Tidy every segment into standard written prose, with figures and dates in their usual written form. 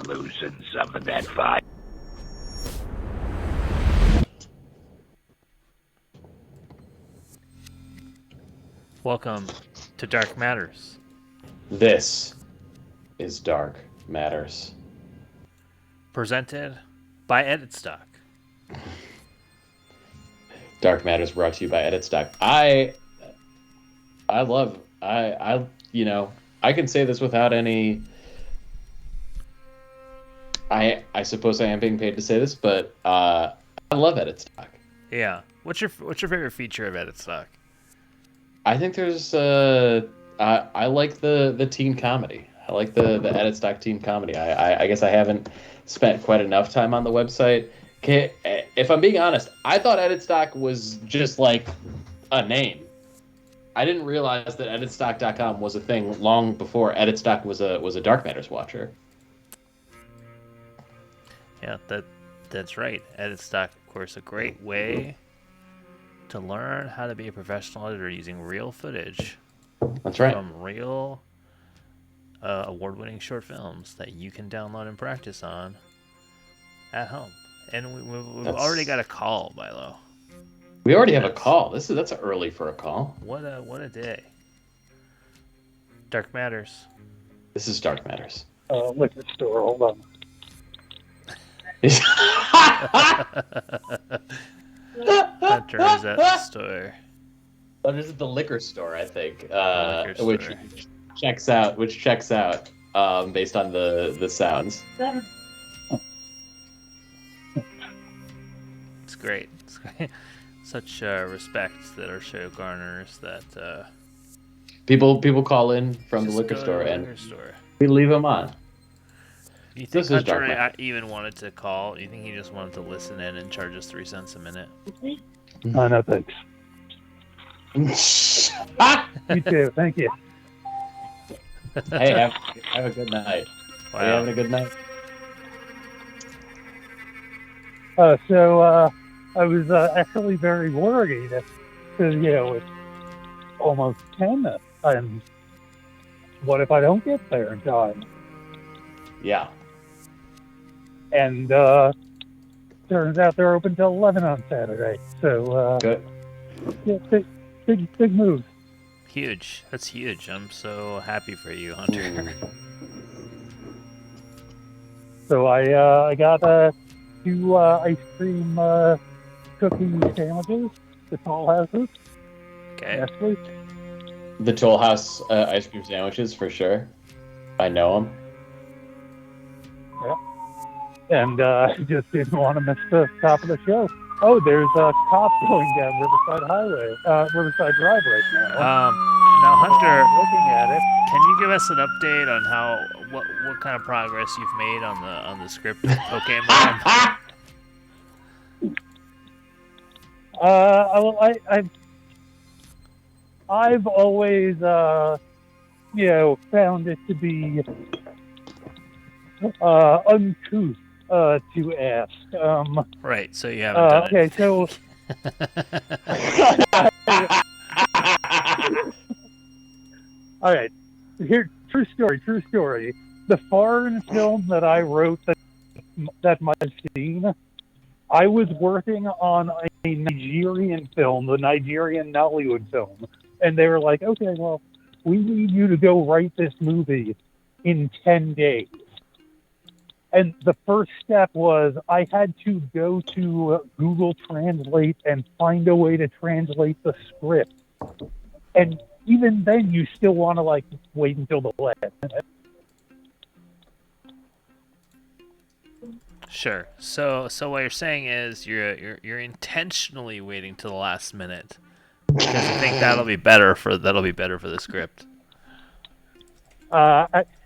loosen some of that fire. Welcome to Dark Matters. This is Dark Matters. Presented by Edit Stock. Dark Matters brought to you by Edit Stock. I can say this without any. I suppose I am being paid to say this, but I love Edit Stock. Yeah. What's your favorite feature of Edit Stock? I think there's I like the teen comedy. I like the Edit Stock teen comedy. I guess I haven't spent quite enough time on the website. If I'm being honest, I thought Edit Stock was just like a name. I didn't realize that editstock.com was a thing long before Edit Stock was a Dark Matters watcher. Yeah, that's right. Edit Stock, of course, a great way to learn how to be a professional editor using real footage. That's right. From real award-winning short films that you can download and practice on at home. And we've already got a call, Milo. We already have a call. That's early for a call. What a day. Dark Matters. This is Dark Matters. Liquor store. Hold on. Hunter is at the store. Oh, this is the liquor store, I think. Liquor store. Which checks out based on the sounds. It's great. Such respect that our show garners that people call in from the liquor store and we leave them on. You think Hunter even wanted to call? You think he just wanted to listen in and charge us 3 cents a minute? No, thanks. You too. Thank you. Hey, have a good night. Wow. Are you having a good night? So I was actually very worried because, it's almost 10 and what if I don't get there in time? Yeah. And turns out they're open till 11 on Saturday. So good. Yeah, big move. Huge. That's huge. I'm so happy for you, Hunter. So I got 2 ice cream cookie sandwiches, the Tall Houses. Okay. Last week. The Toll House ice cream sandwiches for sure. I know them. Yeah. And I just didn't want to miss the top of the show. Oh, there's a cop going down Riverside Drive right now. Now, Hunter, Looking at it. can you give us an update on what kind of progress you've made on the script of Pokemon? Well, I've always found it to be uncouth to ask. Right, so you haven't done okay, it. so all right. Here, true story. The foreign film that I wrote that I've seen, I was working on a Nigerian film, the Nigerian Nollywood film, and they were like, "Okay, well, we need you to go write this movie in 10 days." And the first step was I had to go to Google Translate and find a way to translate the script. And even then, you still want to wait until the last minute. Sure. So what you're saying is you're intentionally waiting till the last minute because you think that'll be better for the script.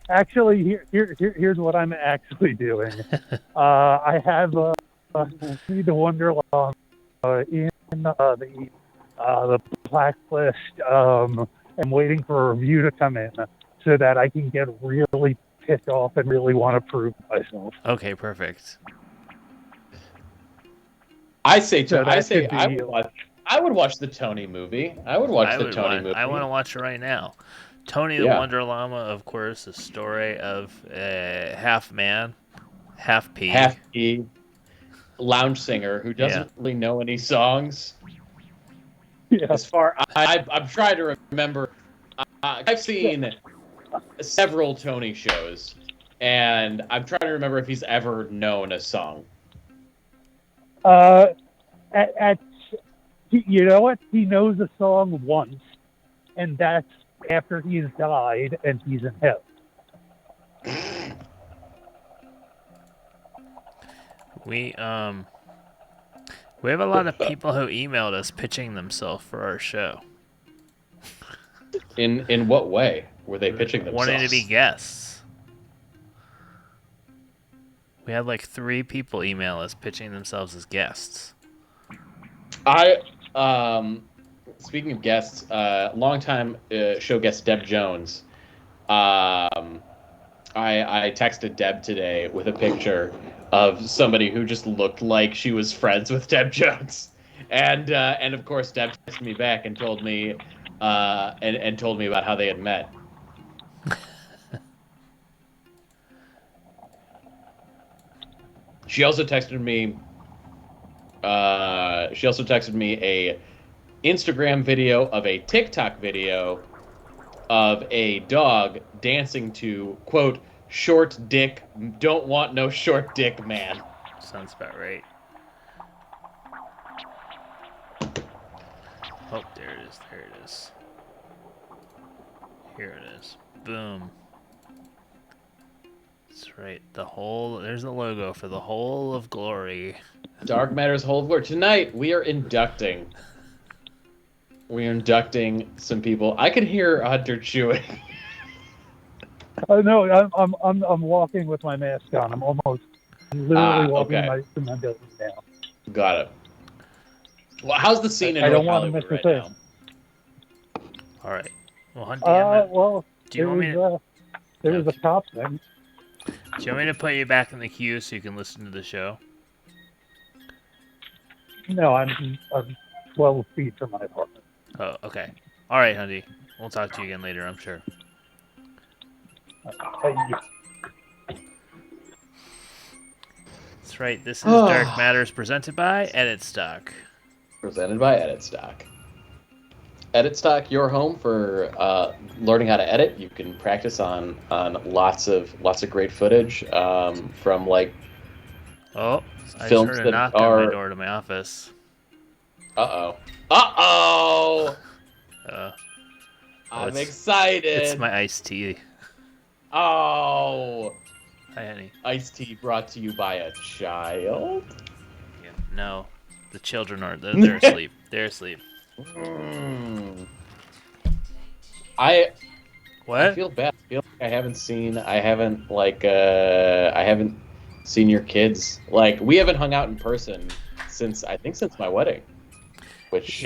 Actually, here's what I'm actually doing. I have See the Wonderland in the blacklist. I'm waiting for a review to come in so that I can get really pissed off and really want to prove myself. Okay, perfect. I would watch the Tony movie. I would watch the Tony movie. I want to watch it right now. Tony the Wonder Llama, of course, a story of a half man, Half P. half P lounge singer who doesn't really know any songs. Yeah. As far I'm trying to remember, I've seen several Tony shows, and I'm trying to remember if he's ever known a song. You know what? He knows a song once, and that's after he's died and he's in hell. We have a lot of people who emailed us pitching themselves for our show. In what way were they pitching themselves? Wanting to be guests. We had like 3 people email us pitching themselves as guests. Speaking of guests, longtime show guest Deb Jones. I texted Deb today with a picture of somebody who just looked like she was friends with Deb Jones, and of course Deb texted me back and told me and told me about how they had met. She also texted me. She also texted me a Instagram video of a TikTok video of a dog dancing to, quote, short dick, don't want no short dick man. Sounds about right. Oh, there it is. There it is. Here it is. Boom. That's right. There's the logo for the Whole of Glory. Dark Matter's Whole of Glory. Tonight, we are inducting some people. I can hear Hunter chewing. No, I'm walking with my mask on. I'm literally walking my building now. Got it. Well, how's the scene in I North don't want to Hollywood miss right a now? thing. All right. Well, Hunty, Well, do you want me to, there was a cop thing. do you want me to put you back in the queue so you can listen to the show? No, I'm 12 feet from my apartment. Oh, okay. All right, Hunty. We'll talk to you again later, I'm sure. That's right. This is Dark Matters presented by Edit Stock. Presented by Edit Stock. Edit Stock, your home for learning how to edit. You can practice on lots of great footage from like. Oh, I just films heard a that knock are... on my door to my office. I'm excited. It's my iced tea. Oh. Hi, honey. Iced tea brought to you by a child? Yeah, no, the children aren't. They're asleep. They're asleep. I What? feel bad. I feel like I haven't seen your kids. Like, we haven't hung out in person since my wedding, which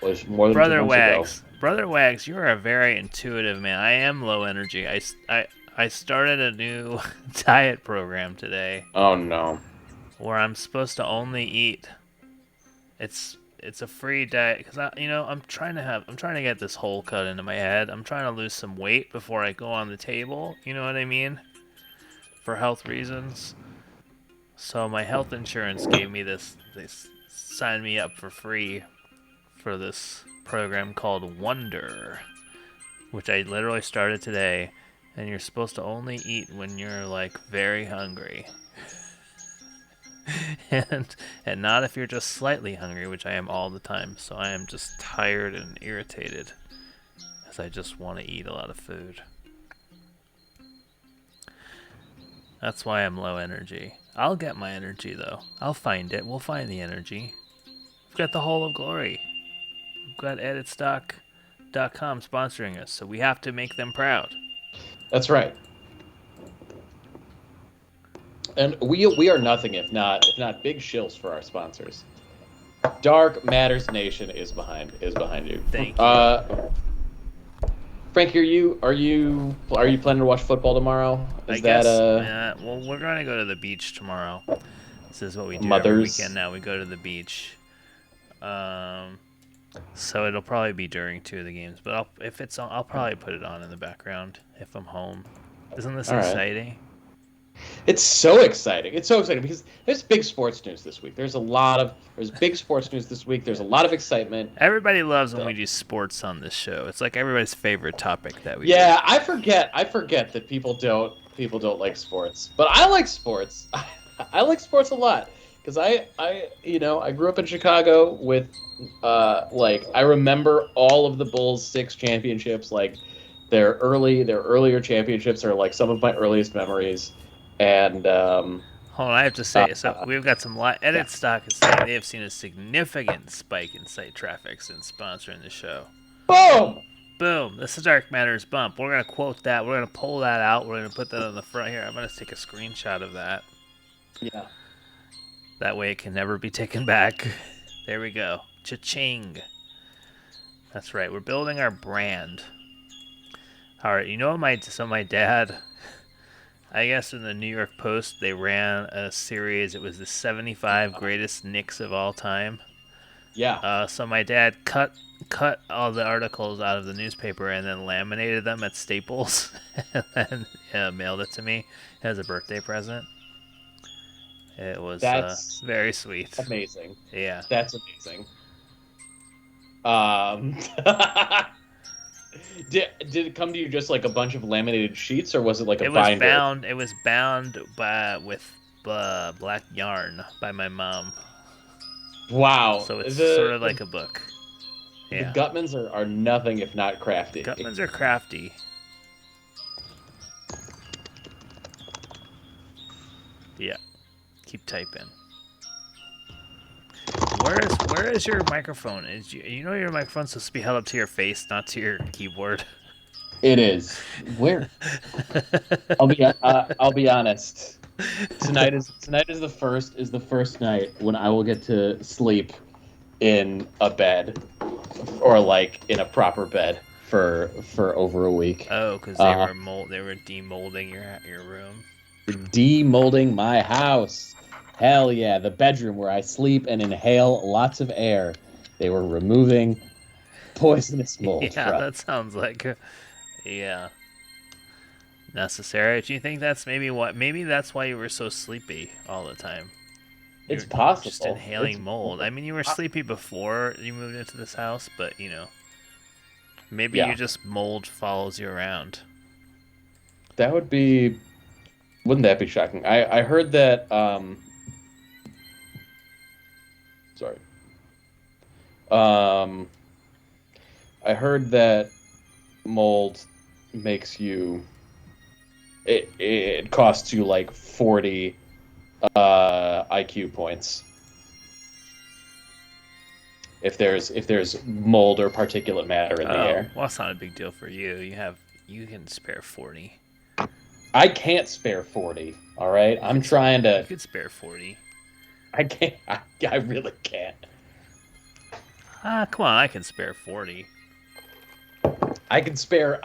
was more than Brother 2 months Wags. ago. Brother Wags, you are a very intuitive man. I am low energy. I started a new diet program today Oh no. where I'm supposed to only eat. It's a free diet because I'm trying to get this hole cut into my head. I'm trying to lose some weight before I go on the table. You know what I mean? For health reasons. So my health insurance gave me this. They signed me up for free for this program called Wonder, which I literally started today. And you're supposed to only eat when you're like very hungry. and not if you're just slightly hungry, which I am all the time. So I am just tired and irritated as I just want to eat a lot of food. That's why I'm low energy. I'll get my energy though. I'll find it. We'll find the energy. We've got the Whole of Glory. We've got editstock.com sponsoring us, so we have to make them proud. That's right. And we are nothing if not big shills for our sponsors. Dark Matters Nation is behind you. Thank you. Frank, are you planning to watch football tomorrow? Well, we're going to go to the beach tomorrow. This is what we do every weekend now. We go to the beach. So it'll probably be during 2 of the games, but if it's on, I'll probably put it on in the background if I'm home. Isn't this exciting? It's so exciting. It's so exciting because there's big sports news this week. There's big sports news this week. There's a lot of excitement. Everybody loves when we do sports on this show. It's like everybody's favorite topic that we do. Yeah, I forget that people don't like sports, but I like sports. I like sports a lot because I grew up in Chicago with I remember all of the Bulls' 6 championships. Like their earlier championships are like some of my earliest memories. And hold on, I have to say, so we've got some edit stock is saying they have seen a significant spike in site traffic since sponsoring the show. Boom! Boom! This is Dark Matters bump. We're gonna quote that. We're gonna pull that out. We're gonna put that on the front here. I'm gonna take a screenshot of that. Yeah. That way it can never be taken back. There we go. Cha-ching. That's right. We're building our brand. All right. You know what my dad. I guess in the New York Post, they ran a series. It was the 75 greatest Knicks of all time. Yeah. So my dad cut all the articles out of the newspaper and then laminated them at Staples and then mailed it to me as a birthday present. It was very sweet. Amazing. Yeah. That's amazing. Did it come to you just like a bunch of laminated sheets, or was it like a binder? It was bound with black yarn by my mom. Wow. So it's sort of like a book. Yeah. The Gutmans are nothing if not crafty. Gutmans are crafty. Yeah. Keep typing. Where is your microphone? You know your microphone's supposed to be held up to your face, not to your keyboard. It is. Where? I'll be honest. Tonight is the first night when I will get to sleep in a bed, or like in a proper bed for over a week. Oh, because they were demolding your room. Demolding my house. Hell yeah, the bedroom where I sleep and inhale lots of air. They were removing poisonous mold. Yeah, that sounds like necessary. Do you think that's maybe that's why you were so sleepy all the time? It's possible. Just inhaling mold. I mean, you were sleepy before you moved into this house, but maybe you just mold follows you around. Wouldn't that be shocking? I heard that sorry. I heard that mold makes you. It costs you like 40 IQ points if there's mold or particulate matter in the air. Well, that's not a big deal for you. You can spare 40. I can't spare 40. All right, I'm trying to. You could spare 40. I can't. I really can't. Come on, I can spare 40. I can spare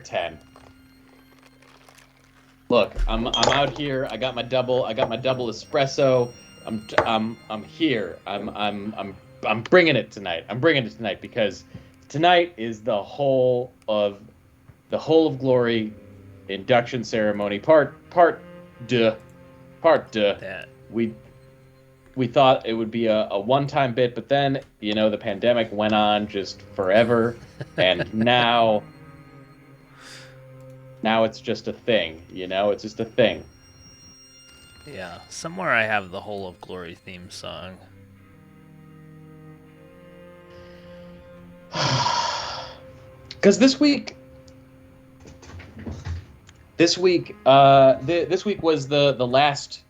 10. Look, I'm out here. I got my double espresso. I'm here. I'm bringing it tonight. I'm bringing it tonight because tonight is the whole of glory induction ceremony part deux. That. We thought it would be a one-time bit, but then, the pandemic went on just forever, and now it's just a thing, It's just a thing. Yeah, somewhere I have the Whole of Glory theme song. Because this week was the last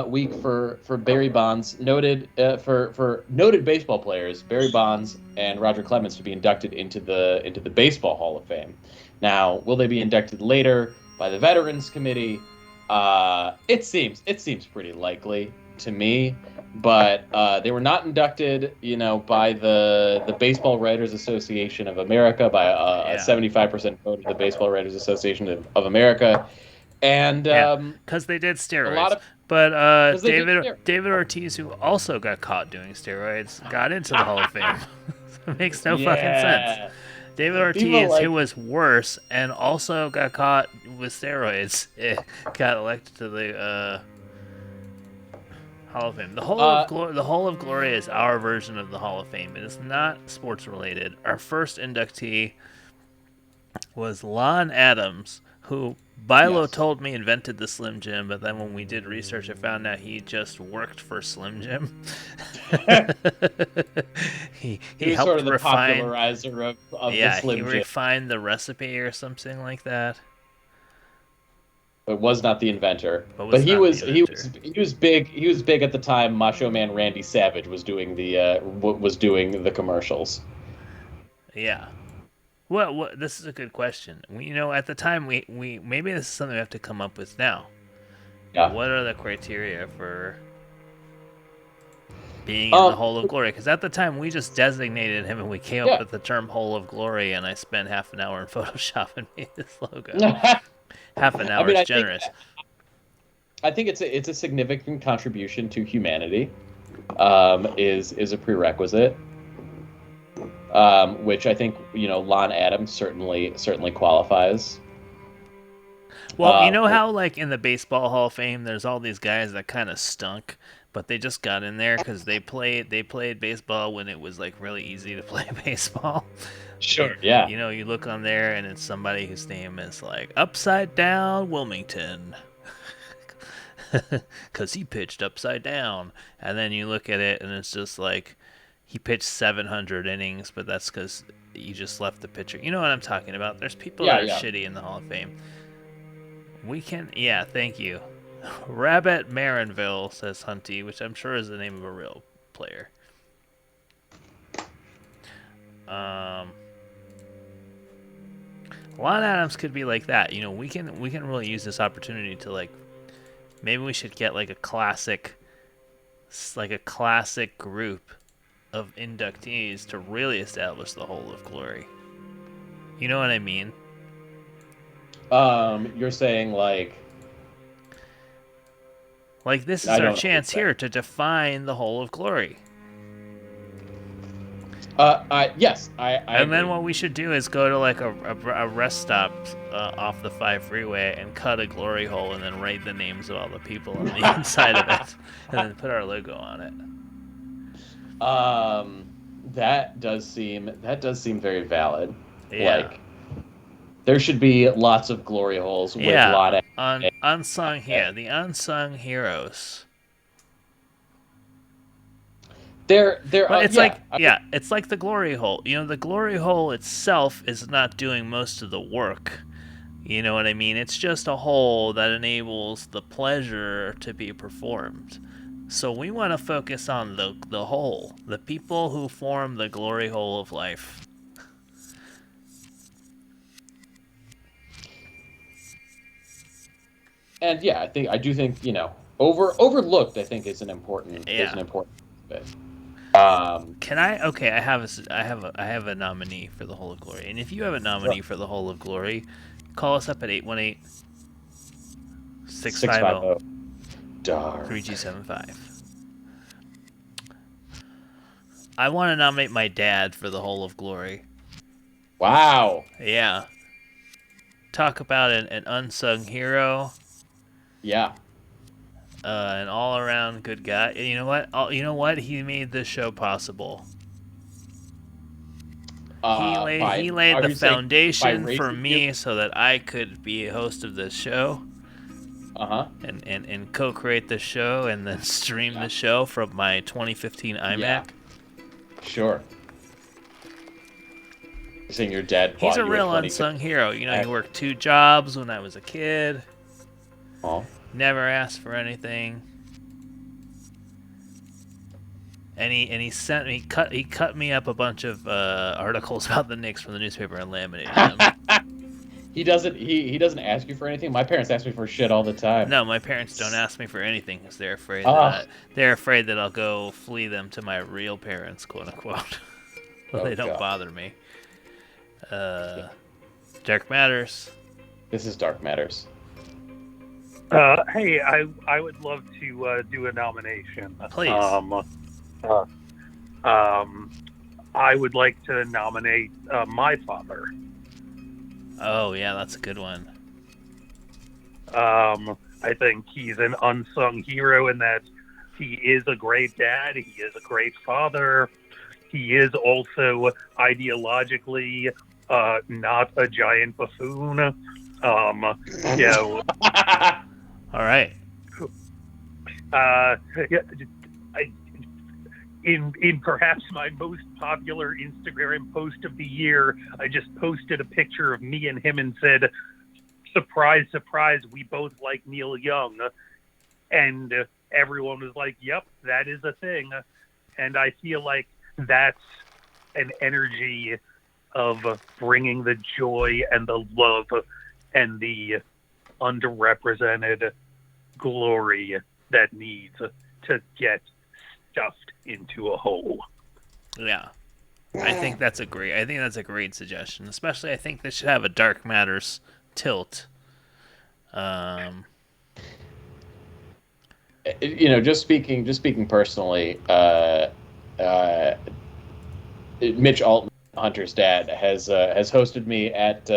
week for Barry Bonds, noted for noted baseball players Barry Bonds and Roger Clemens to be inducted into the Baseball Hall of Fame. Now, will they be inducted later by the Veterans Committee? It seems pretty likely to me, but they were not inducted, by the Baseball Writers Association of America, by a 75% vote of the Baseball Writers Association of America, and because they did steroids. But David Ortiz, who also got caught doing steroids, got into the Hall of Fame. So it makes no fucking sense. David Ortiz, who was worse and also got caught with steroids got elected to the Hall of Fame. The Hall of Glory is our version of the Hall of Fame. It is not sports related. Our first inductee was Lon Adams, who Bilo told me invented the Slim Jim, but then when we did research, I found out he just worked for Slim Jim. he was helped sort of the refine, popularizer of the Slim he Jim. refined the recipe or something like that. But was not the inventor. But But he was big. He was big at the time. Macho Man Randy Savage was doing the commercials. Yeah. Well, this is a good question. At the time, we maybe this is something we have to come up with now. Yeah. What are the criteria for being in the Hall of Glory? Because at the time, we just designated him and we came up with the term Hall of Glory, and I spent half an hour in Photoshop and made this logo. Half an hour is generous. I think it's a significant contribution to humanity. Is a prerequisite. Which I think Lon Adams certainly qualifies. Well, you know how like in the Baseball Hall of Fame, there's all these guys that kind of stunk, but they just got in there because they played baseball when it was like really easy to play baseball. Sure. Yeah. You look on there and it's somebody whose name is like Upside Down Wilmington. Because he pitched upside down. And then you look at it and it's just like he pitched 700 innings, but that's because you just left the pitcher. You know what I'm talking about? There's people that are shitty in the Hall of Fame. Thank you. Rabbit Marinville, says Hunty, which I'm sure is the name of a real player. Lon Adams could be like that. We can really use this opportunity to like, maybe we should get like a classic group of inductees to really establish the Hall of Glory. You know what I mean? You're saying like this is our chance here to define the Hall of Glory. Yes, I and then what we should do is go to like a rest stop off the 5 freeway and cut a glory hole and then write the names of all the people on the inside of it and then put our logo on it. That does seem very valid. Yeah. Like there should be lots of glory holes with a lot of the unsung heroes. But it's it's like the glory hole. The glory hole itself is not doing most of the work. You know what I mean? It's just a hole that enables the pleasure to be performed. So we want to focus on the hole, the people who form the glory hole of life. And I do think overlooked. I think is an important bit. Can I? Okay, I have a nominee for the Hall of Glory, and if you have a nominee for the Hall of Glory, call us up at 818-650-3275. I want to nominate my dad for the Hall of Glory. Wow. Yeah. Talk about an unsung hero. Yeah. An all-around good guy. You know what? He made this show possible. He laid the foundation for me so that I could be a host of this show. And co-create the show and then stream the show from my 2015 iMac. Yeah. Sure. You're saying your dad. He's a real unsung hero. He worked 2 jobs when I was a kid. Oh. Never asked for anything. And he sent me he cut me up a bunch of articles about the Knicks from the newspaper and laminated them. He doesn't ask you for anything. My parents ask me for shit all the time. No, my parents don't ask me for anything because they're afraid that I'll go flee them to my real parents, quote unquote. They don't bother me. Dark Matters. This is Dark Matters. Hey, I would love to do a nomination. Please. I would like to nominate my father. Oh yeah, that's a good one. I think he's an unsung hero in that he is a great dad, he is a great father, he is also ideologically not a giant buffoon. You know, All right. yeah, I, in perhaps my most popular Instagram post of the year, I just posted a picture of me and him and said, "Surprise, surprise, we both like Neil Young," and everyone was like, "Yep, that is a thing." And I feel like that's an energy of bringing the joy and the love and the underrepresented glory that needs to get stuffed into a hole. Yeah. I think that's a great suggestion. Especially I think they should have a Dark Matters tilt. Just speaking personally, Mitch Altman, Hunter's dad, has hosted me at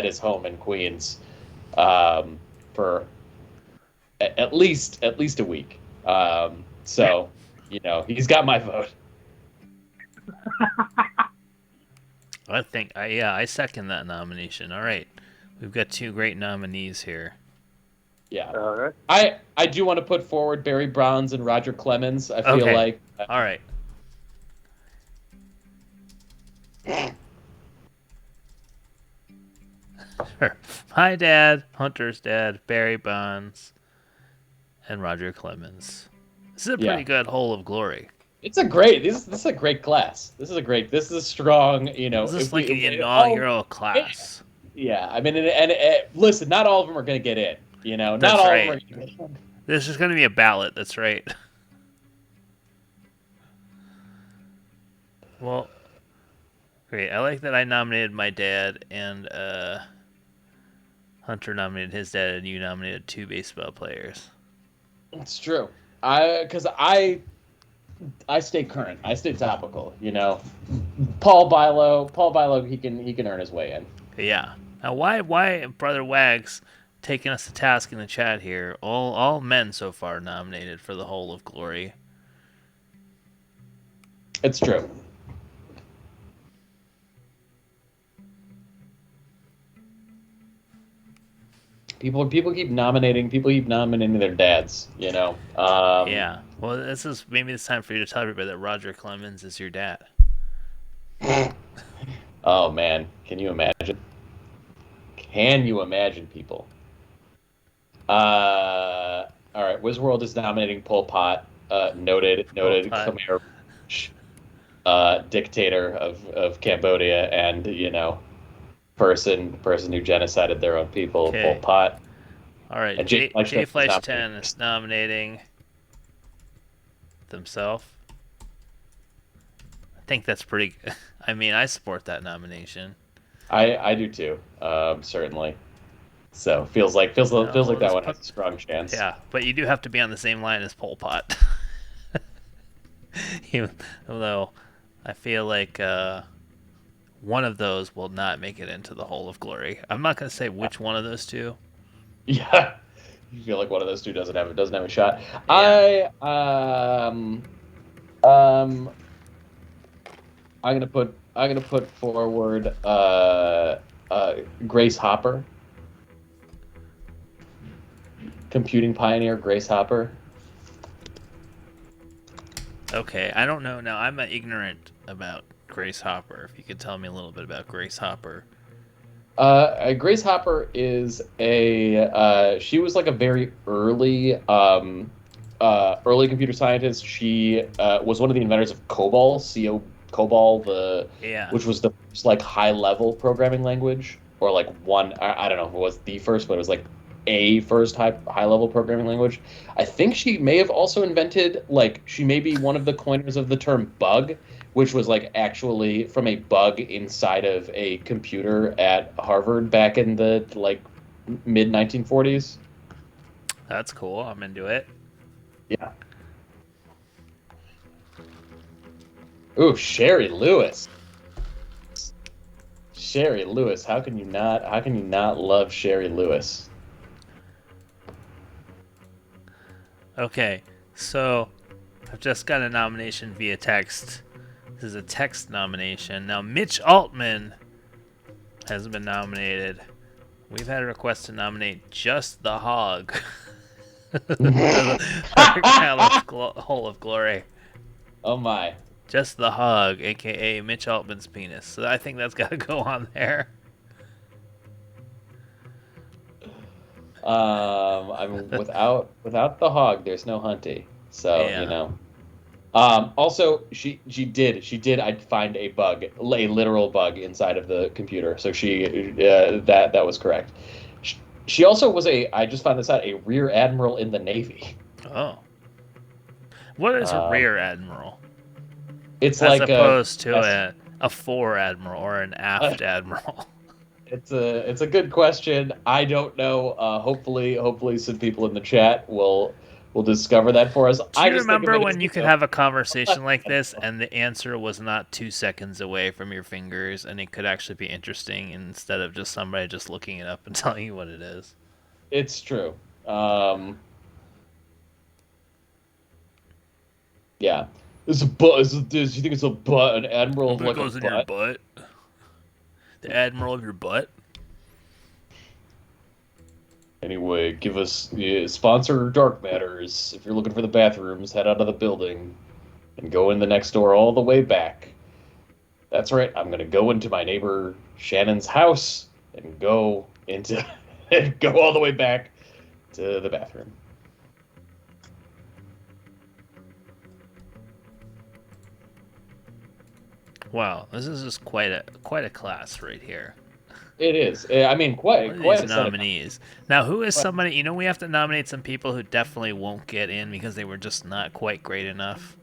his home in Queens, for at least a week. So he's got my vote. I second that nomination. All right. We've got two great nominees here. Yeah. All right. I do want to put forward Barry Bonds and Roger Clemens. I feel Okay. like All right. My dad, Hunter's dad, Barry Bonds, and Roger Clemens. This is a pretty good Hole of Glory. this is a great class. This is a strong, This is like an inaugural class. Yeah, I mean, and listen, not all of them are going to get in. Not That's all right. of them are going to get in. This is going to be a ballot. That's right. Well, great. I like that I nominated my dad, and Hunter nominated his dad, and you nominated two baseball players. It's true. I stay current. I stay topical. Paul Bilo, he can earn his way in. Yeah. Now, why Brother Wags taking us to task in the chat here? All men so far nominated for the Hole of Glory. It's true. People keep nominating their dads. Yeah. Well, maybe it's time for you to tell everybody that Roger Clemens is your dad. Oh man, can you imagine? People? All right, Wizworld is nominating Pol Pot, noted Pot. Khmer dictator of Cambodia, and person who genocided their own people, Okay. Pol Pot. All right, And J Flash Flash 10 is nominating themselves. I think that's pretty good. I mean, I support that nomination. I do too, certainly. So feels like that one has a strong chance. Yeah, but you do have to be on the same line as Pol Pot. Although I feel like one of those will not make it into the Hole of Glory. I'm not going to say which one of those two. Yeah, you feel like one of those two doesn't have a shot. Yeah. I'm gonna put forward Grace Hopper, computing pioneer Grace Hopper. Okay, I don't know. Now, I'm ignorant about Grace Hopper. If you could tell me a little bit about Grace Hopper. Grace Hopper is she was like a very early computer scientist. She was one of the inventors of COBOL, COBOL, which was the first like high level programming language, or like one. I don't know if it was the first, but it was like a first high level programming language. I think she may have also invented, like, she may be one of the coiners of the term bug, which was like actually from a bug inside of a computer at Harvard back in the like mid 1940s. That's cool. I'm into it. Yeah. Ooh, Sherry Lewis. Sherry Lewis. How can you not? How can you not love Sherry Lewis? Okay, so I've just got a nomination via text. This is a text nomination. Now, Mitch Altman has been nominated. We've had a request to nominate Just the Hog. Hole of Glory. Oh my. Just the Hog, aka Mitch Altman's penis. So I think that's got to go on there. I mean, without the hog, there's no Hunty. So Yeah. you know. Also, she did. I find a bug, a literal bug inside of the computer. So that was correct. She also was I just found this out, a rear admiral in the Navy. Oh. What is a rear admiral? It's As like opposed to a fore admiral or an aft admiral. It's a good question. I don't know. Hopefully some people in the chat will discover that for us. Do you remember when you could have a conversation like this and the answer was not 2 seconds away from your fingers and it could actually be interesting instead of just somebody just looking it up and telling you what it is? It's true. Yeah. It's a butt. You think it's a butt? An admiral of like goes a in butt? your butt. The admiral of your butt. Anyway, give us sponsor Dark Matters. If you're looking for the bathrooms, head out of the building and go in the next door all the way back. That's right. I'm gonna go into my neighbor Shannon's house and go into and go all the way back to the bathroom. Wow, this is just quite a class right here. It is. I mean, quite these nominees. Now, who is somebody? You know, we have to nominate some people who definitely won't get in because they were just not quite great enough.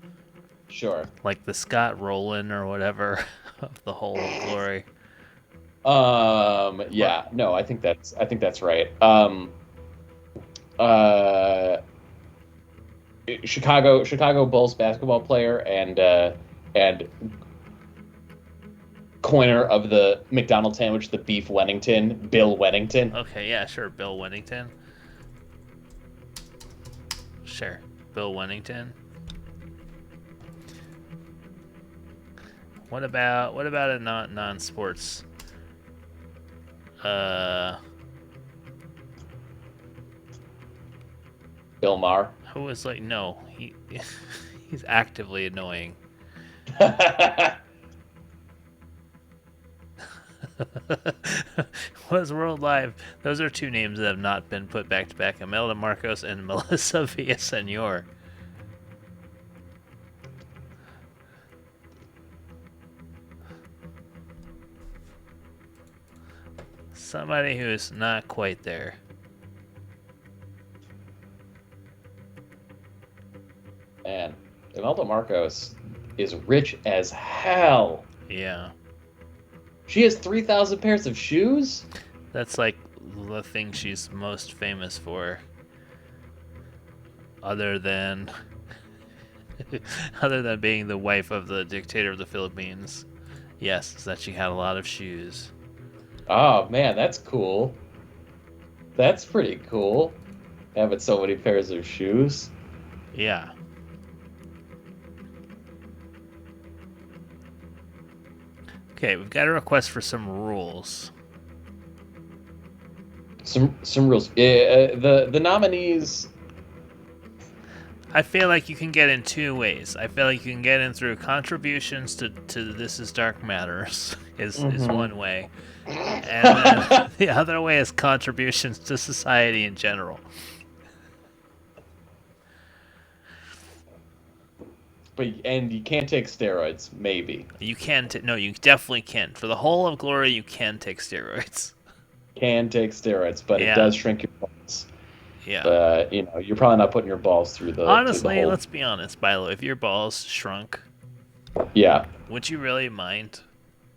Sure. Like the Scott Rowland or whatever of the Hole of Glory. Yeah. No, I think that's right. Chicago Bulls basketball player and coiner of the McDonald's sandwich, the beef Wennington, Bill Wennington. Okay, yeah, sure, Bill Wennington. Sure, Bill Wennington. What about a non-sports? Bill Maher. Who was like no, he's actively annoying. Was World Live? Those are two names that have not been put back to back. Imelda Marcos and Melissa Villasenor. Somebody who's not quite there. Man, Imelda Marcos is rich as hell. Yeah. She has 3,000 pairs of shoes? That's like the thing she's most famous for. Other than being the wife of the dictator of the Philippines. Yes, is that she had a lot of shoes. Oh man, that's cool. That's pretty cool. Having so many pairs of shoes. Yeah. Okay, we've got a request for some rules. Some rules. The nominees. I feel like you can get in two ways. I feel like you can get in through contributions to This Is Dark Matters is one way. And then the other way is contributions to society in general. And you can't take steroids, maybe. You can no, you definitely can. For the Whole of Glory, you can take steroids. Can take steroids, but Yeah. it does shrink your balls. Yeah. But you're probably not putting your balls through the. Honestly, hole. let's be honest, Bilo. If your balls shrunk, Yeah. would you really mind?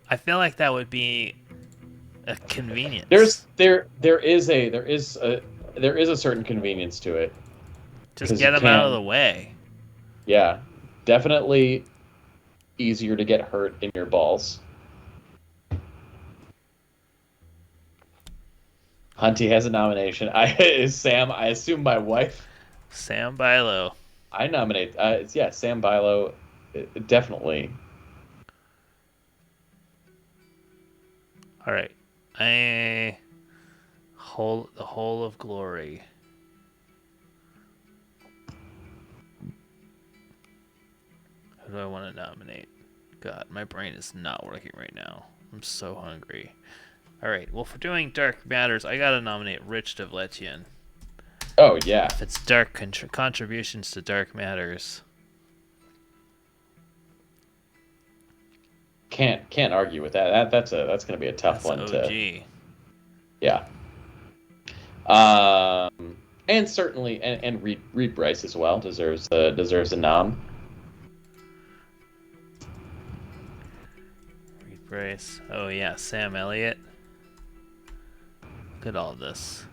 I feel like that would be a convenience. There is a certain convenience to it. Just get them out of the way. Yeah, definitely easier to get hurt in your balls. Hunty has a nomination. Is Sam. I assume my wife. Sam Bilo. I nominate. Sam Bilo, definitely. All right. The Whole of Glory. Who do I want to nominate? God, my brain is not working right now. I'm so hungry. All right. Well, for doing Dark Matters, I gotta nominate Rich Devletyan. Oh yeah. If it's dark contributions to Dark Matters. Can't argue with that. That's gonna be a tough one OG. to. Yeah. And certainly, and Reed Bryce as well deserves a nom. Reed Bryce. Oh yeah, Sam Elliott. Look at all this.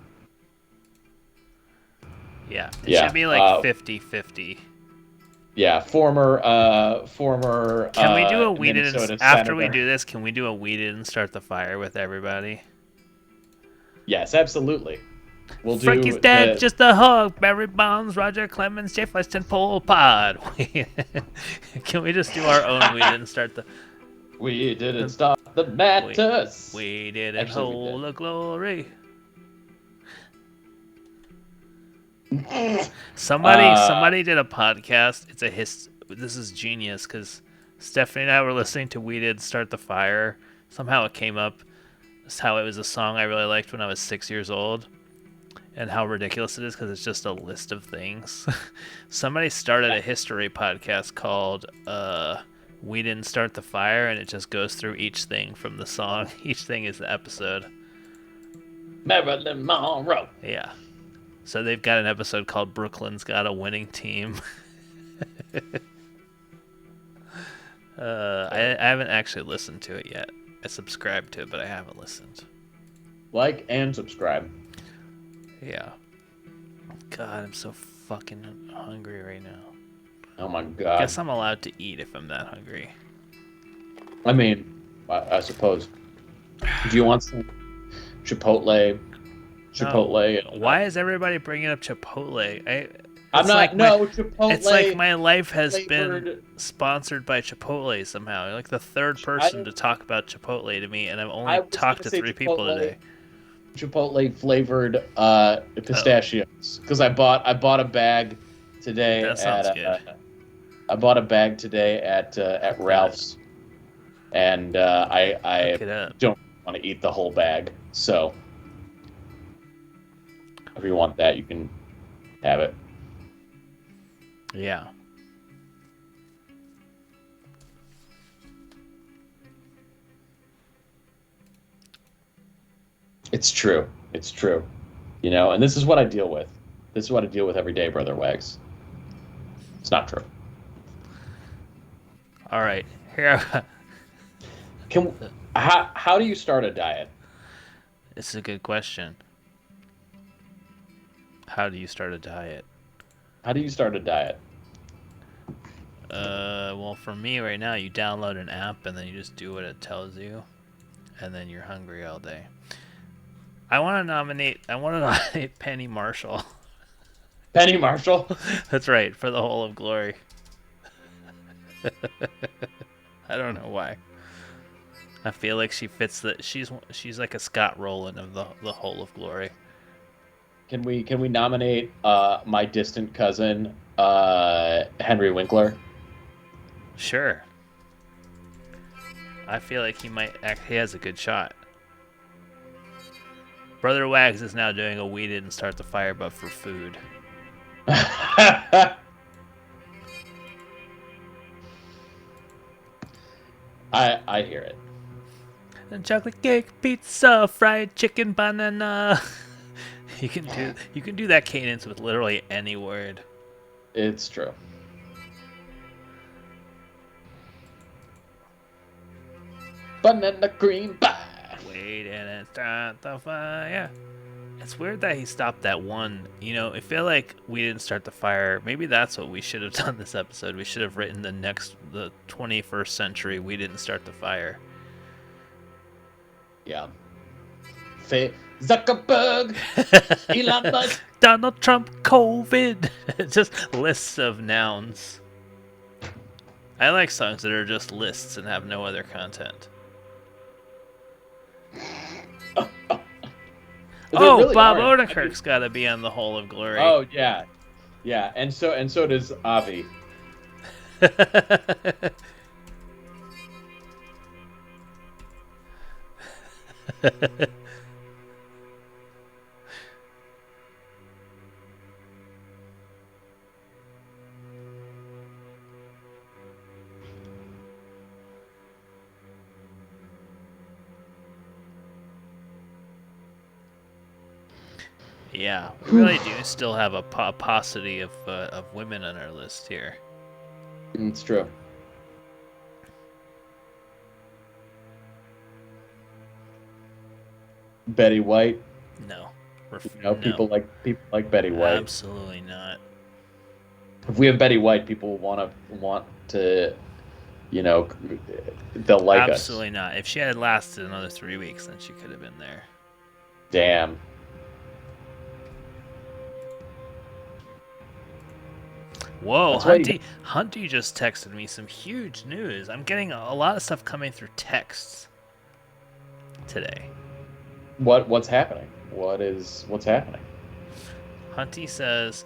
Yeah, it should be like 50-50. Yeah, former. Can we do a we Minnesota didn't after we senator. do this? Can we do a we didn't start the fire with everybody? Yes, absolutely. We'll do. Frankie's dead, just a hug. Barry Bonds, Roger Clemens, Jefferson, Pol Pod. Can we just do our own? We didn't start the. We didn't start the matters. We didn't Actually, we hold did. the glory. Somebody did a podcast. This is genius because Stephanie and I were listening to We Did Start the Fire. Somehow it came up. It's how it was a song I really liked when I was 6 years old, and how ridiculous it is because it's just a list of things. Somebody started a history podcast called We Didn't Start the Fire, and it just goes through each thing from the song. Each thing is the episode. Marilyn Monroe. Yeah. So they've got an episode called Brooklyn's Got a Winning Team. I haven't actually listened to it yet. I subscribed to it, but I haven't listened. Like and subscribe. Yeah. God, I'm so fucking hungry right now. Oh my god. Guess I'm allowed to eat if I'm that hungry. I mean, I suppose. Do you want some Chipotle? No. Why is everybody bringing up Chipotle? Chipotle. It's like my life has been flavored- sponsored by Chipotle somehow. You're like the third person to talk about Chipotle to me, and I've only talked to 3 people today. Chipotle flavored pistachios. Because I bought a bag today. That sounds good. I bought a bag today at Ralph's, and I Look it up. don't want to eat the whole bag. So if you want that, you can have it. Yeah. It's true. It's true. You know, and this is what I deal with. This is what I deal with every day, Brother Wags. It's not true. All right. Here. How do you start a diet? This is a good question. How do you start a diet? How do you start a diet? Well, for me right now, you download an app and then you just do what it tells you, and then you're hungry all day. I want to nominate Penny Marshall. Penny Marshall? That's right, for the Whole of Glory. I don't know why. I feel like she fits she's like a Scott Rowland of the Whole of Glory. Can we nominate my distant cousin Henry Winkler? Sure. I feel like he has a good shot. Brother Wags is now doing a We Didn't Start the Fire, but for food. I hear it. And chocolate cake, pizza, fried chicken, banana. You can do that cadence with literally any word. It's true. Banana cream pie. We didn't start the fire. It's weird that he stopped that one. You know, I feel like we didn't start the fire. Maybe that's what we should have done this episode. We should have written the 21st century We Didn't Start the Fire. Yeah. Zuckerberg, Elon Musk. Donald Trump, COVID. Just lists of nouns. I like songs that are just lists and have no other content. Oh, really Bob are. Odenkirk's got to be on the Hole of Glory. Oh yeah, yeah, and so does Avi. Yeah, we really do still have a paucity of women on our list here. It's true. Betty White. No. No. People like Betty White. Absolutely not. If we have Betty White, people want to, they'll like us. Absolutely not. If she had lasted another 3 weeks, then she could have been there. Damn. Whoa, Hunty just texted me some huge news. I'm getting a lot of stuff coming through texts today. What's happening? What's happening? Hunty says,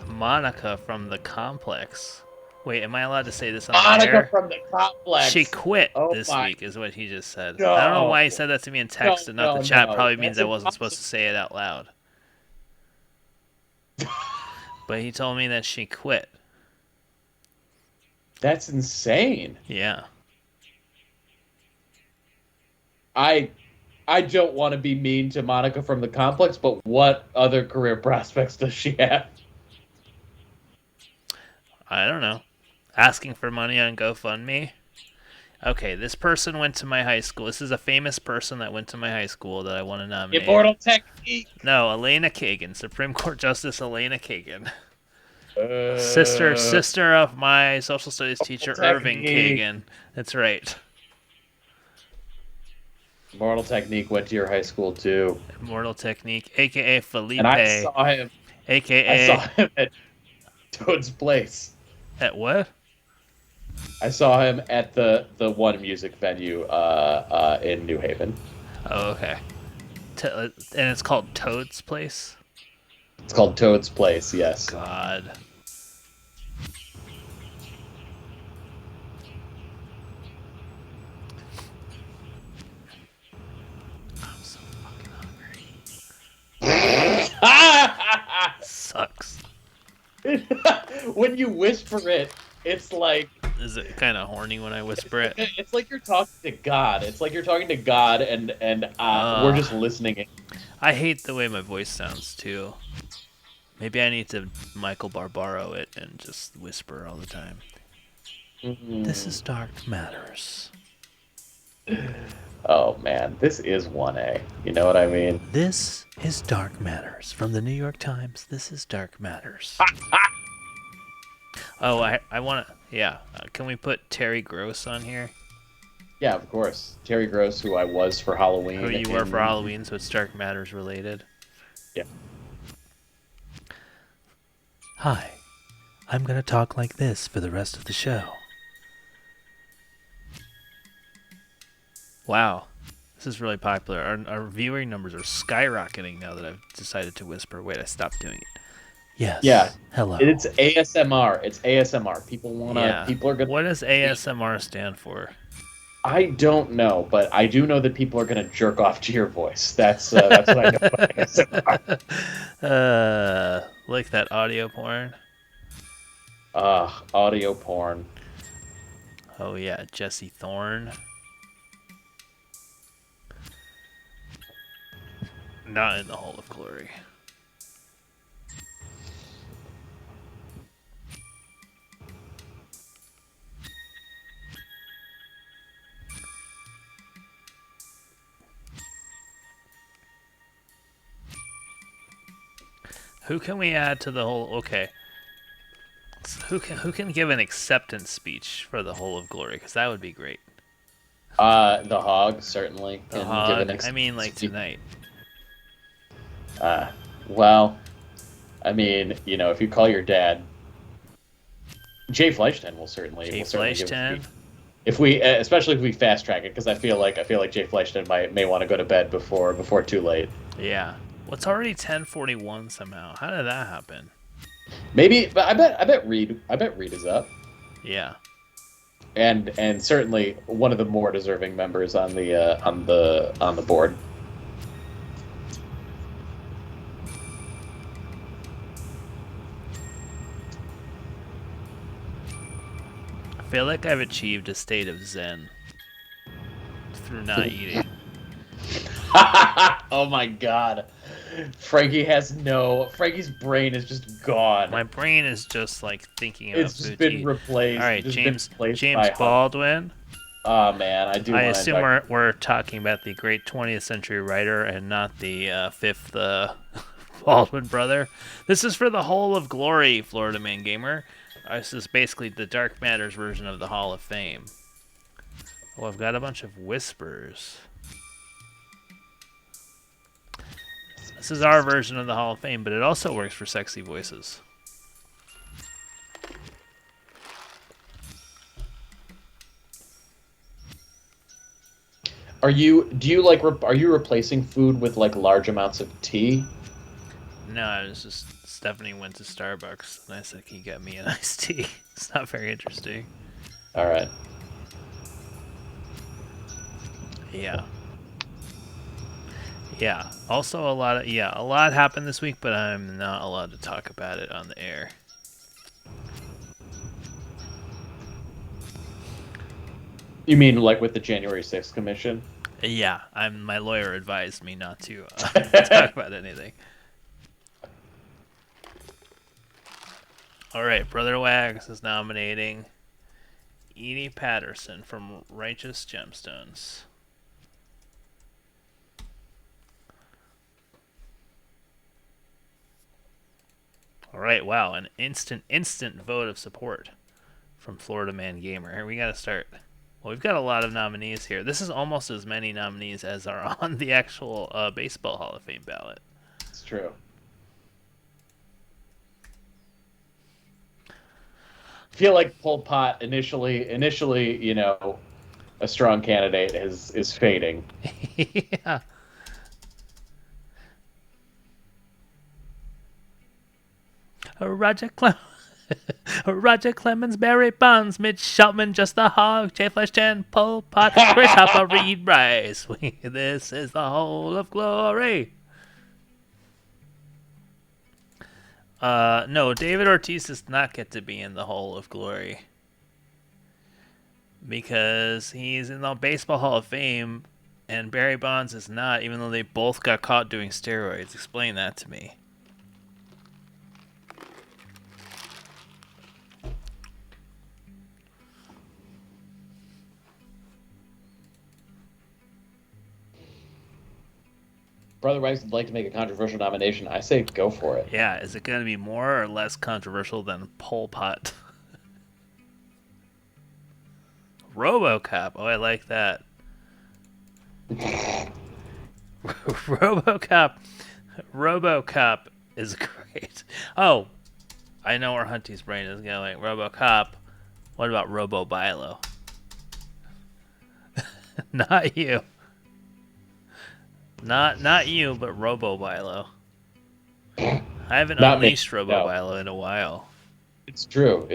Monica from the Complex. Wait, am I allowed to say this on the air? Monica from the Complex. She quit this week, is what he just said. I don't know why he said that to me in text and not the chat. Probably means I wasn't supposed to say it out loud. But he told me that she quit. That's insane. Yeah. I don't want to be mean to Monica from the Complex, but what other career prospects does she have? I don't know. Asking for money on GoFundMe? Okay, this person went to my high school. This is a famous person that went to my high school that I want to nominate. Immortal Technique. No, Elena Kagan. Supreme Court Justice Elena Kagan. Sister of my social studies teacher, Irving Kagan. That's right. Immortal Technique went to your high school too. Immortal Technique, a.k.a. Felipe. And I saw him. A.k.a. I saw him at Toad's Place. At what? I saw him at the one music venue in New Haven. Oh, okay. And it's called Toad's Place? It's called Toad's Place, yes. God. I'm so fucking hungry. Sucks. When you whisper it, it's like... Is it kind of horny when I whisper it? It's like you're talking to God. It's like you're talking to God, and we're just listening. I hate the way my voice sounds, too. Maybe I need to Michael Barbaro it and just whisper all the time. Mm-hmm. This is Dark Matters. Oh, man. This is 1A. You know what I mean? This is Dark Matters. From the New York Times, this is Dark Matters. Oh, I want to... Yeah. Can we put Terry Gross on here? Yeah, of course. Terry Gross, who I was for Halloween. Who you were for Halloween, so it's Dark Matters related. Yeah. Hi. I'm going to talk like this for the rest of the show. Wow. This is really popular. Our viewing numbers are skyrocketing now that I've decided to whisper. Wait, I stopped doing it. Yes. Yeah. Hello. It's ASMR. It's ASMR. People wanna. Yeah. People are gonna. What does ASMR stand for? I don't know, but I do know that people are gonna jerk off to your voice. That's what I know about ASMR. Like that audio porn. Audio porn. Oh yeah, Jesse Thorne. Not in the Hall of Glory. Who can we add to the whole? Okay. Who can give an acceptance speech for the Hall of Glory? Because that would be great. The Hog certainly The can Hog. give an I mean, like tonight. Well, I mean, if you call your dad, Jay Fleischman will certainly give Fleischman. Especially if we fast track it, because I feel like Jay Fleischman may want to go to bed before too late. Yeah. Well, it's already 10:41 somehow. How did that happen? Maybe, but I bet Reed is up. Yeah. And certainly one of the more deserving members on the board. I feel like I've achieved a state of zen through not eating. Oh my god. Frankie's brain is just gone. My brain is just like thinking about It's just food been to eat. replaced. All right, James by Baldwin. Oh man, I assume we're talking about the great 20th century writer and not the fifth Baldwin brother. This is for the Hall of Glory, Florida Man Gamer. This is basically the Dark Matters version of the Hall of Fame. Oh, I've got a bunch of whispers. This is our version of the Hall of Fame, but it also works for sexy voices. Are you replacing food with like large amounts of tea? No, it was just Stephanie went to Starbucks and I said, "Can you get me an iced tea?" It's not very interesting. All right. Yeah. Yeah. Also, a lot happened this week, but I'm not allowed to talk about it on the air. You mean like with the January 6th commission? Yeah, my lawyer advised me not to talk about anything. All right, Brother Wags is nominating Edie Patterson from Righteous Gemstones. All right, wow, an instant vote of support from Florida Man Gamer. Here we got to start. Well, we've got a lot of nominees here. This is almost as many nominees as are on the actual Baseball Hall of Fame ballot. It's true. I feel like Pol Pot initially, a strong candidate is fading. Yeah. Roger Clemens, Barry Bonds, Mitch Shelton, Just the Hog, Jay Fleischman, Pol Pot, Chris Hopper, Reed Rice. This is the Hall of Glory. No, David Ortiz does not get to be in the Hall of Glory because he's in the Baseball Hall of Fame, and Barry Bonds is not, even though they both got caught doing steroids. Explain that to me. Brother Wags would like to make a controversial nomination. I say go for it. Yeah, is it going to be more or less controversial than Pol Pot? RoboCop. Oh, I like that. RoboCop is great. Oh, I know where Hunty's brain is going. RoboCop. What about RoboBilo? Not you. Not you, but RoboBilo. I haven't unleashed RoboBilo in a while. It's true.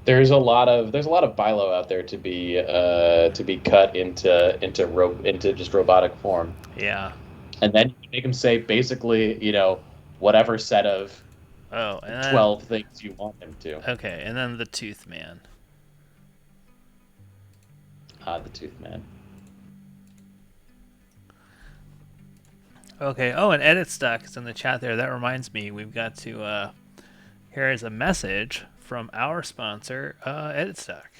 There's a lot of Bilo out there to be cut into just robotic form. Yeah. And then you make him say basically, whatever set of 12 things you want him to. Okay, and then the Tooth Man. The Tooth Man. Okay. Oh, and Edit Stock is in the chat there. That reminds me, we've got to. Here is a message from our sponsor, Edit Stock.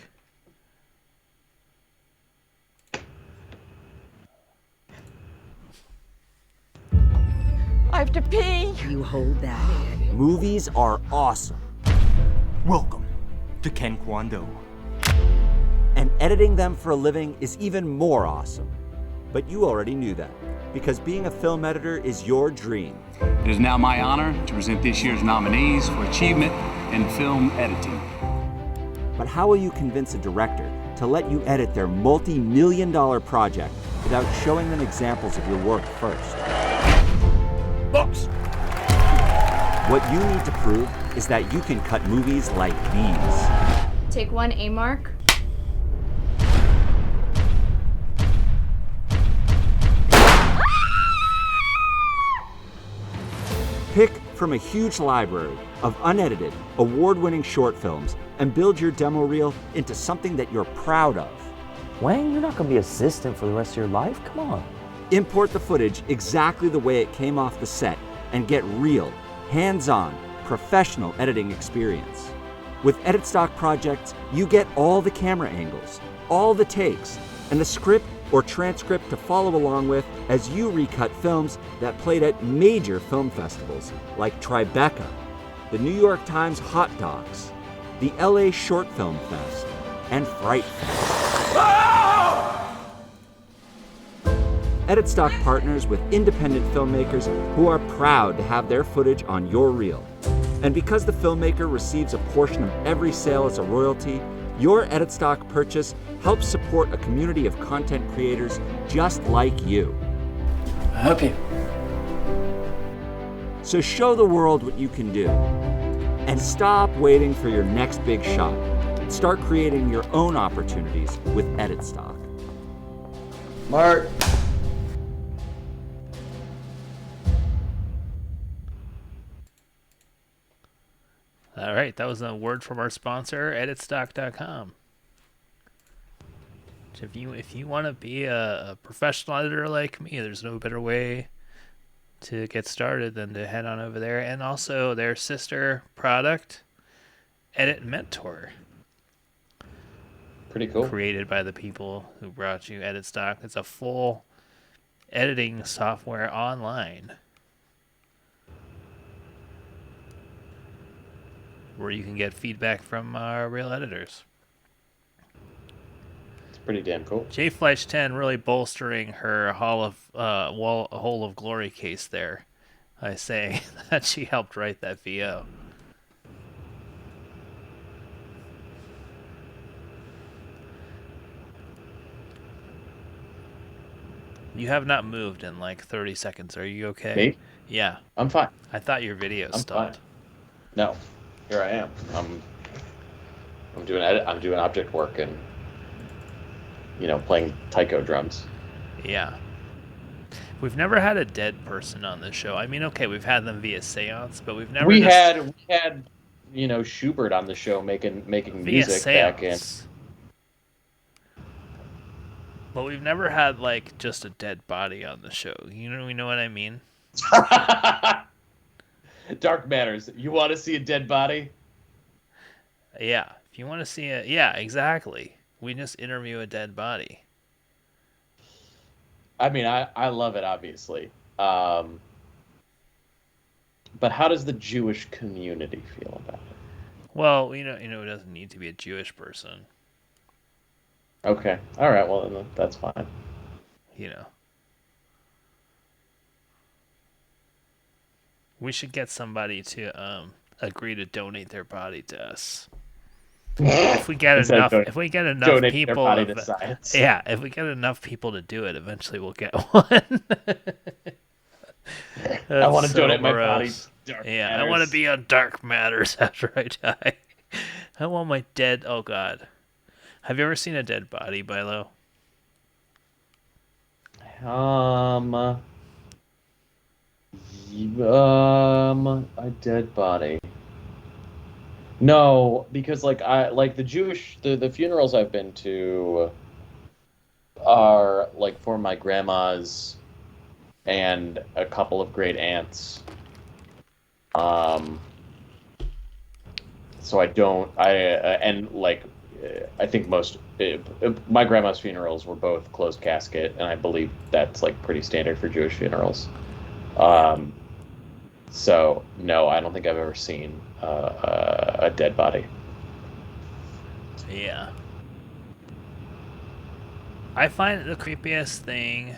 I have to pee. You hold that. Movies are awesome. Welcome to Ken Kwando. And editing them for a living is even more awesome. But you already knew that, because being a film editor is your dream. It is now my honor to present this year's nominees for achievement in film editing. But how will you convince a director to let you edit their multi-million-dollar project without showing them examples of your work first? Books! What you need to prove is that you can cut movies like these. Take one, A mark. Pick from a huge library of unedited, award-winning short films and build your demo reel into something that you're proud of. Wayne, you're not going to be assistant for the rest of your life. Come on. Import the footage exactly the way it came off the set and get real, hands-on, professional editing experience. With Edit Stock projects, you get all the camera angles, all the takes, and the script or transcript to follow along with as you recut films that played at major film festivals like Tribeca, the New York Times Hot Docs, the LA Short Film Fest, and Fright Fest. Edit Stock partners with independent filmmakers who are proud to have their footage on your reel. And because the filmmaker receives a portion of every sale as a royalty, your Edit Stock purchase helps support a community of content creators just like you. I hope you. So show the world what you can do. And stop waiting for your next big shot. Start creating your own opportunities with Edit Stock. Mark. All right, that was a word from our sponsor, editstock.com. If you want to be a professional editor like me, there's no better way to get started than to head on over there. And also their sister product, Edit Mentor. Pretty cool. Created by the people who brought you Edit Stock. It's a full editing software online where you can get feedback from real editors. It's pretty damn cool. J Fleisch 10 really bolstering her Hall of Glory case there. I say that she helped write that VO. You have not moved in like 30 seconds. Are you okay? Me? Yeah. I'm fine. I thought your video I'm stopped. fine. No, here I am. I'm doing I'm doing object work and playing taiko drums. Yeah. We've never had a dead person on this show. I mean, okay, we've had them via seance, but we've never. We had Schubert on the show making via music back in. But we've never had like just a dead body on the show. You know what I mean? Dark Matters. You want to see a dead body? Yeah. If you want to see it, yeah, exactly. We just interview a dead body. I mean, I love it, obviously. But how does the Jewish community feel about it? Well, it doesn't need to be a Jewish person. Okay. All right. Well, then that's fine. We should get somebody to agree to donate their body to us. If we get enough, if we get enough people, if we get enough people to do it, eventually we'll get one. I want to donate my body. Dark Matters. I want to be on Dark Matters after I die. I want my dead. Oh God, have you ever seen a dead body, Bilo? A dead body. No, because the funerals I've been to are like for my grandmas and a couple of great aunts. So I think my grandma's funerals were both closed casket, and I believe that's like pretty standard for Jewish funerals. So no, I don't think I've ever seen a dead body. Yeah. I find the creepiest thing.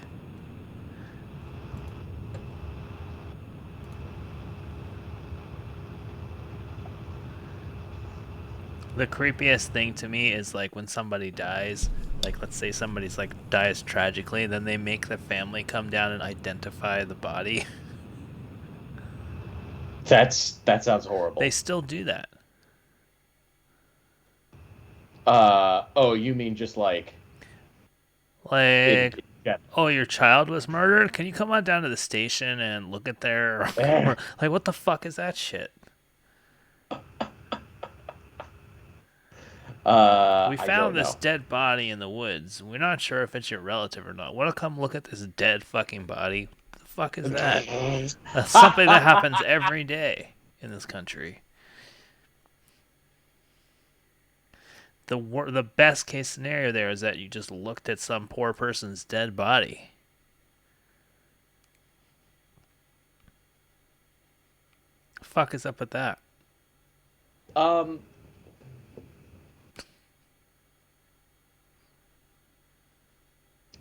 The creepiest thing to me is like when somebody dies, like let's say somebody's like dies tragically, then they make the family come down and identify the body. That sounds horrible. They still do that. Oh, you mean just like Like, yeah. oh, your child was murdered? Can you come on down to the station and look at their like what the fuck is that shit? We found this dead body in the woods. We're not sure if it's your relative or not. Want to come look at this dead fucking body? What the fuck is that? That's something that happens every day in this country. The best case scenario there is that you just looked at some poor person's dead body. Fuck is up with that?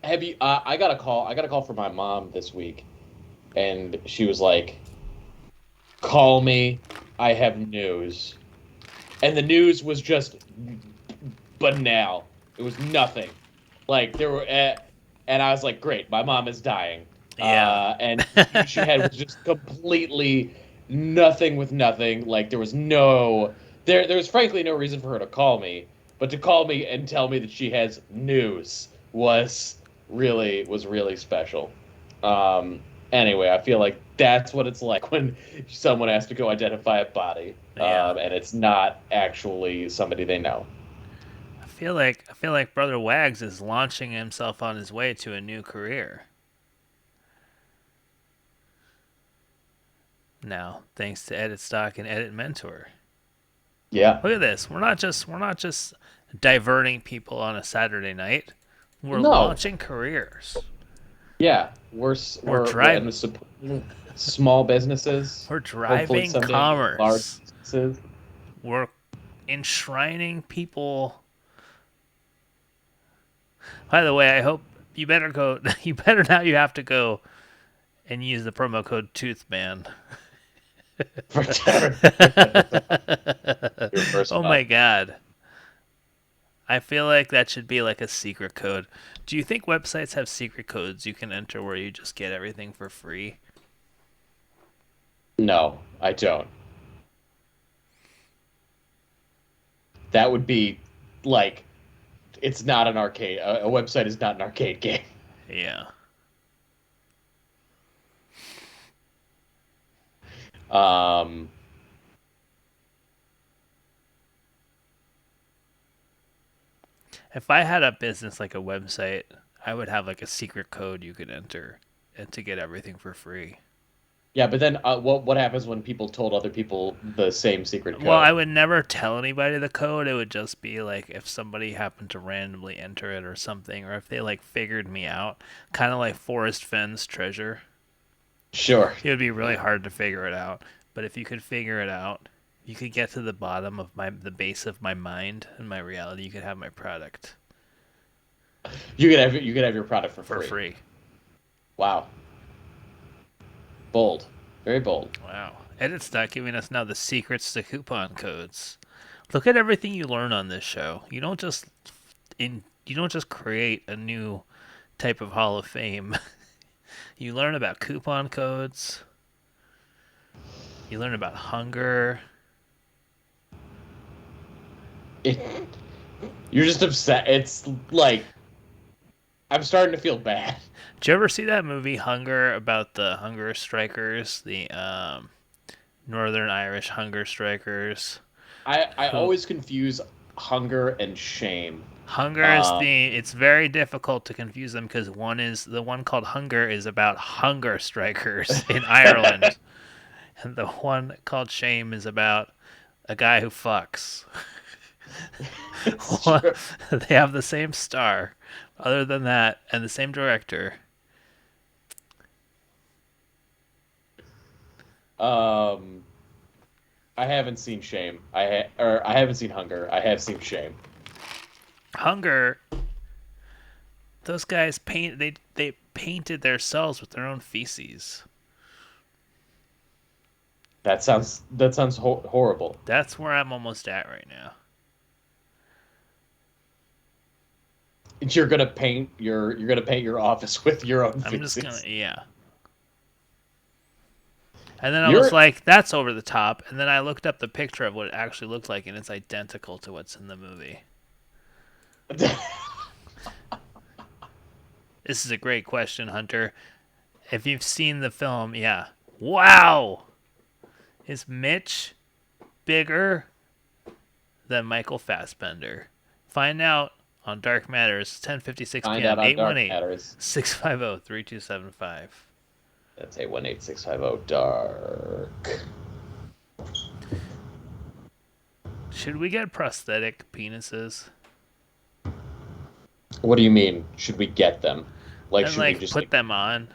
Have you? I got a call. I got a call from my mom this week, and she was like, "Call me. I have news." And the news was just banal. It was nothing. Like there were, and I was like, "Great, my mom is dying." Yeah. And she had was just completely nothing with nothing. Like there was no, there was frankly no reason for her to call me, but to call me and tell me that she has news was really special. Anyway, I feel like that's what it's like when someone has to go identify a body, and it's not actually somebody they know. I feel like Brother Wags is launching himself on his way to a new career. Now, thanks to Edit Stock and Edit Mentor. Yeah. Look at this. We're not just diverting people on a Saturday night. We're launching careers. Yeah, we're driving small businesses. We're driving commerce. Large businesses. We're enshrining people. By the way, I hope you better go. You better now. You have to go and use the promo code ToothMan. Oh my god. I feel like that should be like a secret code. Do you think websites have secret codes you can enter where you just get everything for free? No, I don't. That would be like, it's not an arcade. A website is not an arcade game. Yeah. If I had a business like a website, I would have like a secret code you could enter and to get everything for free. Yeah, but then what happens when people told other people the same secret code? Well, I would never tell anybody the code. It would just be like if somebody happened to randomly enter it or something, or if they like figured me out, kind of like Forrest Fenn's treasure. Sure. It would be really hard to figure it out, but if you could figure it out, you could get to the bottom of the base of my mind and my reality. You could have my product. You could have your product for free. Wow. Bold. Very bold. Wow. Edit's not giving us now the secrets to coupon codes. Look at everything you learn on this show. You don't just create a new type of Hall of Fame. You learn about coupon codes. You learn about hunger. You're just upset. It's like, I'm starting to feel bad. Did you ever see that movie Hunger about the hunger strikers, the Northern Irish hunger strikers? I always confuse hunger and shame. Hunger is it's very difficult to confuse them because the one called Hunger is about hunger strikers in Ireland. And the one called Shame is about a guy who fucks. They have the same star, other than that, and the same director. I haven't seen Shame. I haven't seen Hunger. I have seen Shame. Hunger. Those guys they painted their cells with their own feces. That sounds horrible. That's where I'm almost at right now. You're gonna paint your office with your own I'm feces. just gonna And then I was like, that's over the top. And then I looked up the picture of what it actually looked like, and it's identical to what's in the movie. This is a great question, Hunter. If you've seen the film, yeah. Wow! Is Mitch bigger than Michael Fassbender? Find out on Dark Matters, 10:56 Find p.m. out on Dark Matters. 650-3275. That's 818-650-DARK. Should we get prosthetic penises? What do you mean? Should we get them? And Should we just put them on?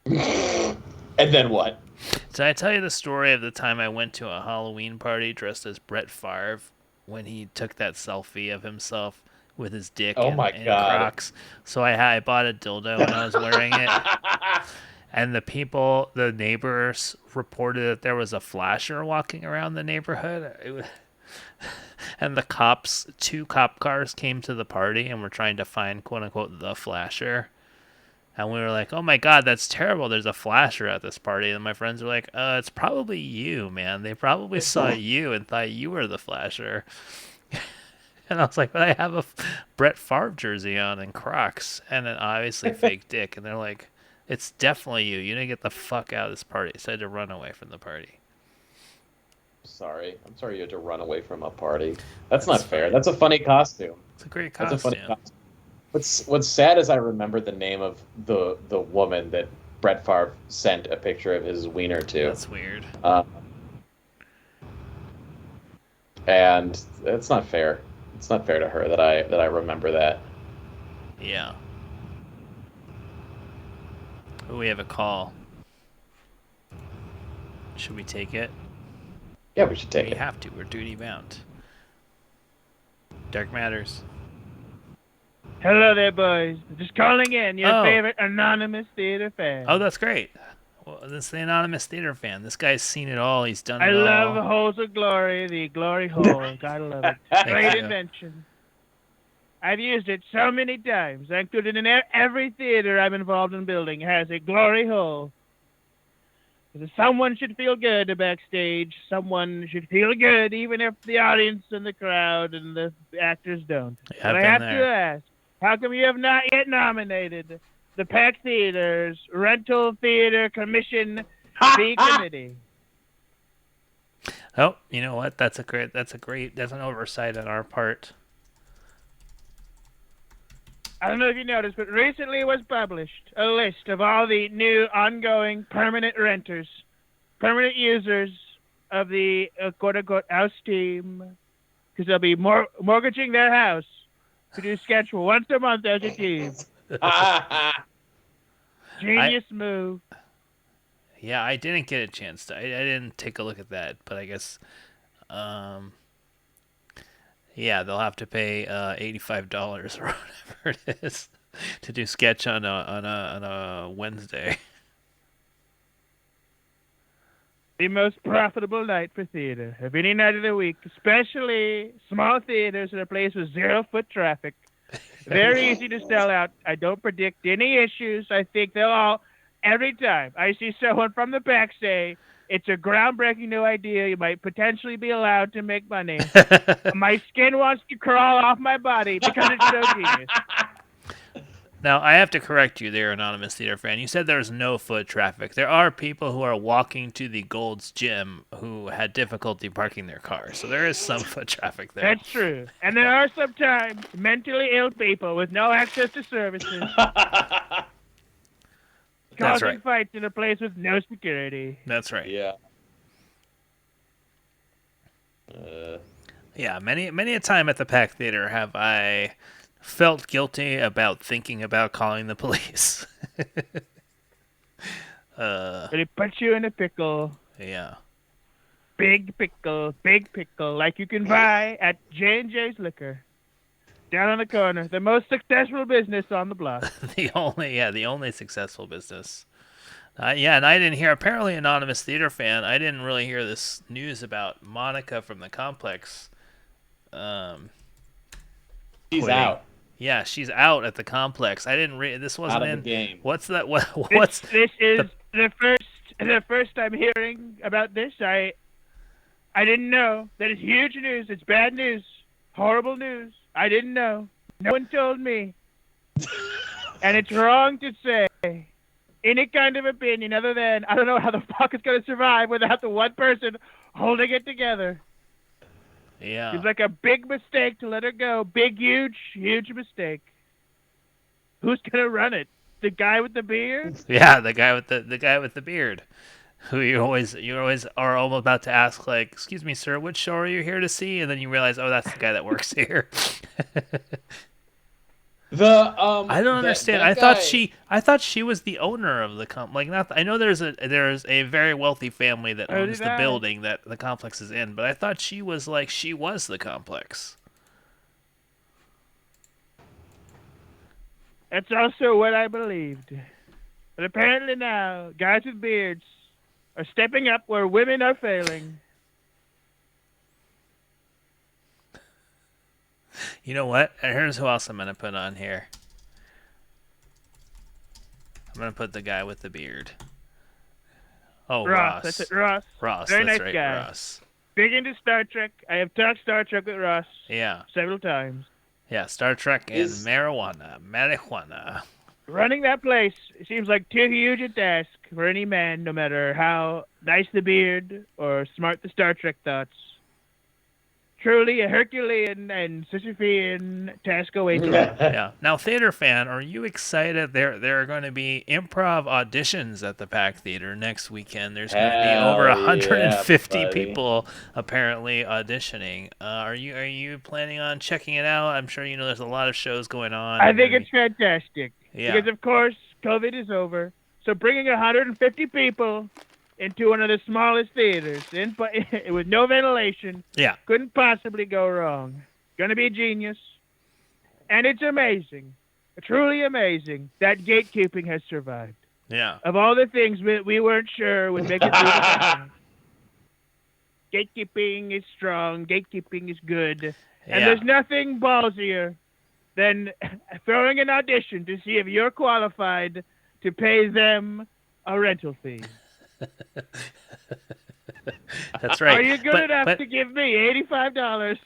And then what? Did I tell you the story of the time I went to a Halloween party dressed as Brett Favre when he took that selfie of himself with his dick in Crocs? So I bought a dildo and I was wearing it. And the neighbors reported that there was a flasher walking around the neighborhood. And the cops, 2 cop cars came to the party and were trying to find, quote unquote, the flasher. And we were like, oh my God, that's terrible. There's a flasher at this party. And my friends were like, it's probably you, man. They probably saw you and thought you were the flasher. And I was like, but I have a Brett Favre jersey on and Crocs and an obviously fake dick. And they're like, it's definitely you. You didn't get the fuck out of this party. So I had to run away from the party. I'm sorry you had to run away from a party. That's not fair. That's a funny costume. It's a great costume. That's a funny costume. What's sad is I remember the name of the woman that Brett Favre sent a picture of his wiener to. That's weird. And it's not fair. It's not fair to her that I remember that. Yeah. Oh, we have a call. Should we take it? Yeah, we should take it. We have to. We're duty bound. Dark Matters. Hello there, boys. Just calling in, your favorite anonymous theater fan. Oh, that's great. Well, this is the anonymous theater fan. This guy's seen it all. He's done it I all. love Holes of Glory, the Glory Hole. Gotta love it. Great invention. I've used it so many times. I included in every theater I'm involved in building has a Glory Hole. Someone should feel good backstage. Someone should feel good, even if the audience and the crowd and the actors don't. But I have to ask, how come you have not yet nominated the Pack Theaters Rental Theater Commission Fee Committee? Oh, you know what? That's an oversight on our part. I don't know if you noticed, but recently was published a list of all the new ongoing permanent renters, permanent users of the quote-unquote house team, because they'll be mortgaging their house to do schedule once a month as a team. Genius move. Yeah, I didn't get a chance to. I didn't take a look at that, but I guess, yeah, they'll have to pay $85 or whatever it is to do sketch on a Wednesday. The most profitable night for theater of any night of the week, especially small theaters in a place with 0 foot traffic. Very easy to sell out. I don't predict any issues. I think they'll all, every time I see someone from the back say, it's a groundbreaking new idea. You might potentially be allowed to make money. My skin wants to crawl off my body because it's so genius. Now, I have to correct you there, anonymous theater fan. You said there's no foot traffic. There are people who are walking to the Gold's Gym who had difficulty parking their cars. So there is some foot traffic there. That's true. And there are sometimes mentally ill people with no access to services. That's causing right. fights in a place with no security. That's right. Yeah. Yeah, many a time at the Pack Theater have I felt guilty about thinking about calling the police. But it puts you in a pickle. Yeah. Big pickle, like you can buy at J&J's Liquor. Down on the corner. The most successful business on the block. the only successful business. Yeah, and I didn't hear. Apparently, anonymous theater fan. I didn't really hear this news about Monica from the complex. She's quitting. out. Yeah, she's out at the complex. I didn't read. This wasn't Out of in. the game. What's that? What's This is the first I'm hearing about this. I didn't know. That is huge news. It's bad news. Horrible news. I didn't know. No one told me. And it's wrong to say any kind of opinion other than I don't know how the fuck it's going to survive without the one person holding it together. Yeah. Seems like a big mistake to let her go. Big, huge mistake. Who's going to run it? The guy with the beard? Yeah, the guy with the beard, who you always are almost about to ask, like, "Excuse me, sir, which show are you here to see?" And then you realize, oh, that's the guy that works here. I don't understand. I thought she was the owner of the I know there's a very wealthy family that owns the building that the complex is in, but I thought she was the complex. That's also what I believed. But apparently now, guys with beards are stepping up where women are failing. You know what? Here's who else I'm going to put on here. I'm going to put the guy with the beard. Oh, Ross. That's it, Ross. Ross, Very that's nice right, guy. Ross. Big into Star Trek. I have talked Star Trek with Ross Yeah. several times. Yeah, Star Trek and marijuana. Running that place seems like too huge a task for any man, no matter how nice the beard or smart the Star Trek thoughts. Truly a Herculean and Sisyphean task awaiting. Yeah. Now, theater fan, are you excited? There are going to be improv auditions at the Pack Theater next weekend. There's going to be over 150 people apparently auditioning. Are you planning on checking it out? I'm sure you know there's a lot of shows going on. I think it's fantastic. Yeah. Because, of course, COVID is over. So bringing 150 people into one of the smallest theaters with no ventilation couldn't possibly go wrong. Gonna be genius. And it's amazing, truly amazing, that gatekeeping has survived. Yeah. Of all the things we weren't sure would make it through the pandemic. Gatekeeping is strong. Gatekeeping is good. And there's nothing ballsier than throwing an audition to see if you're qualified to pay them a rental fee. That's right. Are you good enough to give me $85?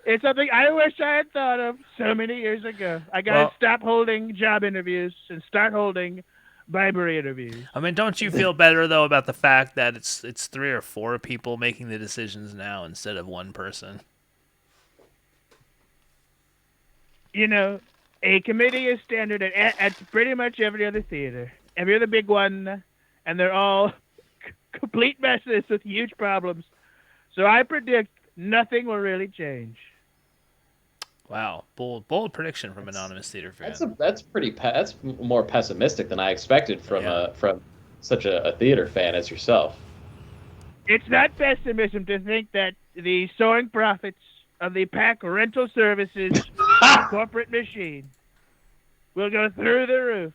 It's something I wish I had thought of so many years ago. I gotta stop holding job interviews and start holding bribery interviews. I mean, don't you feel better though about the fact that it's 3 or 4 people making the decisions now instead of one person? You know, a committee is standard at pretty much every other theater, every other big one. And they're all complete messes with huge problems. So I predict nothing will really change. Wow, bold prediction from anonymous theater fan. That's more pessimistic than I expected from such a theater fan as yourself. It's not pessimism to think that the soaring profits of the Pack rental services corporate machine will go through the roof.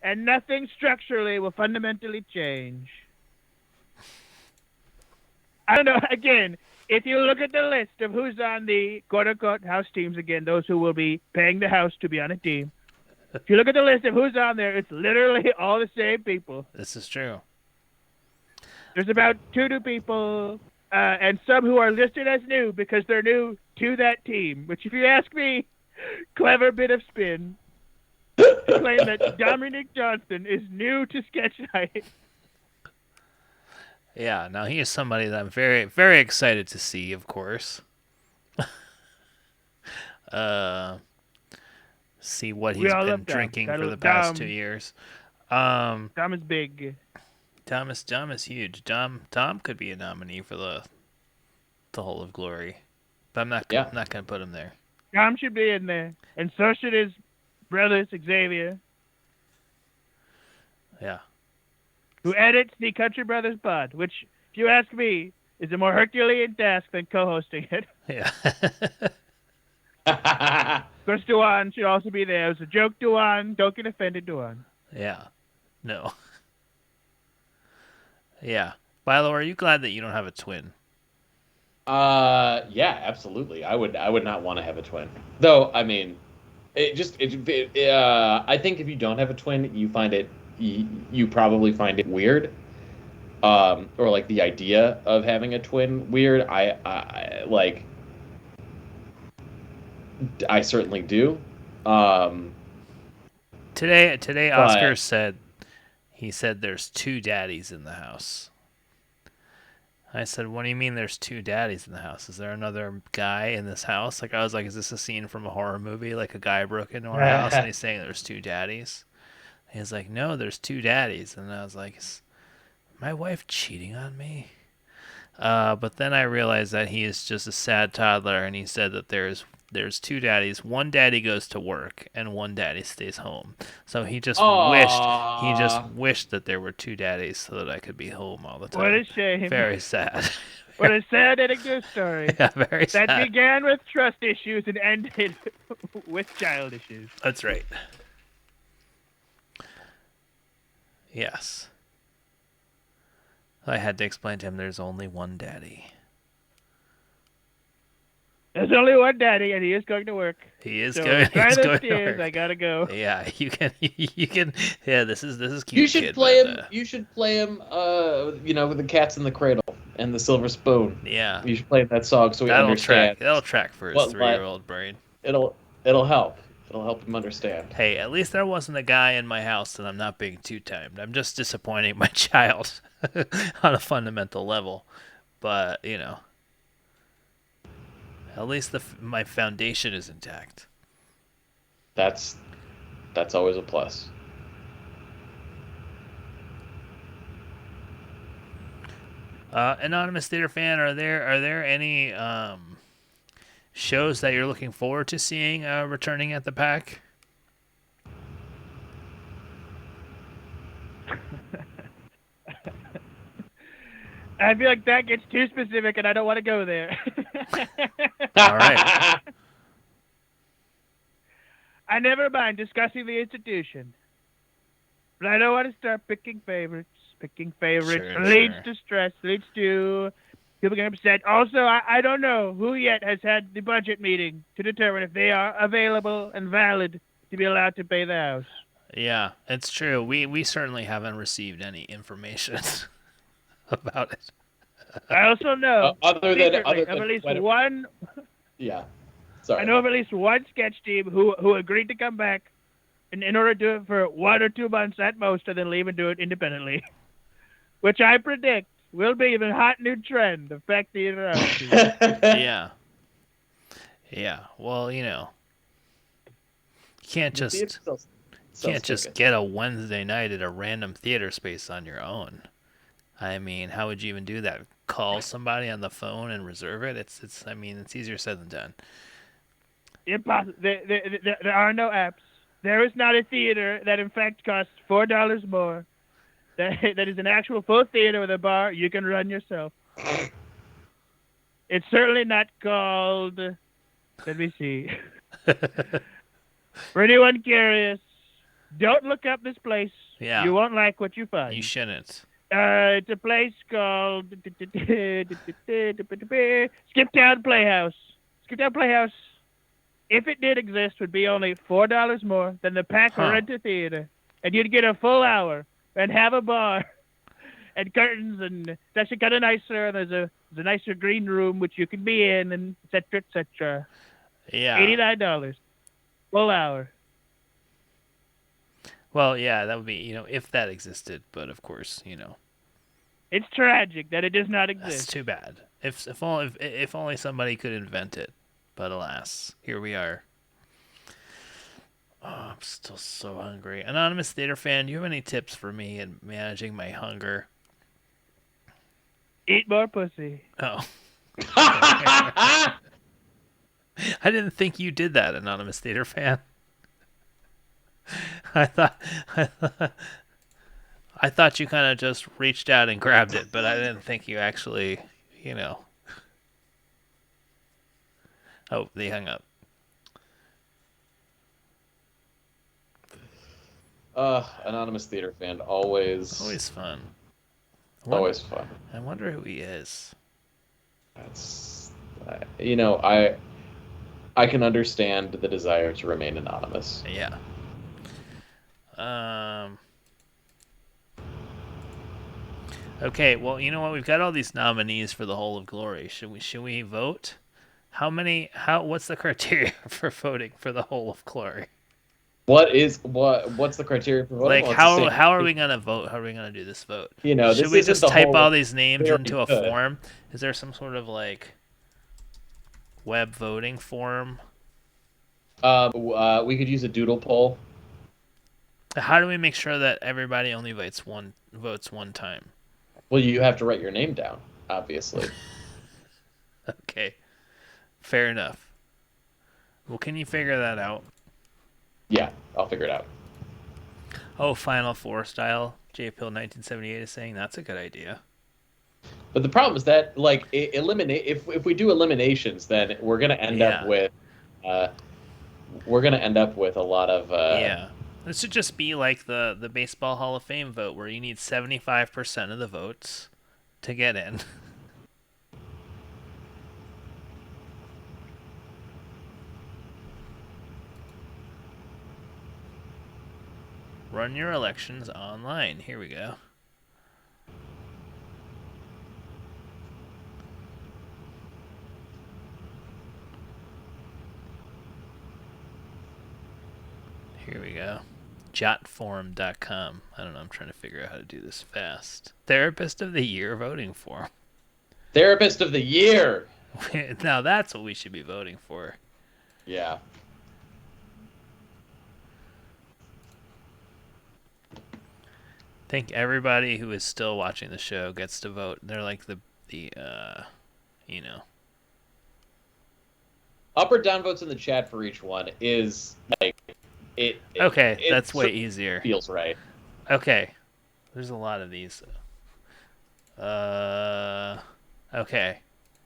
And nothing structurally will fundamentally change. I don't know. Again, if you look at the list of who's on the quote-unquote house teams, again, those who will be paying the house to be on a team. If you look at the list of who's on there, it's literally all the same people. This is true. There's about 2 new people, and some who are listed as new because they're new to that team, which, if you ask me, clever bit of spin. Claim that Dominic Johnson is new to Sketch Night. Yeah, now he is somebody that I'm very, very excited to see, of course. See what he's been drinking for the past 2 years. Dom is big. Dom is huge. Dom could be a nominee for the Hall of Glory, but I'm not going to put him there. Dom should be in there, and so should his brother Xavier. Yeah. Who edits the Country Brothers pod, which, if you ask me, is a more Herculean task than co-hosting it. Yeah. course, Duan should also be there. It was a joke, Duan. Don't get offended, Duan. Yeah. No. Yeah. Bilo, are you glad that you don't have a twin? Yeah, absolutely. I would not want to have a twin. Though, I mean, I think if you don't have a twin, you probably find it weird. Or like the idea of having a twin weird. I certainly do. Today But- Oscar said there's two daddies in the house. I said, what do you mean there's two daddies in the house? Is there another guy in this house? Like, I was like, is this a scene from a horror movie? Like a guy broke into our house and he's saying there's two daddies? And he's like, no, there's two daddies. And I was like, is my wife cheating on me? But then I realized that he is just a sad toddler, and he said that there's two daddies. One daddy goes to work, and one daddy stays home. So he just wished that there were two daddies so that I could be home all the time. What a shame. Very sad. What a sad ending to a story. Yeah, very sad. That began with trust issues and ended with child issues. That's right. Yes. I had to explain to him there's only one daddy. There's only one daddy, and he is going to work. He is So going. try He's those going to tears, work. I gotta go. Yeah, you can. Yeah, this is cute. You should kid, play but, him. You should play him. With the Cats in the Cradle and the Silver Spoon. Yeah, You should play that song so he that'll understands. track for his what 3-year-old brain. It'll help. It'll help him understand. Hey, at least there wasn't a guy in my house that I'm not being two-timed. I'm just disappointing my child on a fundamental level, but at least my foundation is intact. That's always a plus. Anonymous theater fan, are there any shows that you're looking forward to seeing returning at the Pack? I feel like that gets too specific, and I don't want to go there. All right. I never mind discussing the institution, but I don't want to start picking favorites. Picking favorites Sure, leads sure. to stress, leads to people getting upset. Also, I don't know who yet has had the budget meeting to determine if they are available and valid to be allowed to pay the house. Yeah, it's true. We certainly haven't received any information about it. I also know Other than secretly of at least one. Yeah. Sorry. I know of at least one sketch team who agreed to come back in order to do it for 1 or 2 months at most, and then leave and do it independently, which I predict will be the hot new trend of Pack Theater House. Yeah. Yeah. Well, you can't just get a Wednesday night at a random theater space on your own. I mean, how would you even do that? Call somebody on the phone and reserve it? It's easier said than done. Impossible. There are no apps. There is not a theater that in fact costs $4 more. That is an actual full theater with a bar you can run yourself. It's certainly not called. Let me see. For anyone curious, don't look up this place. Yeah. You won't like what you find. You shouldn't. It's a place called Skiptown Playhouse. Skiptown Playhouse, if it did exist, would be only $4 more than the Pack Rent-A Theater, and you'd get a full hour and have a bar and curtains, and it's actually kind of nicer. And there's a nicer green room which you can be in, and et cetera, et cetera. Yeah. $89, full hour. Well, yeah, that would be, if that existed, but of course, It's tragic that it does not that's exist. too bad. If only somebody could invent it, but alas, here we are. Oh, I'm still so hungry. Anonymous theater fan, do you have any tips for me in managing my hunger? Eat more pussy. Oh. I didn't think you did that, anonymous theater fan. I thought you kind of just reached out and grabbed it, but I didn't think you actually, Oh, they hung up. Anonymous theater fan, always fun. always fun. I wonder who he is. That's I can understand the desire to remain anonymous. Yeah. Okay, well, you know what? We've got all these nominees for the Hole of Glory. Should we vote? What's the criteria for voting for the Hole of Glory? What's the criteria for voting? Like, how are we gonna vote? How are we gonna do this vote? Should we just type all these names into a form? Is there some sort of like web voting form? We could use a doodle poll. How do we make sure that everybody only votes one time? Well, you have to write your name down, obviously. Okay, fair enough. Well, can you figure that out? Yeah, I'll figure it out. Oh, Final Four style. JPill 1978 is saying that's a good idea. But the problem is that, like, if we do eliminations, then we're gonna end up with a lot of yeah. This should just be like the Baseball Hall of Fame vote, where you need 75% of the votes to get in. Run your elections online. Here we go. Here we go. Jotform.com. I don't know. I'm trying to figure out how to do this fast. Therapist of the Year voting form. Therapist of the Year. Now that's what we should be voting for. Yeah. I think everybody who is still watching the show gets to vote. They're like the you know. Up or down votes in the chat for each one is like it. Okay, that's way easier. Feels right. Okay, there's a lot of these. Okay,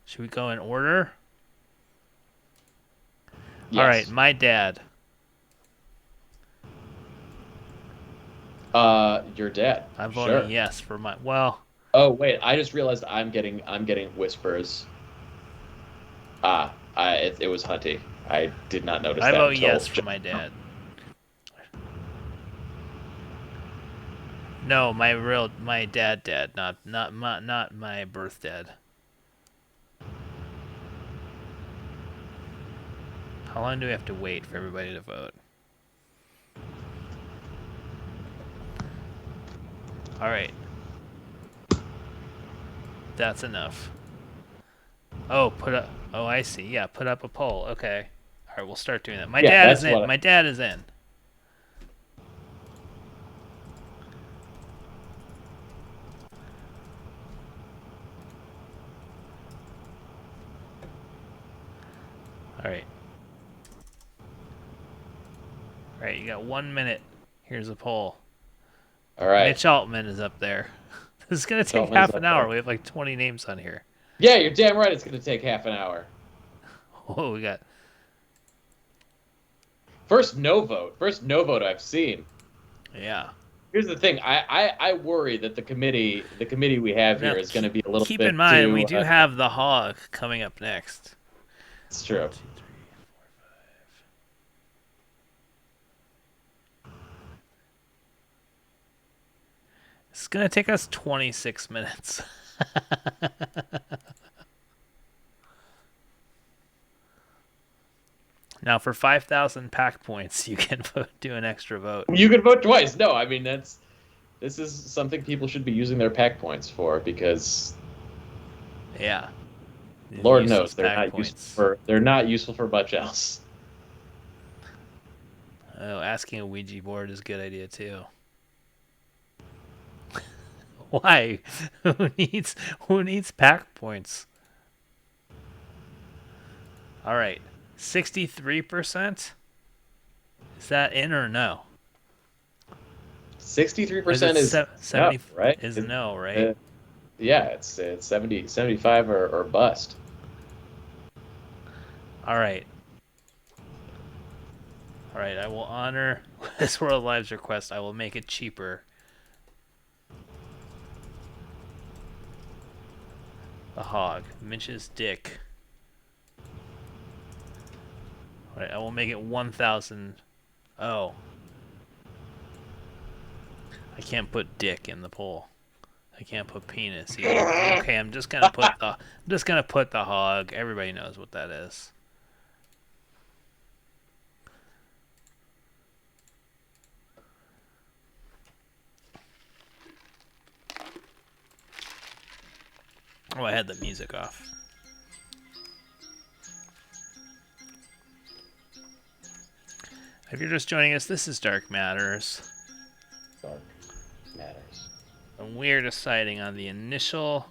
should we go in order? Yes. All right, my dad. Your dad. I'm voting yes for my. Well. Oh wait, I just realized I'm getting whispers. It was Hunty. I did not notice that. I vote yes for my dad. No, my dad, not my birth dad. How long do we have to wait for everybody to vote? All right. That's enough. Oh, oh, I see. Yeah, put up a poll. Okay. All right, we'll start doing that. My dad is in. My dad is in. All right. All right, you got 1 minute. Here's a poll. All right. Mitch Altman is up there. This is going to take half an hour. We have like 20 names on here. Yeah, you're damn right it's going to take half an hour. Oh, we got... First no vote I've seen. Yeah. Here's the thing. I worry that the committee we have here is going to be a little bit Keep in mind, we do have the Hog coming up next. It's true. 1, 2, 3, 4, 5. It's going to take us 26 minutes. Now, for 5,000 pack points, you can do an extra vote. You can vote twice. No, I mean, this is something people should be using their pack points for because... Yeah. Lord knows they're not useful for much else. Oh, asking a Ouija board is a good idea, too. Why? Who needs pack points? All right. 63%? Is that in or no? 63% is 70, no, right? Is no, right? Yeah, it's 70, 75 or bust. All right. Alright, I will honor this World Lives request. I will make it cheaper. The hog. Mitch's dick. Alright, I will make it 1,000. Oh. I can't put dick in the poll. I can't put penis either. Okay, I'm just gonna put the hog. Everybody knows what that is. Oh, I had the music off. If you're just joining us, this is Dark Matters. Dark Matters. And we're deciding on the initial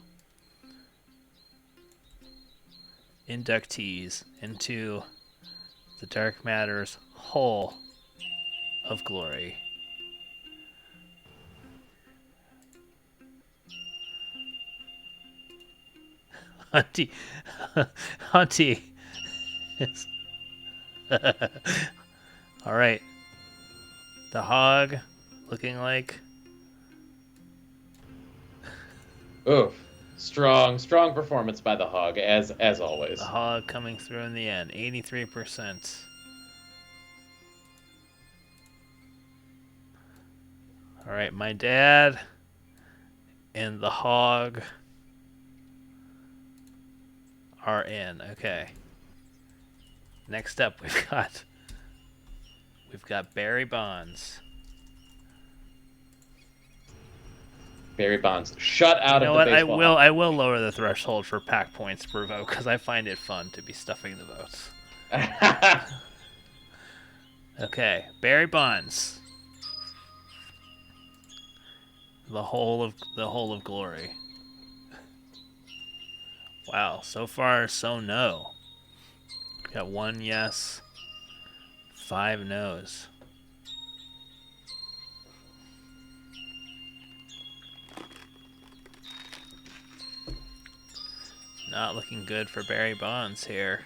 inductees into the Dark Matters Hole of Glory. Hunty. All right. The hog looking like. Oof. Strong performance by the hog, as always. The hog coming through in the end. 83%. All right, my dad and the hog are in. Okay. Next up, we've got Barry Bonds. Barry Bonds shut out You know of the what? baseball. I will lower the threshold for pack points per vote because I find it fun to be stuffing the votes. Okay, Barry Bonds. The whole of glory. Wow, so far so no. Got 1 yes, 5 no's. Not looking good for Barry Bonds here.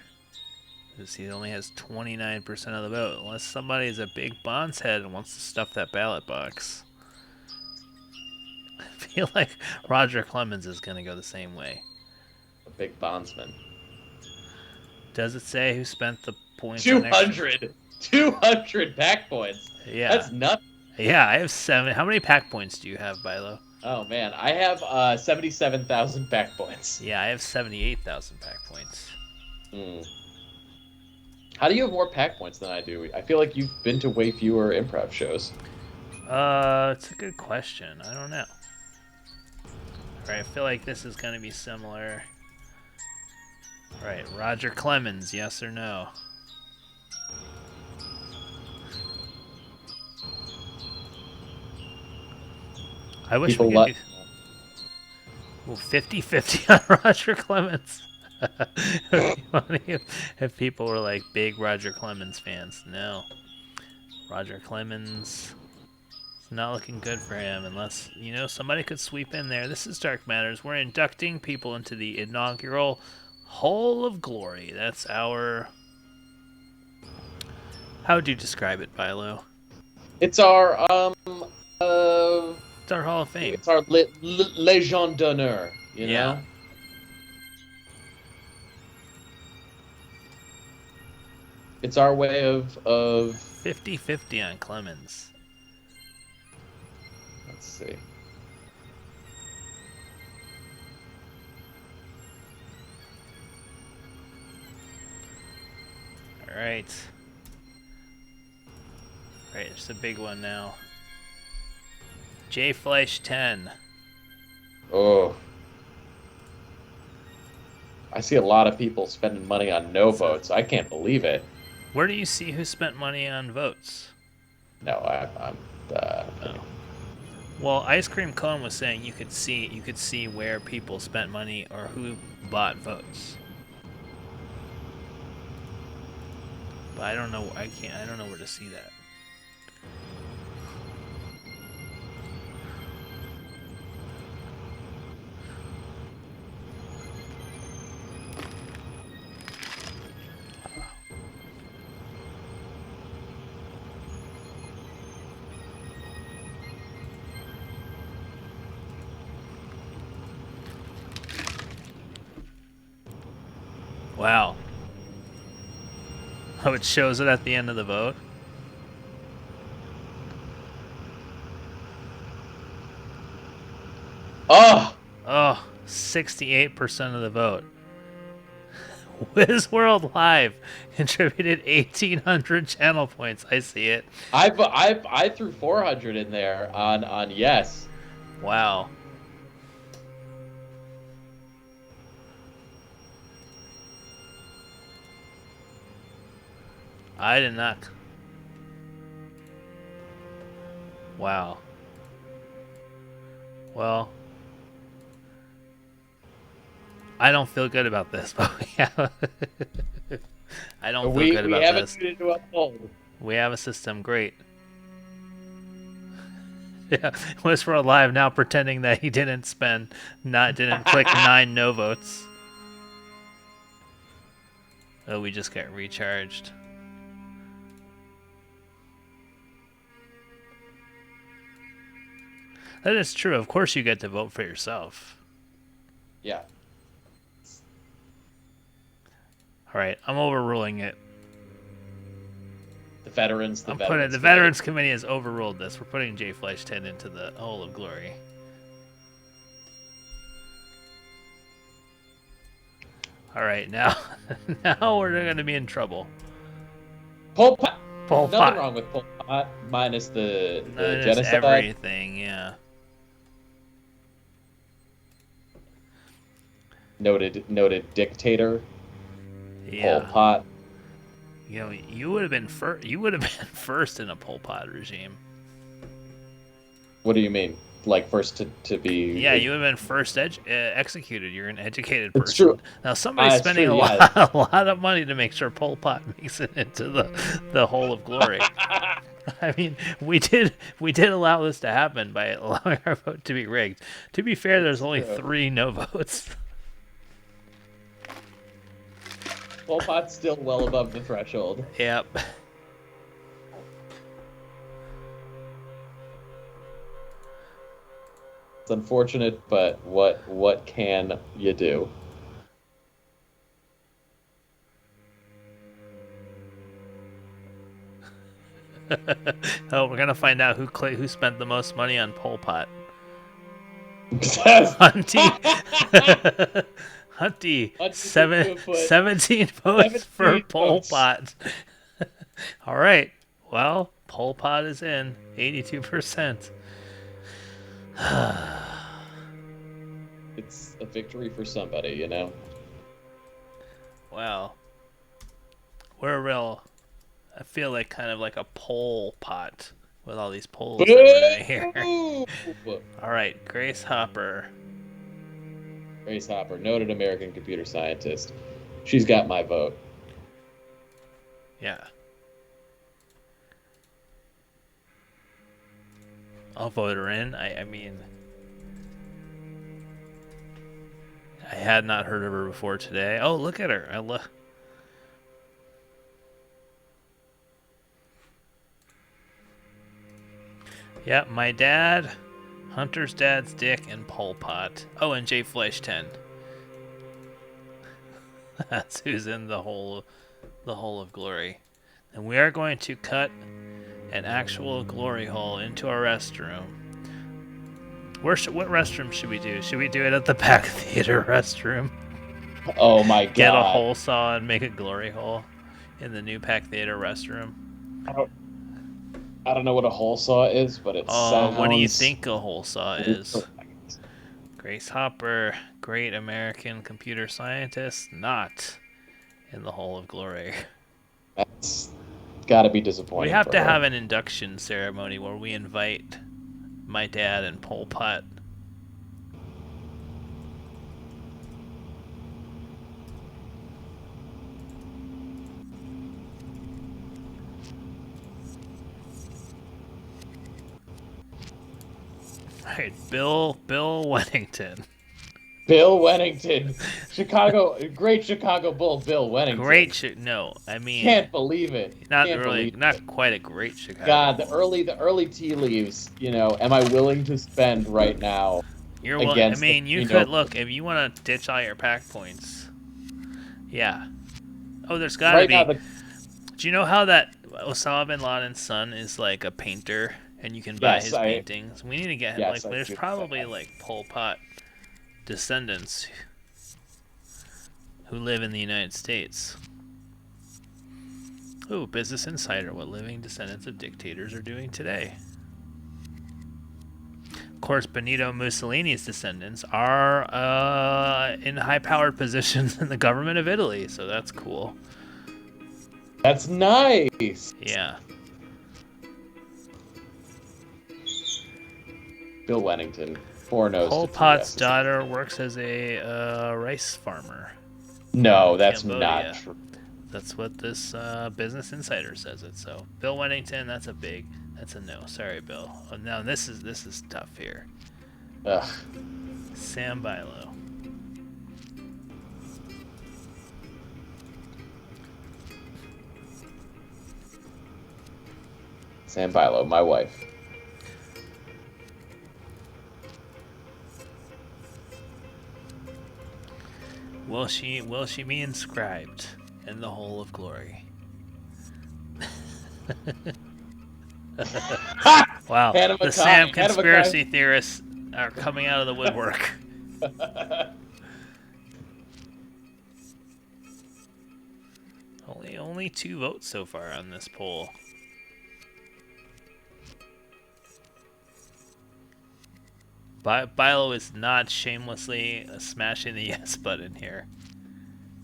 Because he only has 29% of the vote. Unless somebody is a big Bonds head and wants to stuff that ballot box. I feel like Roger Clemens is going to go the same way. A big bondsman. Does it say who spent the points? 200! 200 pack points! Yeah. That's nuts. Yeah, I have 7. How many pack points do you have, Bilo? Oh, man. I have 77,000 pack points. Yeah, I have 78,000 pack points. How do you have more pack points than I do? I feel like you've been to way fewer improv shows. It's a good question. I don't know. Alright, I feel like this is going to be similar. Alright, Roger Clemens, yes or no? I wish People we could do 50-50 on Roger Clemens. It'd be funny if people were like big Roger Clemens fans. No. Roger Clemens... It's not looking good for him unless, somebody could sweep in there. This is Dark Matters. We're inducting people into the inaugural Hole of Glory. That's our... How would you describe it, Bilo? It's our, It's our Hall of Fame. It's our Légion d'honneur, you know? It's our way of 50-50 on Clemens. Let's see. All right. All right, it's a big one now. J Fleisch 10. Oh. I see a lot of people spending money on no votes. I can't believe it. Where do you see who spent money on votes? No, I'm Oh. Well, Ice Cream Cone was saying you could see where people spent money or who bought votes. But I don't know. I don't know where to see that. Wow. Oh, it shows it at the end of the vote? Oh, Oh, 68% of the vote. Wiz World Live contributed 1,800 channel points. I see it. I threw 400 in there on yes. Wow. I did not. Wow. Well, I don't feel good about this, but I don't feel good We about haven't this. put it into a poll. We have a system. Great. Yeah, Westworld Live now pretending that he didn't click 9 no votes. Oh, we just got recharged. That is true. Of course you get to vote for yourself. Yeah. Alright, I'm overruling it. The veterans. The Veterans Committee has overruled this. We're putting J Flash 10 into the Hole of Glory. Alright, now we're going to be in trouble. Pol Pot. Pol Nothing Pot. wrong with Pol Pot minus the Minus genocide. everything, yeah. Noted dictator. Yeah. Pol Pot. You know, you would have been first in a Pol Pot regime. What do you mean? Like first to be? Yeah, you would have been first executed. You're an educated person. It's true. Now somebody's It's spending true, a lot of money to make sure Pol Pot makes it into the Hole of Glory. I mean, we did allow this to happen by allowing our vote to be rigged. To be fair, there's only 3 no votes. Pol Pot's still well above the threshold. Yep. It's unfortunate, but what can you do? Oh, we're gonna find out who spent the most money on Pol Pot. Hunty. Hunty, 17 votes for Pol Pot. All right. Well, Pol Pot is in 82%. It's a victory for somebody, you know. Well, we're a real. I feel like kind of like a Pol Pot with all these polls that we're doing here. All right, Grace Hopper. Grace Hopper, noted American computer scientist. She's got my vote. Yeah. I'll vote her in. I mean, I had not heard of her before today. Oh, look at her. Yeah, my dad, Hunter's dad's Dick, and Pol Pot. Oh, and J Flash 10. That's who's in the hole of glory. And we are going to cut an actual glory hole into our restroom. What restroom should we do? Should we do it at the Pack Theater restroom? Oh my god. Get a hole saw and make a glory hole in the new Pack Theater restroom. I don't know what a hole saw is, but it sounds... What do you think a hole saw is? Grace Hopper, great American computer scientist, not in the Hole of Glory. That's gotta be disappointing. We have to have an induction ceremony where we invite my dad and Pol Pot. All right, Bill Wennington. Bill Wennington, great Chicago Bull, Bill Wennington. No, I mean, can't believe it. Not quite a great Chicago. God, the early tea leaves. You know, am I willing to spend right now? You could look if you want to ditch all your pack points. Yeah. Oh, there's gotta Right be. now, Do you know how that Osama bin Laden's son is like a painter, and you can buy his paintings? We need to get him. Yes, there's probably like Pol Pot descendants who live in the United States. Ooh, Business Insider: what living descendants of dictators are doing today. Of course, Benito Mussolini's descendants are in high-powered positions in the government of Italy, so that's cool. That's nice. Yeah. Bill Wennington, 4 no's. Pol Pot's daughter works as a rice farmer. No, that's Cambodia. not true. That's what this Business Insider says it. So Bill Wennington, that's a no. Sorry, Bill. Oh, now this is tough here. Ugh. Sam Bilo. Sam Bilo, my wife. Will she be inscribed in the Hole of Glory? Wow, the Sam conspiracy theorists are coming out of the woodwork. Only 2 votes so far on this poll. Bilo is not shamelessly smashing the yes button here.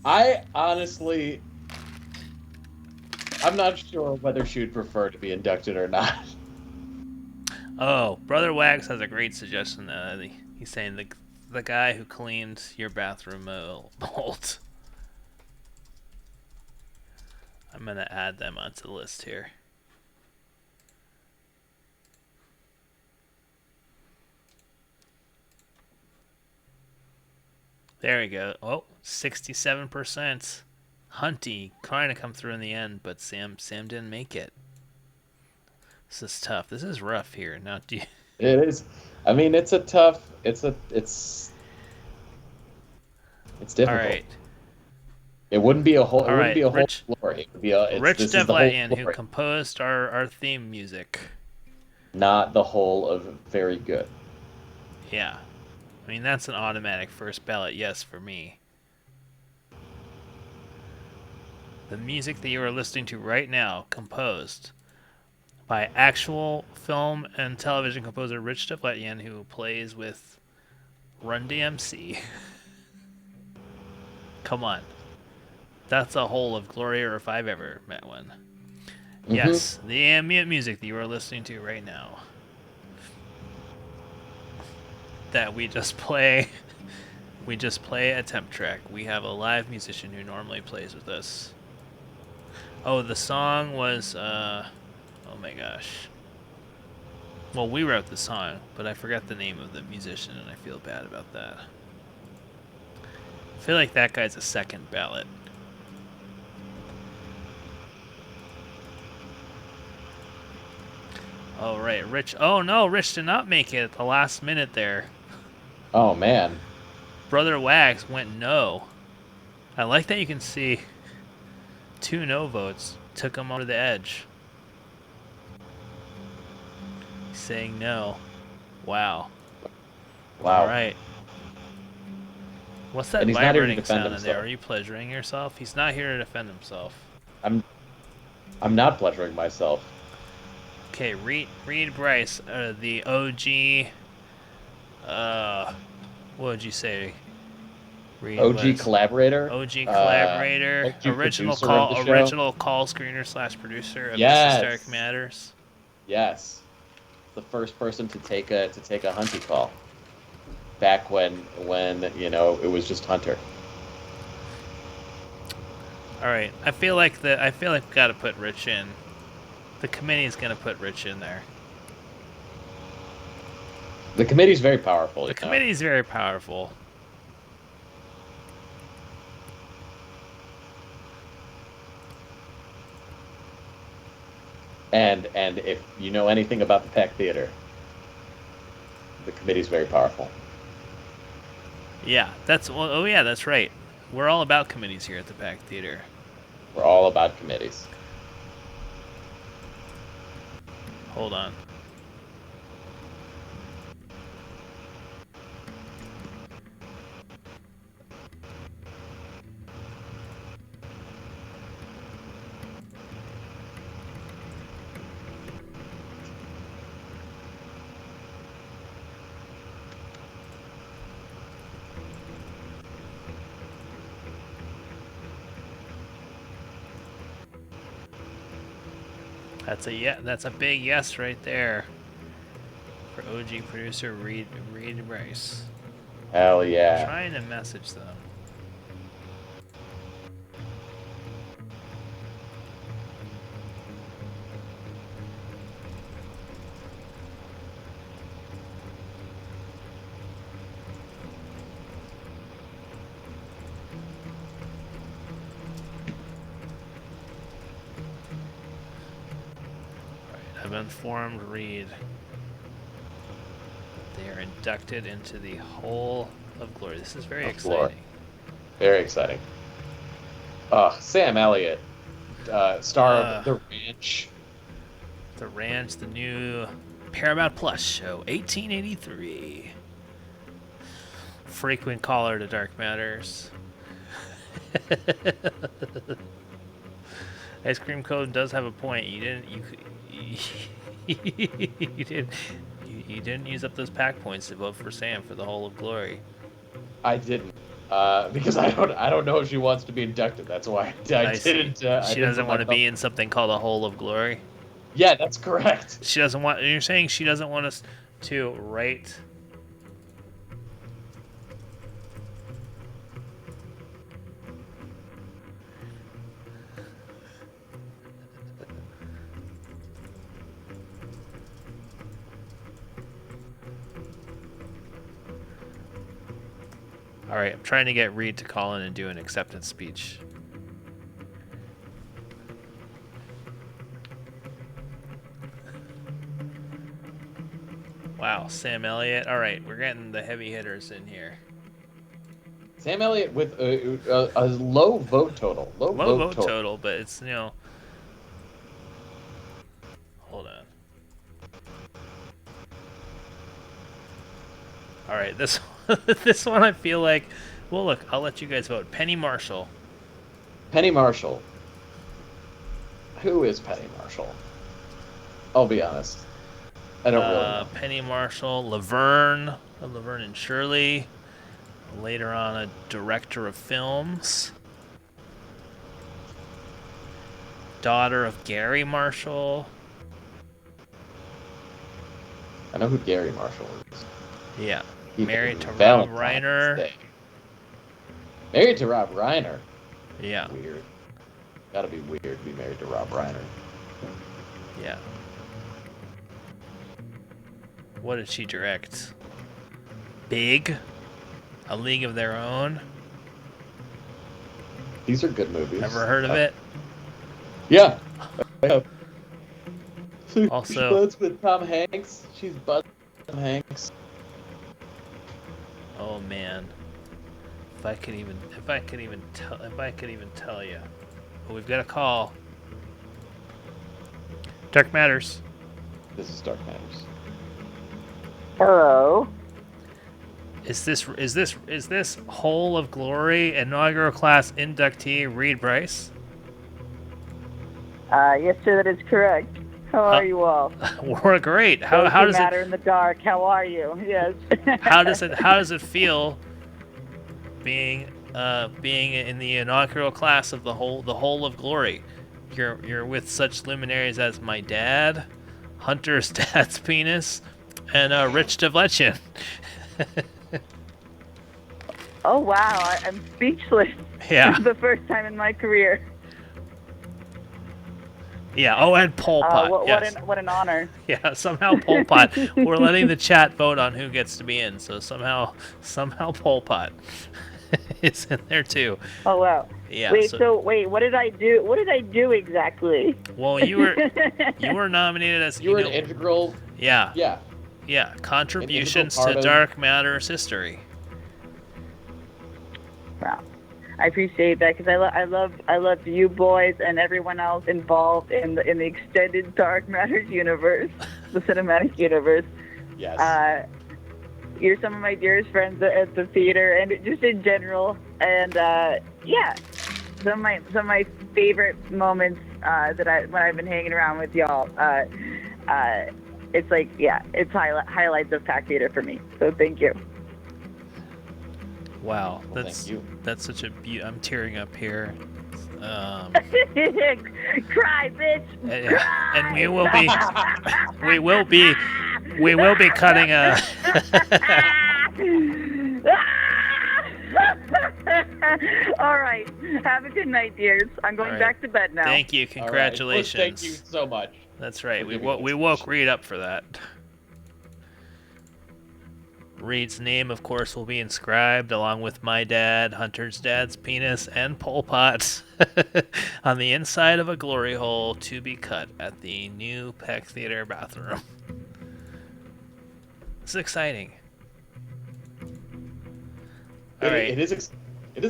I honestly, I'm not sure whether she would prefer to be inducted or not. Oh, Brother Wags has a great suggestion. He's saying the guy who cleaned your bathroom mold. I'm gonna add them onto the list here. There we go. Oh, 67%. Hunty trying to come through in the end, but Sam didn't make it. This is tough. This is rough here. Now, It is. I mean, it's difficult. All right. It wouldn't be a whole. All right. Rich glory. It would be a. Rich Devlatian, who composed our theme music. Not the whole of very good. Yeah. I mean, that's an automatic first ballot yes for me. The music that you are listening to right now, composed by actual film and television composer Rich Devlatian, who plays with Run DMC. Come on. That's a Hole of Glory, or if I've ever met one. Mm-hmm. Yes, the ambient music that you are listening to right now. That we just play a temp track. We have a live musician who normally plays with us. Oh, the song was oh my gosh. Well, we wrote the song, but I forgot the name of the musician and I feel bad about that. I feel like that guy's a second ballot. Oh right, Rich. Oh no, Rich did not make it at the last minute there. Oh, man. Brother Wags went no. I like that you can see 2 no votes took him over the edge. He's saying no. Wow. Wow. All right. What's that vibrating sound in there? Are you pleasuring yourself? He's not here to defend himself. I'm not pleasuring myself. Okay, Reed Bryce, the OG. What would you say? Reed OG collaborator. OG collaborator. OG original call screener / producer of Historic Matters. Yes, the first person to take a Hunty call. Back when it was just Hunter. All right, I feel like we got to put Rich in. The committee's gonna put Rich in there. The committee's very powerful. The committee's very powerful. And if you know anything about the Pack Theater, the committee's very powerful. Yeah, that's right. We're all about committees here at the Pack Theater. We're all about committees. Hold on. That's a big yes right there for OG producer Reed Rice. Hell yeah. Trying to message them. I've informed Reed they are inducted into the Hole of Glory. This is very exciting. Glory. Very exciting. Sam Elliott, star of The Ranch. The Ranch, the new Paramount Plus show, 1883. Frequent caller to Dark Matters. Ice Cream Code does have a point. You didn't use up those pack points to vote for Sam for the Hole of Glory. I didn't, because I don't know if she wants to be inducted. That's why I didn't. She doesn't want to be in something called a Hole of Glory. Yeah, that's correct. She doesn't want. You're saying she doesn't want us to write. All right, I'm trying to get Reed to call in and do an acceptance speech. Wow, Sam Elliott. All right, we're getting the heavy hitters in here. Sam Elliott with a low vote total. Low vote total, but it's, hold on. All right, this one I feel like, well, look, I'll let you guys vote. Penny Marshall. Penny Marshall. Who is Penny Marshall? I'll be honest. I don't really know. Penny Marshall, Laverne and Shirley. Later on, a director of films. Daughter of Gary Marshall. I know who Gary Marshall is. Yeah. Married to Rob Valentine's Reiner. Day. Married to Rob Reiner. Yeah. Weird. Gotta be weird to be married to Rob Reiner. Yeah. What did she direct? Big? A League of Their Own? These are good movies. Ever heard of it? Yeah. Also, she's buds with Tom Hanks. She's buds with Tom Hanks. Oh man. If I could even tell you. Oh, we've got a call. Dark Matters. This is Dark Matters. Hello. Is this Hole of Glory inaugural class inductee Reed Bryce? Yes, sir, that is correct. How are you all? We're great. How does matter it in the dark? How are you? Yes. how does it feel being in the inaugural class of the Hole of Glory? You're with such luminaries as my dad, Hunter's dad's penis, and Rich Devletchin. Oh wow, I'm speechless. Yeah. The first time in my career. Yeah. Oh, and Pol Pot. Yes. What an honor. Yeah. Somehow Pol Pot. We're letting the chat vote on who gets to be in. So somehow Pol Pot is in there too. Oh wow. Yeah. Wait. So what did I do? What did I do exactly? Well, you were nominated as you were an integral. Yeah. Yeah. Yeah. Contributions to Dark Matters history. Wow. I appreciate that because I love you boys and everyone else involved in the extended Dark Matters universe, the cinematic universe. Yes. You're some of my dearest friends at the theater and just in general. And yeah, some of my favorite moments when I've been hanging around with y'all. It's like, yeah, it's highlights of Pack Theater for me. So thank you. Wow, Well, thank you. That's such a I'm tearing up here. Cry, bitch. Cry! And we will be cutting a. All right. Have a good night, dears. I'm going back to bed now. Thank you. Congratulations. Right. Well, thank you so much. That's right. We woke Reed up for that. Reed's name, of course, will be inscribed along with my dad, Hunter's dad's penis, and Pol Pot's on the inside of a glory hole to be cut at the new Peck Theater bathroom. It's exciting. All right. It is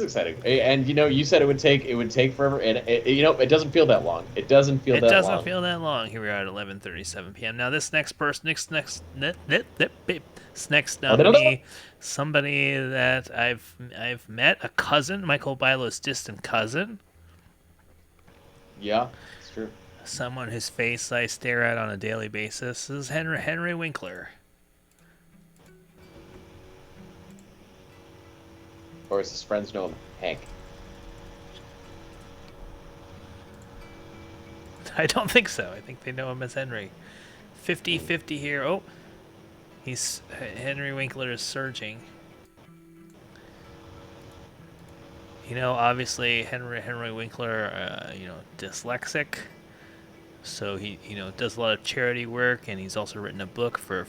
exciting, and you said it would take forever, and it doesn't feel that long. It doesn't feel that long. It doesn't feel that long. Here we are at 11:37 p.m. Now this next person, next nominee, somebody that I've met, a cousin, Michael Biloh's distant cousin. Yeah, it's true. Someone whose face I stare at on a daily basis is Henry Winkler. Or as his friends know him, Hank. I don't think so. I think they know him as Henry. 50-50 here. Oh, Henry Winkler is surging. Obviously Henry Winkler, dyslexic. So he, does a lot of charity work, and he's also written a book for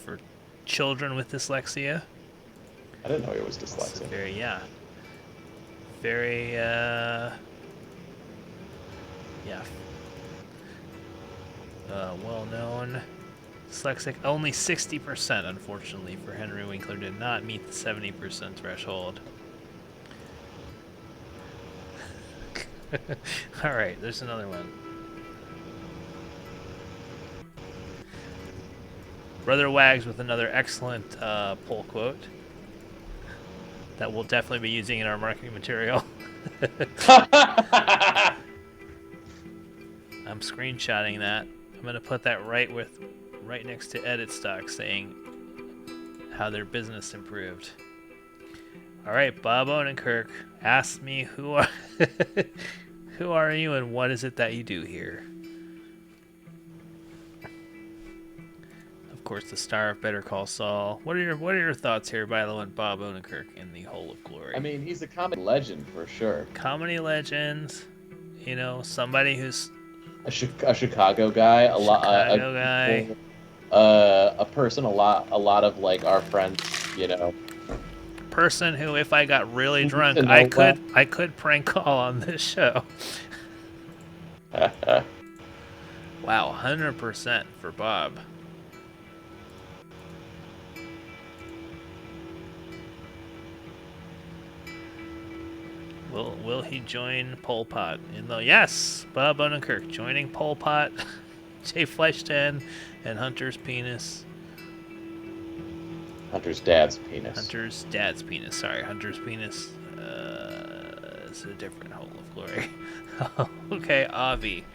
children with dyslexia. I didn't know he was dyslexic. So very well-known dyslexic. Only 60%, unfortunately, for Henry Winkler did not meet the 70% threshold. All right, there's another one. Brother Wags with another excellent poll quote that we'll definitely be using in our marketing material. I'm screenshotting that. I'm gonna put that right next to Edit Stock, saying how their business improved. All right, Bob Odenkirk asked me who are you and what is it that you do here? Of course, the star of Better Call Saul. What are your thoughts here, by the way, Bob Odenkirk in the Hole of Glory? I mean, he's a comedy legend for sure. Comedy legend, somebody who's a Chicago guy, a person, a lot of like our friends, person who, if I got really drunk, I could prank call on this show. Wow, 100% for Bob. Will he join Pol Pot? Yes, Bob Odenkirk joining Pol Pot, Jay Fleischman, and Hunter's penis. Hunter's dad's penis. Sorry, Hunter's penis. It's a different Hole of Glory. Okay, Avi.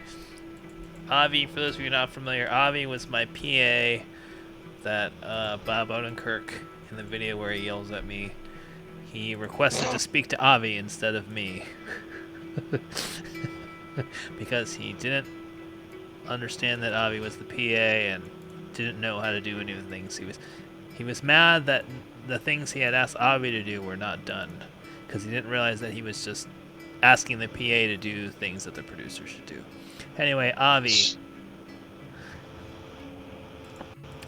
Avi, for those of you not familiar, Avi was my PA that Bob Odenkirk, in the video where he yells at me, he requested to speak to Avi instead of me. Because he didn't understand that Avi was the PA and didn't know how to do any of the things. He was mad that the things he had asked Avi to do were not done, because he didn't realize that he was just asking the PA to do things that the producer should do. Anyway, Avi.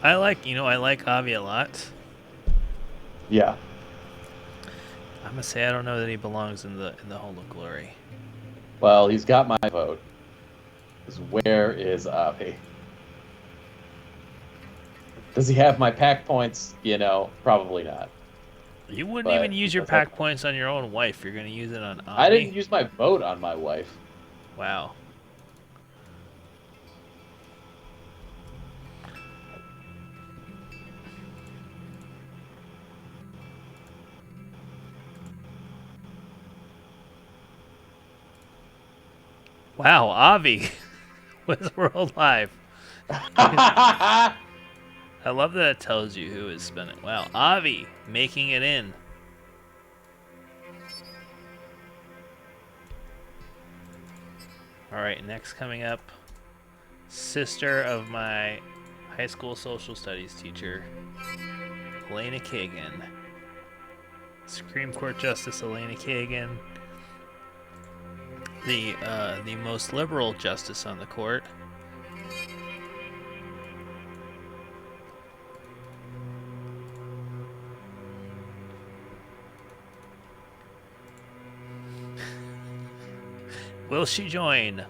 I like Avi a lot. Yeah. I'm gonna say I don't know that he belongs in the Hole of Glory. Well, he's got my vote. Where is Avi? Does he have my pack points? Probably not. You wouldn't But even use your because pack points on your own wife. You're gonna use it on Ami? I didn't use my vote on my wife. Wow. Wow, Avi with World Live. I love that it tells you who is spinning. Wow, Avi making it in. Alright, next coming up, sister of my high school social studies teacher, Elena Kagan. Supreme Court Justice Elena Kagan. The most liberal justice on the court. Will she join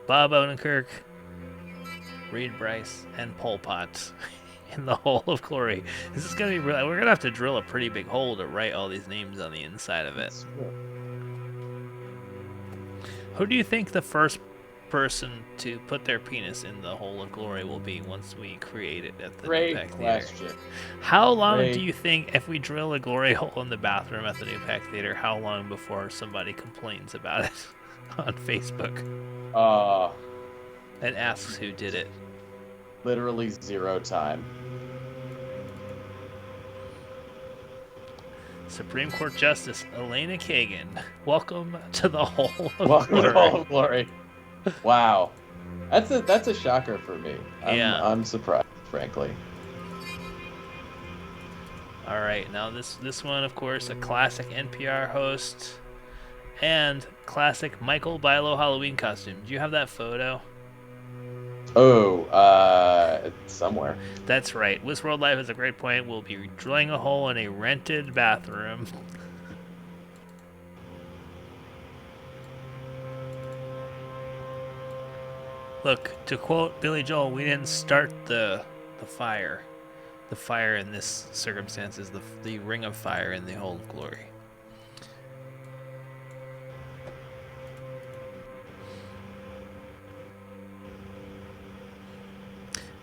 Bob Odenkirk, Reed Bryce, and Pol Pot in the Hole of Glory? This is gonna be really. We're gonna have to drill a pretty big hole to write all these names on the inside of it. Who do you think the first person to put their penis in the Hole of Glory will be once we create it at the Great New Pack question. Theater? How long Great. do you think, if we drill a glory hole in the bathroom at the New Pack Theater, how long before somebody complains about it on Facebook and asks who did it? Literally 0 time. Supreme Court Justice Elena Kagan, welcome to the Hole of Welcome to Glory. the Hall of Glory. Wow, that's a shocker for me. I'm surprised, frankly. All right, now this one, of course, a classic NPR host and classic Michael Bilo Halloween costume. Do you have that photo? Oh, somewhere. That's right. Westworld Life is a great point. We'll be drilling a hole in a rented bathroom. Look, to quote Billy Joel, we didn't start the fire. The fire in this circumstance is the ring of fire in the Hole of Glory.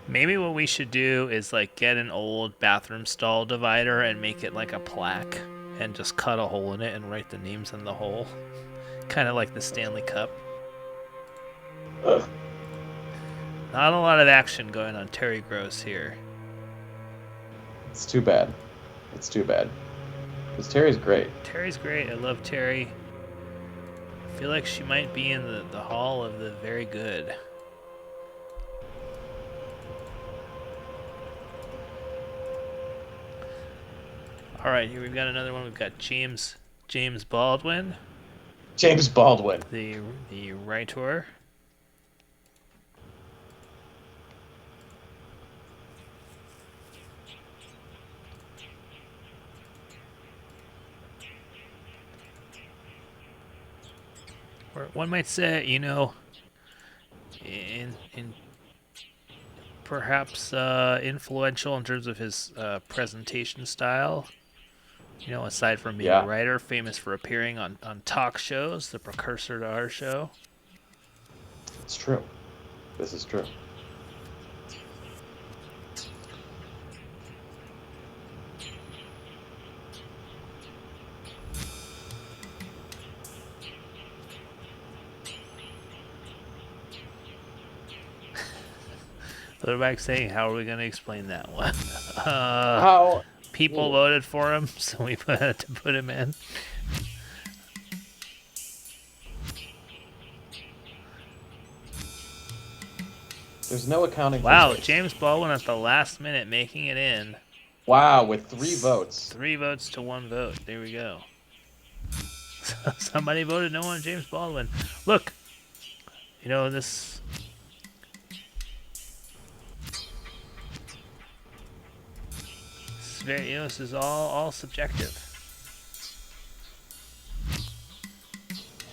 Maybe what we should do is like get an old bathroom stall divider and make it like a plaque and just cut a hole in it and write the names in the hole. Kind of like the Stanley Cup. Ugh. Not a lot of action going on Terry Gross here. It's too bad. It's too bad. Because Terry's great. Terry's great. I love Terry. I feel like she might be in the Hall of the Very Good. All right, here we've got another one. We've got James Baldwin, James Baldwin. the writer. Or one might say, you know, in perhaps influential in terms of his presentation style. You know, aside from being a writer, famous for appearing on talk shows, the precursor to our show. It's true. This is true. They're back saying, how are we going to explain that one? How? People voted for him, so we had to put him in. There's no accounting for Wow, this. James Baldwin at the last minute making it in. Wow, with 3 votes. 3 votes to 1 vote. There we go. Somebody voted no on James Baldwin. Look, you know, this... This is all subjective.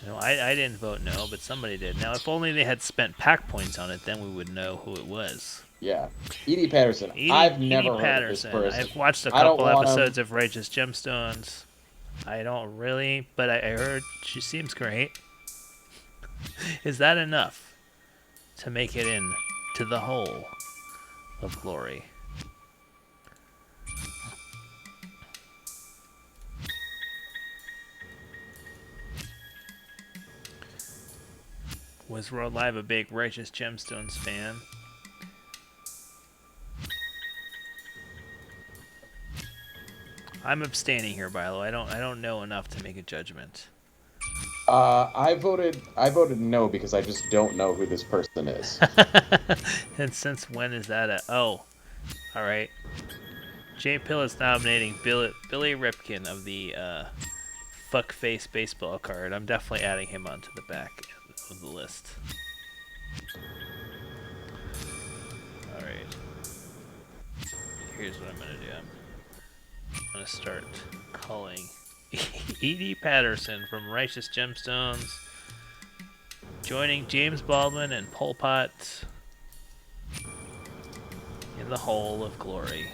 You know, I didn't vote no, but somebody did. Now, if only they had spent pack points on it, then we would know who it was. Yeah. Edie Patterson. Edie, I've never Edie heard of this Patterson. person. I've watched a I don't couple want episodes of Righteous Gemstones. I don't really, but I heard she seems great. Is that enough to make it in to the Hole of Glory? Was World Live a big Righteous Gemstones fan? I'm abstaining here, by the way. I don't know enough to make a judgment. I voted no because I just don't know who this person is. And since when is that a... Oh, all right. J Pill is nominating Billy Ripken of the fuckface baseball card. I'm definitely adding him onto the back of the list. All right. Here's what I'm gonna do. I'm gonna start calling Edie Patterson from Righteous Gemstones, joining James Baldwin and Pol Pot in the Hole of Glory.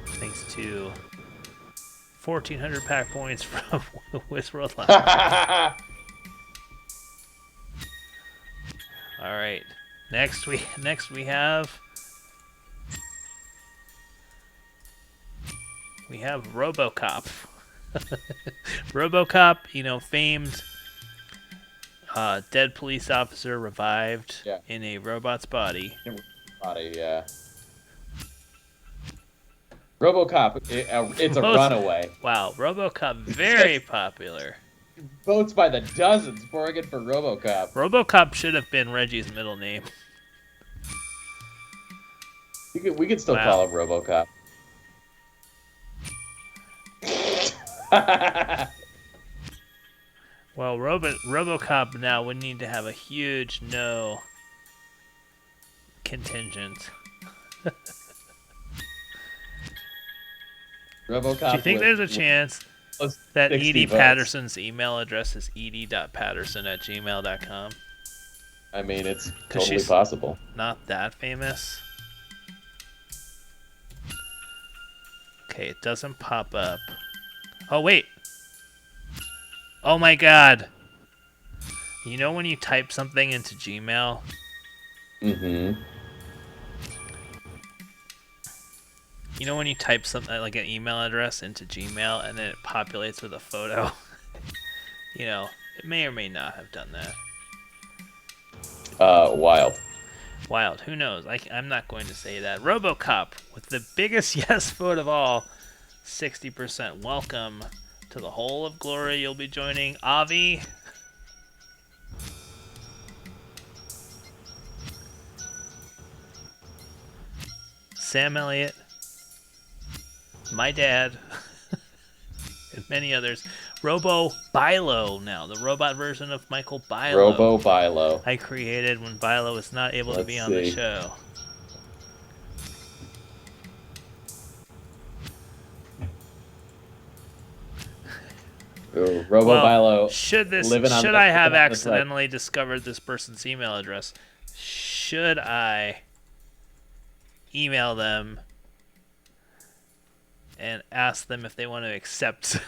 Thanks to 1,400 pack points from Westworld Live. All right. Next we have RoboCop. RoboCop, you know, famed dead police officer revived in a robot's body. Yeah. RoboCop, it's a runaway. Wow, RoboCop, very popular. Votes by the dozens pouring in for RoboCop. RoboCop should have been Reggie's middle name. We could still call him RoboCop. Well, RoboCop now would need to have a huge no contingent. RoboCop. Do you think there's a chance that Edie votes. Patterson's email address is edie.patterson@gmail.com? I mean, it's totally possible. Not that famous. Okay, it doesn't pop up. Oh, wait. Oh my god. You know when you type something into Gmail? Mm-hmm. You know when you type something like an email address into Gmail and then it populates with a photo? You know, it may or may not have done that. Wild. Wild. Who knows? I'm not going to say that. RoboCop with the biggest yes vote of all, 60%. Welcome to the Hole of Glory. You'll be joining Avi. Sam Elliott. My dad. And many others. Robo Bilo now. The robot version of Michael Bilo. Robo Bilo. I created when Bilo was not able to be on the show. Ooh, Robo Bilo. Should I have accidentally discovered this person's email address? Should I email them and ask them if they want to accept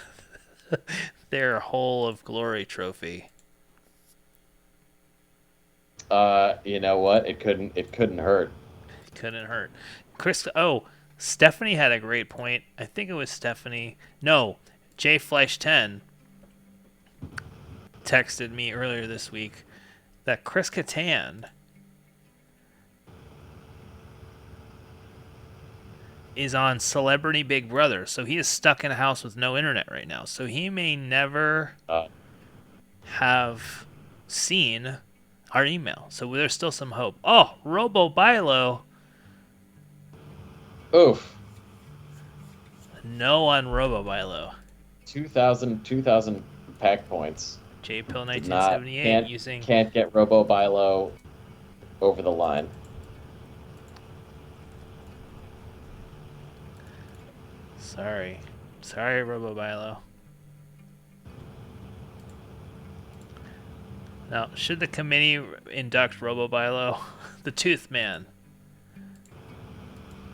their Hole of Glory trophy? You know what? It couldn't hurt. Couldn't hurt. Stephanie had a great point. I think it was Stephanie. No, J Fleisch 10 texted me earlier this week that Chris Kattan is on Celebrity Big Brother, so he is stuck in a house with no internet right now. So he may never have seen our email. So there's still some hope. Oh, Robo Bilo. Oof. No on Robo Bilo. 2,000 pack points. J-Pill 1978 can't get Robo Bilo over the line. Sorry, Robo Bilo. Now, should the committee induct RoboBilo? The Tooth Man.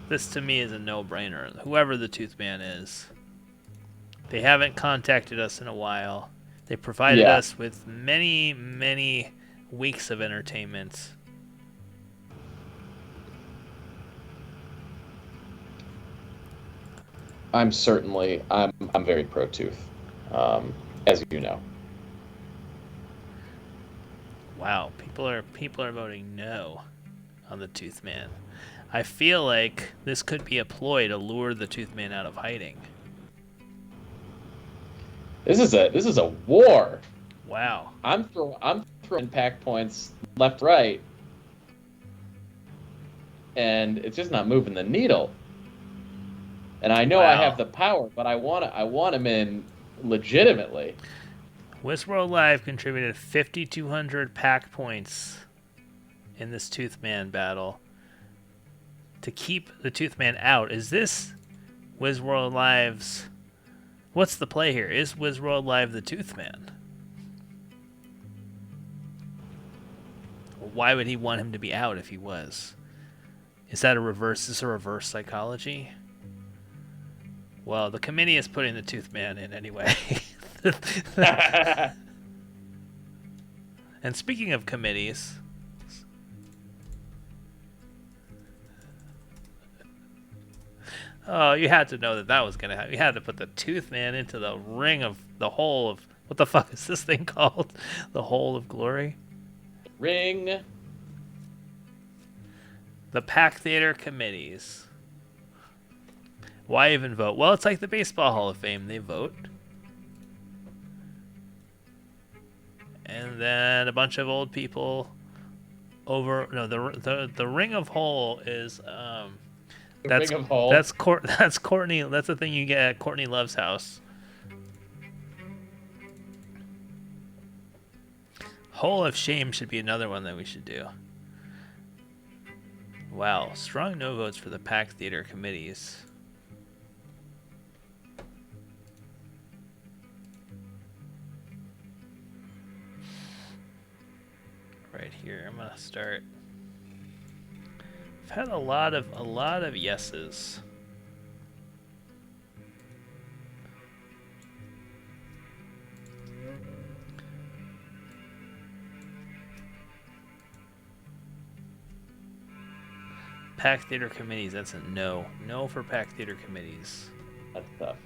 This to me is a no-brainer. Whoever the Tooth Man is. They haven't contacted us in a while. They provided us with many, many weeks of entertainment. I'm very pro Tooth, as you know. Wow, people are voting no on the Tooth Man. I feel like this could be a ploy to lure the Tooth Man out of hiding. This is a war. Wow. I'm throwing impact points left, right, and it's just not moving the needle. And I know I have the power, but I want him in legitimately. Westworld Live contributed 5,200 pack points in this Tooth Man battle to keep the Tooth Man out. Is this Wizworld Live's... What's the play here? Is Wizworld Live the Tooth Man? Why would he want him to be out if he was? Is that a reverse psychology? Well, the committee is putting the Tooth Man in anyway. And speaking of committees... Oh, you had to know that was going to happen. You had to put the Tooth Man into the ring of the hole of... What the fuck is this thing called? The Hole of Glory? Ring. The Pack Theater committees. Why even vote? Well, it's like the Baseball Hall of Fame. They vote. And then a bunch of old people over... No, the Ring of Hole is... That's Courtney. That's the thing you get at Courtney Love's house. Hole of Shame should be another one that we should do. Wow, strong no votes for the Pack Theater committees. Right here, I'm gonna start. I've had a lot of yeses. Pack Theater committees, that's a no. No for Pack Theater committees. That's tough.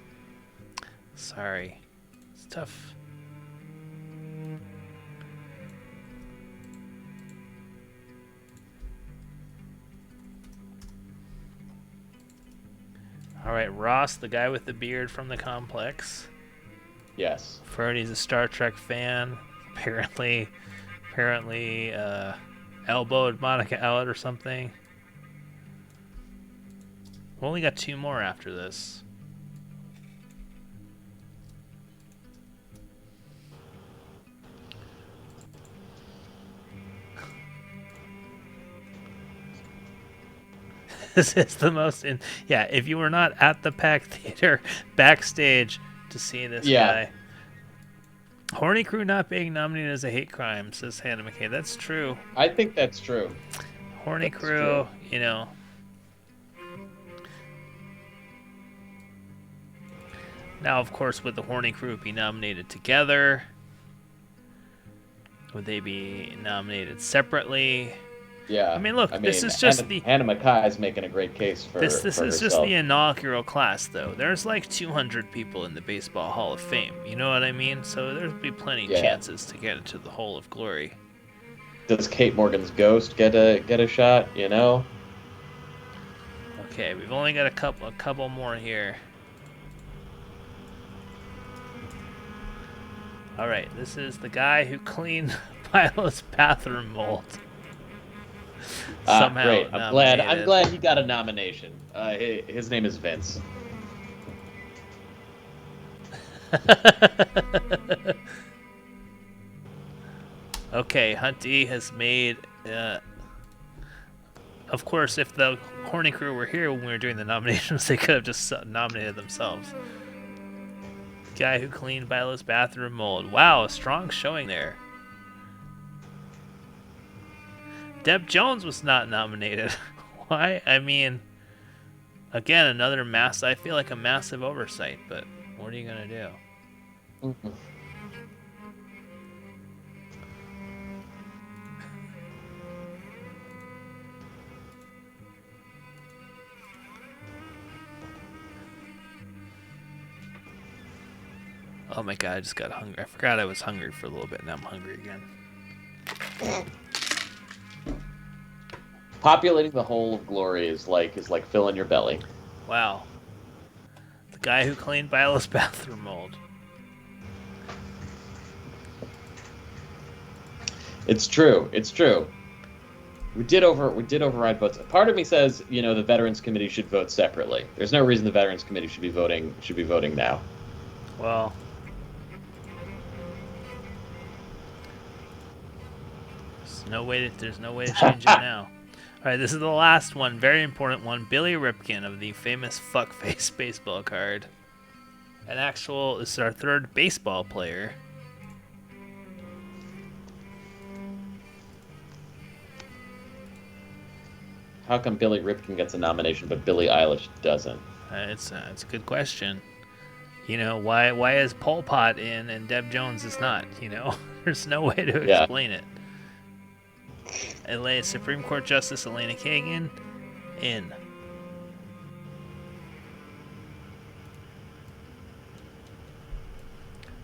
Sorry. It's tough. Alright, Ross, the guy with the beard from the complex. Yes. Frody's a Star Trek fan. Apparently elbowed Monica out or something. We only got 2 more after this. This is the most if you were not at the Pack Theater backstage to see this guy. Horny Crew not being nominated as a hate crime, says Hannah McKay. That's true. I think that's true. Horny Crew, you know. Now, of course, would the Horny Crew be nominated together? Would they be nominated separately? Yeah. I mean, look, this is just Hannah McKay is making a great case for this for is herself. just the inaugural class, though. There's like 200 people in the Baseball Hall of Fame. You know what I mean? So there'll be plenty of chances to get into the Hole of Glory. Does Kate Morgan's ghost get a shot? You know. Okay, we've only got a couple more here. All right, this is the guy who cleaned Milo's bathroom mold. Somehow great. nominated. I'm glad he got a nomination. His name is Vince. Okay, Hunty has made... of course, if the Horny Crew were here when we were doing the nominations, they could have just nominated themselves. Guy who cleaned Milo's bathroom mold. Wow, a strong showing there. Deb Jones was not nominated. Why? I mean, again, another I feel like a massive oversight, but what are you going to do? Mm-hmm. Oh my god, I just got hungry. I forgot I was hungry for a little bit, now I'm hungry again. Populating the whole of Glory is like filling your belly. Wow. The guy who cleaned Bilo's bathroom mold. It's true. It's true. We did override votes. Part of me says, the Veterans Committee should vote separately. There's no reason the Veterans Committee should be voting now. Well, there's no way to change it now. All right, this is the last one, very important one. Billy Ripken of the famous fuckface baseball card. This is our third baseball player. How come Billy Ripken gets a nomination but Billie Eilish doesn't? It's a good question. Why is Pol Pot in and Deb Jones is not? There's no way to explain it. Supreme Court Justice Elena Kagan in.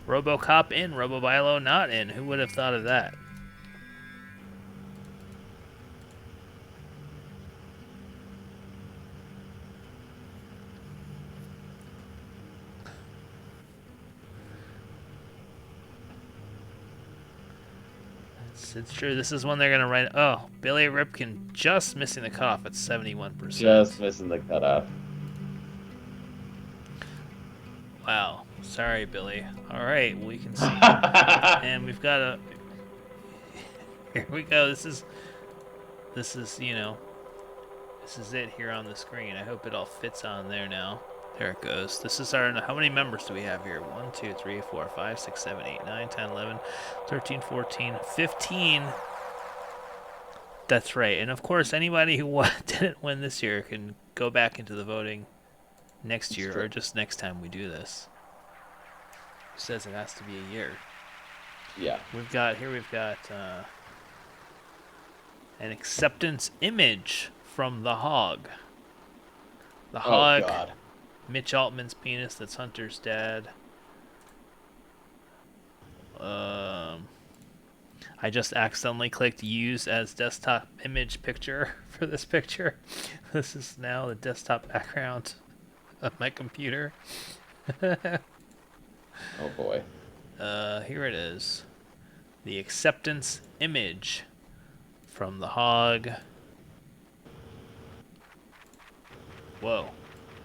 RoboCop in, RoboBilo not in. Who would have thought of that? It's true. This is one they're gonna write. Oh, Billy Ripken just missing the cutoff at 71%. Just missing the cutoff. Wow. Sorry, Billy. All right, we can see. And we've got a. Here we go. This is it here on the screen. I hope it all fits on there now. There it goes. This is our. How many members do we have here? 1, 2, 3, 4, 5, 6, 7, 8, 9, 10, 11, 13, 14, 15. That's right. And of course, anybody who didn't win this year can go back into the voting next year or just next time we do this. It says it has to be a year. Yeah. We've got an acceptance image from the Hog. The Hog. Oh, God. Mitch Altman's penis, that's Hunter's dad. I just accidentally clicked use as desktop image picture for this picture. This is now the desktop background of my computer. Oh boy. Here it is. The acceptance image from the Hog. Whoa.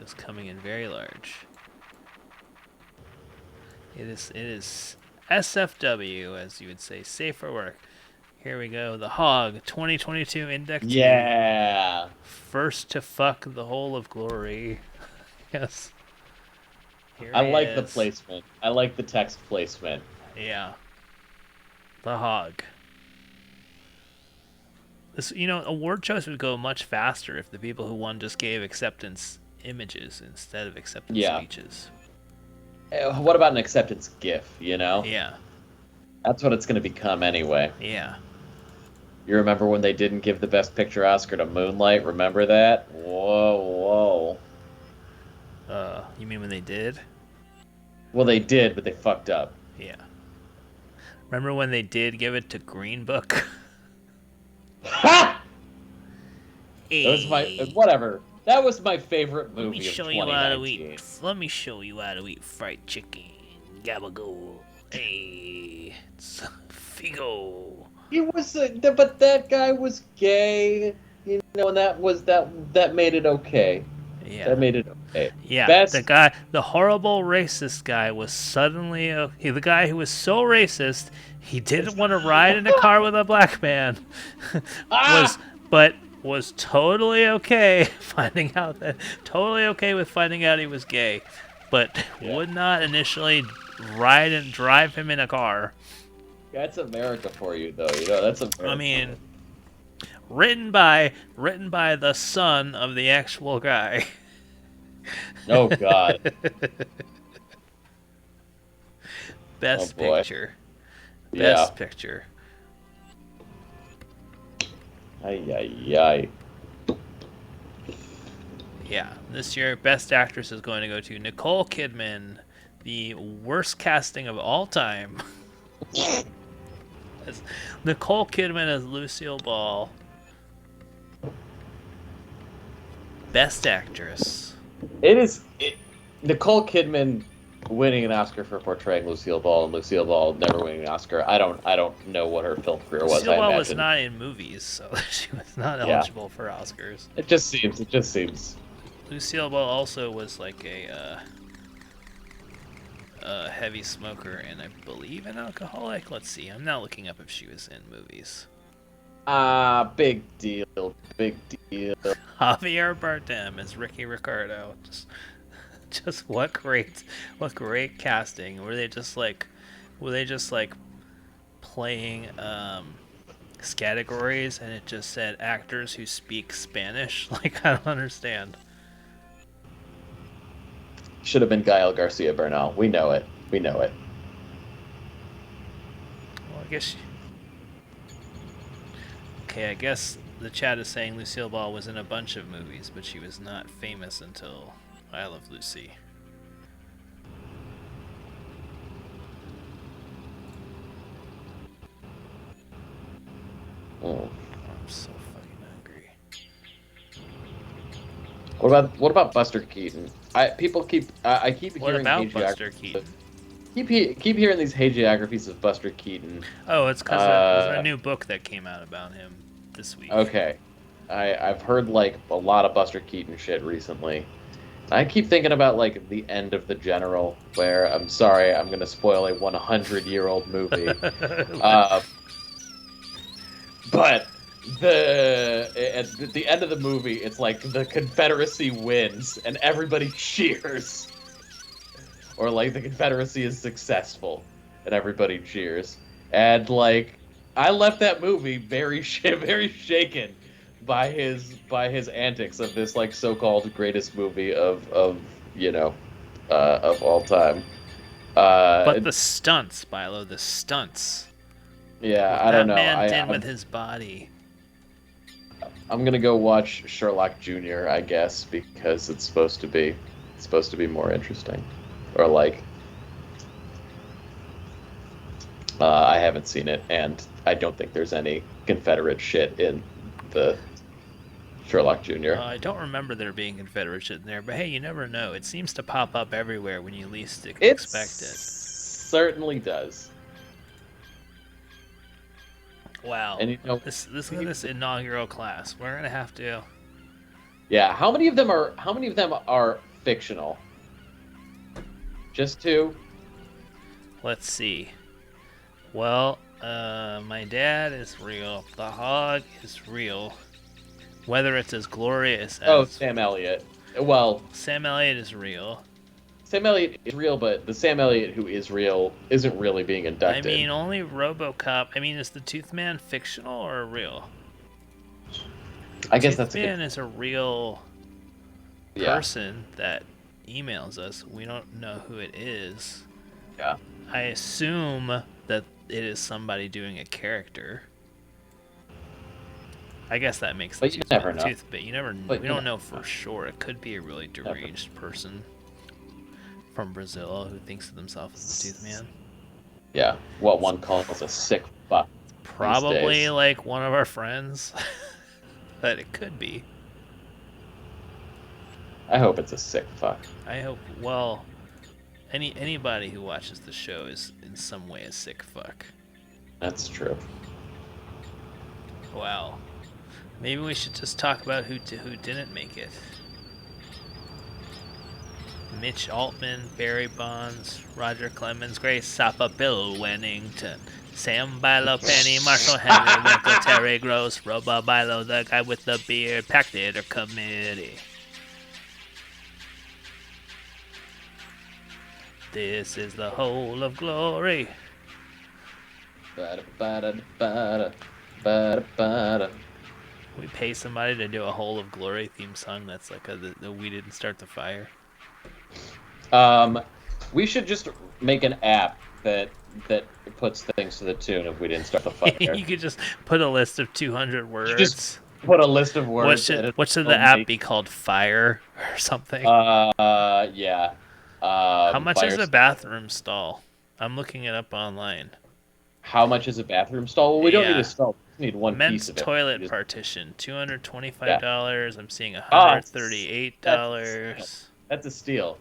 Is coming in very large. It is SFW, as you would say, safe for work. Here we go. The Hog 2022 inductee. Yeah. First to fuck the whole of Glory. Yes. I like the placement. I like the text placement. Yeah. The Hog. This, award shows would go much faster if the people who won just gave acceptance images instead of acceptance speeches. What about an acceptance GIF, Yeah. That's what it's going to become anyway. Yeah. You remember when they didn't give the Best Picture Oscar to Moonlight? Remember that? Whoa. You mean when they did? Well, they did, but they fucked up. Yeah. Remember when they did give it to Green Book? Ha! That was whatever. That was my favorite movie of 2019. Let me show you how to eat fried chicken. Gabagool. Hey, it's Figo. He was, but that guy was gay, and that made it okay. Yeah. That made it okay. Yeah. The horrible racist guy was suddenly the guy who was so racist he didn't want to ride in a car with a black man. was totally okay with finding out he was gay, but would not initially ride and drive him in a car. That's America for you, though. That's America. I mean, written by the son of the actual guy. Oh God. Best Oh, boy. picture. Yeah. Best picture. Ay, ay, ay. Yeah, this year, Best Actress is going to go to Nicole Kidman, the worst casting of all time. As Nicole Kidman as Lucille Ball. Best Actress. Nicole Kidman winning an Oscar for portraying Lucille Ball, and Lucille Ball never winning an Oscar. I don't know what her film career was. Lucille I Ball imagine. was not in movies, so she was not eligible for Oscars. It just seems. Lucille Ball also was like a heavy smoker and I believe an alcoholic. Let's see. I'm not looking up if she was in movies. Big deal. Javier Bardem as Ricky Ricardo. Just what great casting. Were they just like playing categories and it just said actors who speak Spanish? Like, I don't understand. Should have been Gael Garcia Bernal. We know it. Well, I guess. Okay, I guess the chat is saying Lucille Ball was in a bunch of movies, but she was not famous until I Love Lucy. Oh. I'm so fucking hungry. What about Buster Keaton? I keep What hearing about Buster Keaton? Keep hearing these hagiographies of Buster Keaton. Oh, it's because there's a new book that came out about him this week. Okay, I've heard like a lot of Buster Keaton shit recently. I keep thinking about like the end of The General, where I'm sorry, I'm gonna spoil a 100-year-old movie, but at the end of the movie, it's like the Confederacy wins and everybody cheers, or like the Confederacy is successful and everybody cheers, and like I left that movie very shaken by his antics of this like so-called greatest movie of all time. But the stunts, Bilo, the stunts. Yeah, What I don't know. that man did with his body. I'm gonna go watch Sherlock Jr., I guess, because it's supposed to be more interesting, or like. I haven't seen it, and I don't think there's any Confederate shit in the Sherlock Jr. I don't remember there being Confederate shit in there, but hey, you never know. It seems to pop up everywhere when you least expect it. Certainly does. Wow. And you know, this inaugural class, we're gonna have to. Yeah, how many of them are fictional? Just two? Let's see. Well, my dad is real. The hog is real. Whether it's as glorious as... Sam Elliott. Well... Sam Elliott is real. Sam Elliott is real, but the Sam Elliott who is real isn't really being inducted. I mean, only RoboCop... I mean, is the Tooth Man fictional or real? I guess that's Tooth Man is a real person that emails us. We don't know who it is. Yeah. I assume that it is somebody doing a character. I guess that makes But you never know. But you never. We don't know for sure. It could be a really deranged person from Brazil who thinks of themselves as the Tooth Man. Yeah, what one calls a sick fuck. Probably like one of our friends. But it could be. I hope it's a sick fuck. I hope. Well, anybody who watches the show is in some way a sick fuck. That's true. Wow. Maybe we should just talk about who didn't make it. Mitch Altman, Barry Bonds, Roger Clemens, Grace Sapa, Bill Wennington, Sam Bilo, Penny, Marshall Henry, Winkle, Terry Gross, Robo Bilo, the guy with the beard, Packed It or Committee. This is the whole of glory. Bada, bada, bada, bada, bada. we pay somebody to do a Whole of Glory theme song that's like the We Didn't Start the Fire? We should just make an app that puts things to the tune of We Didn't Start the Fire. You could just put a list of 200 words. Just put a list of words. What should the app be called? Fire or something? Yeah. How much is fire a bathroom stall? I'm looking it up online. How much is a bathroom stall? Well, we don't need Yeah. a stall. We need one Men's piece of it. toilet partition, $225. I'm seeing $138. That's a steal.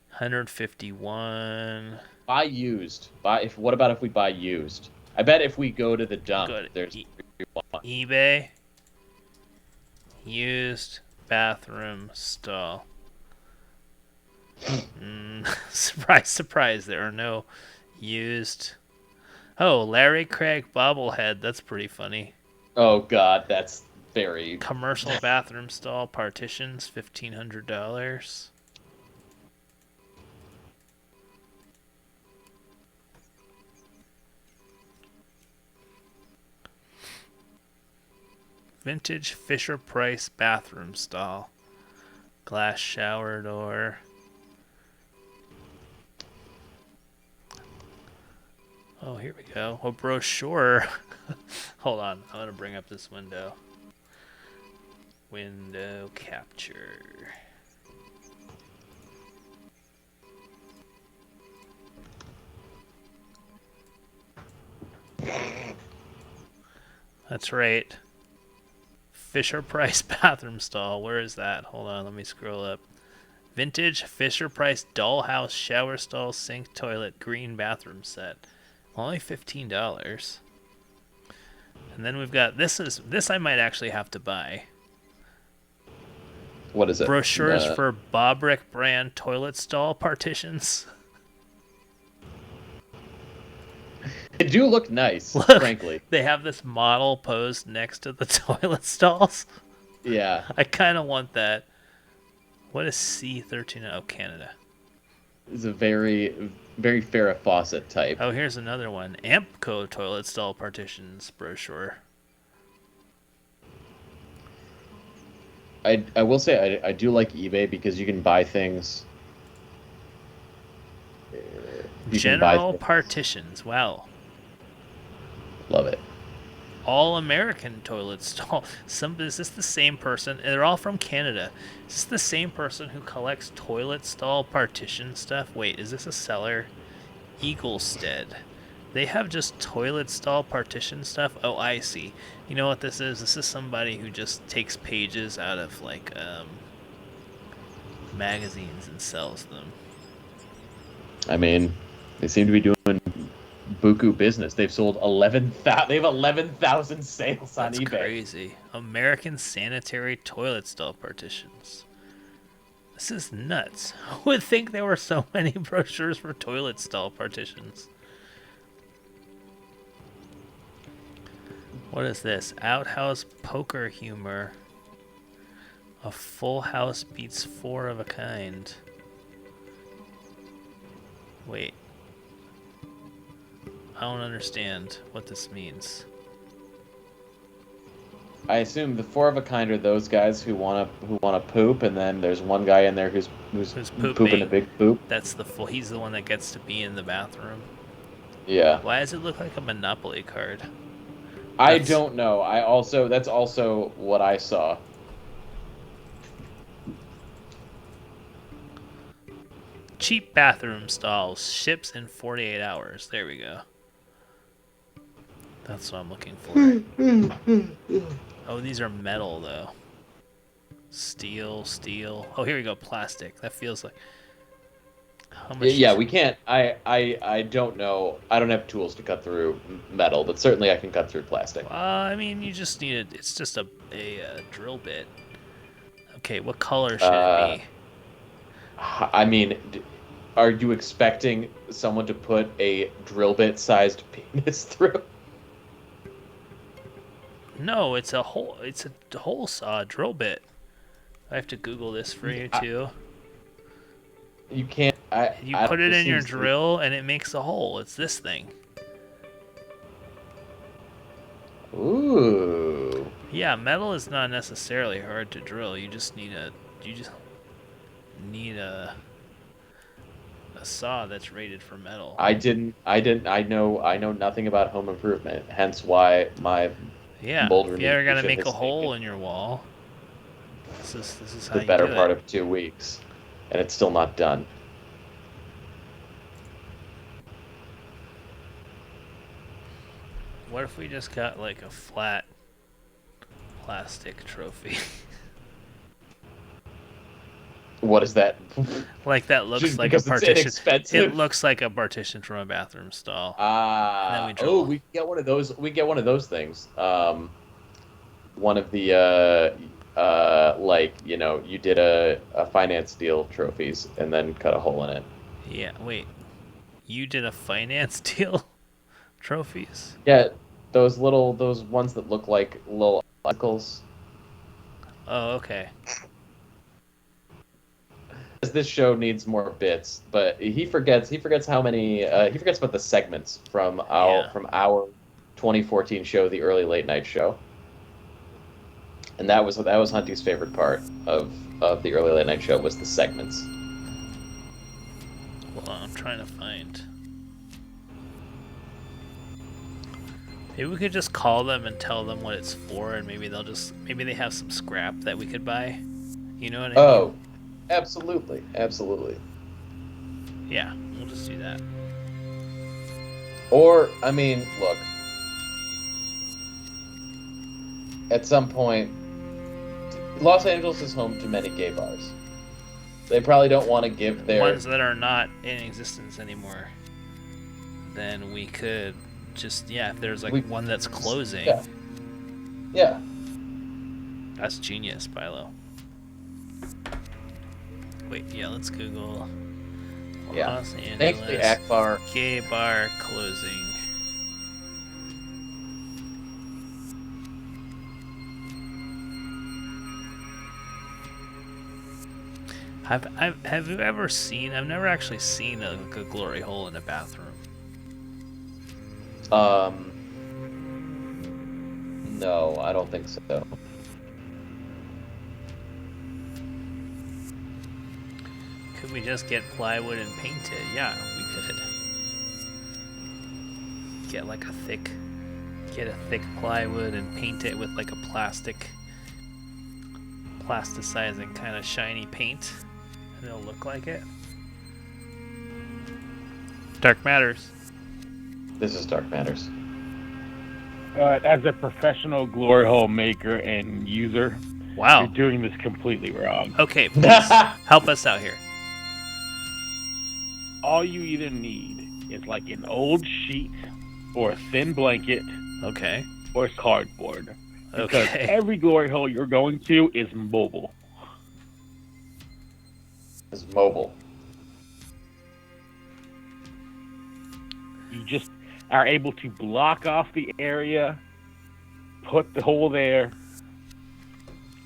151. Buy used. What about if we buy used? I bet if we go to the dump, there's eBay. Used bathroom stall. Surprise, surprise. There are no used. Oh, Larry Craig bobblehead. That's pretty funny. Oh God, that's very commercial bathroom stall partitions. $1,500. Vintage Fisher Price bathroom stall. Glass shower door. Oh, here we go. A brochure. Hold on. I'm going to bring up this window. Window capture. That's right. Fisher Price bathroom stall. Where is that? Hold on. Let me scroll up. Vintage Fisher Price dollhouse shower stall sink toilet green bathroom set. Only $15. And then we've got this I might actually have to buy. What is it? Brochures for Bobrick brand toilet stall partitions. They do look nice, frankly. They have this model posed next to the toilet stalls. Yeah. I kind of want that. What is C13? Oh, Canada. It's a very, very Farrah Fawcett type. Oh, here's another one. Ampco toilet stall partitions brochure. I will say I do like eBay because you can buy things. General partitions. Wow. Love it. All American toilet stall. Is this the same person? They're all from Canada. Is this the same person who collects toilet stall partition stuff? Wait, is this a seller? Eaglestead. They have just toilet stall partition stuff? Oh, I see. You know what this is? This is somebody who just takes pages out of, like, magazines and sells them. I mean, they seem to be doing buku business. They've sold 11,000. They have 11,000 sales on eBay. That's crazy. American sanitary toilet stall partitions. This is nuts. Who would think there were so many brochures for toilet stall partitions? What is this? Outhouse poker humor. A full house beats 4 of a kind. Wait. I don't understand what this means. I assume the 4 of a kind are those guys who wanna poop, and then there's one guy in there who's pooping a big poop. That's he's the one that gets to be in the bathroom. Yeah. Why does it look like a Monopoly card? I don't know. That's also what I saw. Cheap bathroom stalls. Ships in 48 hours. There we go. That's what I'm looking for. Oh, these are metal, though. Steel. Oh, here we go. Plastic. That feels like... How much Yeah, we can't... I don't know. I don't have tools to cut through metal, but certainly I can cut through plastic. I mean, you just need it. It's just a drill bit. Okay, what color should it be? I mean... Are you expecting someone to put a drill bit-sized penis through? No, it's a hole saw drill bit. I have to Google this for you too. You can't. You put it in your drill and it makes a hole. It's this thing. Ooh. Yeah, metal is not necessarily hard to drill. You just need a saw that's rated for metal. I know nothing about home improvement, hence why my Yeah, boulder if you ever gotta mediation make a has hole taken in your wall, this is how the you better do part it. of 2 weeks, and it's still not done. What if we just got like a flat plastic trophy? What is that? Like that looks Just like because a it's partition. inexpensive? It looks like a partition from a bathroom stall. And then we drill. Oh, we get one of those. We get one of those things. One of the like, you know, you did a finance deal trophies and then cut a hole in it. Yeah, wait. You did a finance deal trophies? Yeah, those ones that look like little icicles. Oh, okay. This show needs more bits, but he forgets how many he forgets about the segments from our 2014 show, the early late night show. And that was Hunty's favorite part of the early late night show was the segments. Hold on, I'm trying to find. Maybe we could just call them and tell them what it's for, and maybe they have some scrap that we could buy. You know what I mean? Oh, absolutely. Yeah, we'll just do that. Or, I mean, look. At some point, Los Angeles is home to many gay bars. They probably don't want to give their ones that are not in existence anymore. Then we could just if there's like one that's closing. Yeah. That's genius, Bilo. Wait, let's Google Los Angeles Thankfully, Akbar. gay bar closing. Have you ever seen? I've never actually seen a glory hole in a bathroom. No, I don't think so. Could we just get plywood and paint it? Yeah, we could. Get like a thick plywood and paint it with like a plasticizing kind of shiny paint, and it'll look like it. Dark Matters. This is Dark Matters. As a professional glory hole maker and user, wow, you're doing this completely wrong. Okay, please help us out here. All you either need is like an old sheet or a thin blanket, okay, or cardboard. Because okay, every glory hole you're going to is mobile. It's mobile. You just are able to block off the area, put the hole there,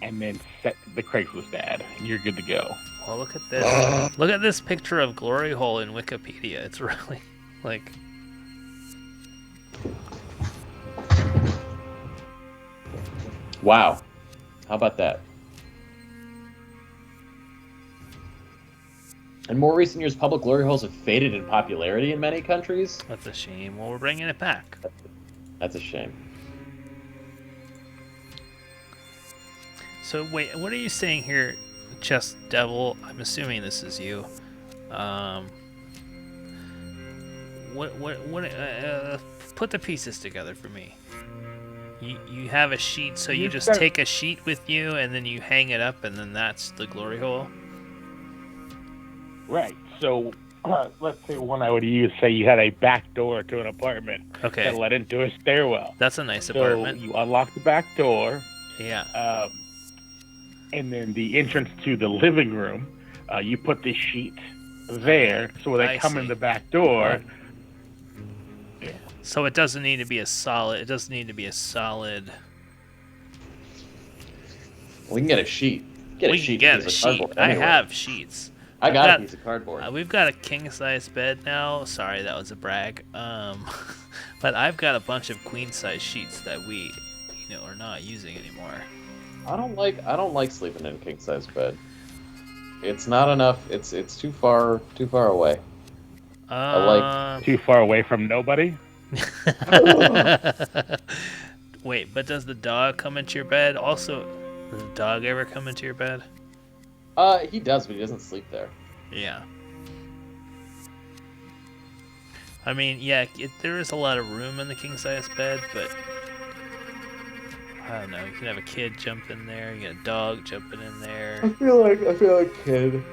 and then set the Craigslist ad, and you're good to go. Well, look at this. Look at this picture of glory hole in Wikipedia. It's really like. Wow. How about that? In more recent years, public glory holes have faded in popularity in many countries. That's a shame. Well, we're bringing it back. That's a shame. So wait, what are you saying here, Chess Devil? I'm assuming this is you. Put the pieces together for me. You have a sheet, so you just take a sheet with you, and then you hang it up, and then that's the glory hole? Right. So, let's say one I would use, say you had a back door to an apartment that led into a stairwell. That's a nice apartment. So you unlock the back door. Yeah. And then the entrance to the living room, you put the sheet there, so when they come in the back door. So it doesn't need to be a solid. It doesn't need to be a solid. We can get a sheet. We can get a sheet. I have sheets. I got a piece of cardboard. We've got a king-size bed now. Sorry, that was a brag. But I've got a bunch of queen-size sheets that we, or not using anymore. I don't like sleeping in a king size bed. It's not enough. It's too far away. I like Too far away from nobody. Wait, but does the dog come into your bed? Also, does the dog ever come into your bed? He does, but he doesn't sleep there. Yeah. I mean, yeah, there is a lot of room in the king size bed, but I don't know. You can have a kid jump in there. You got a dog jumping in there. I feel like kid. You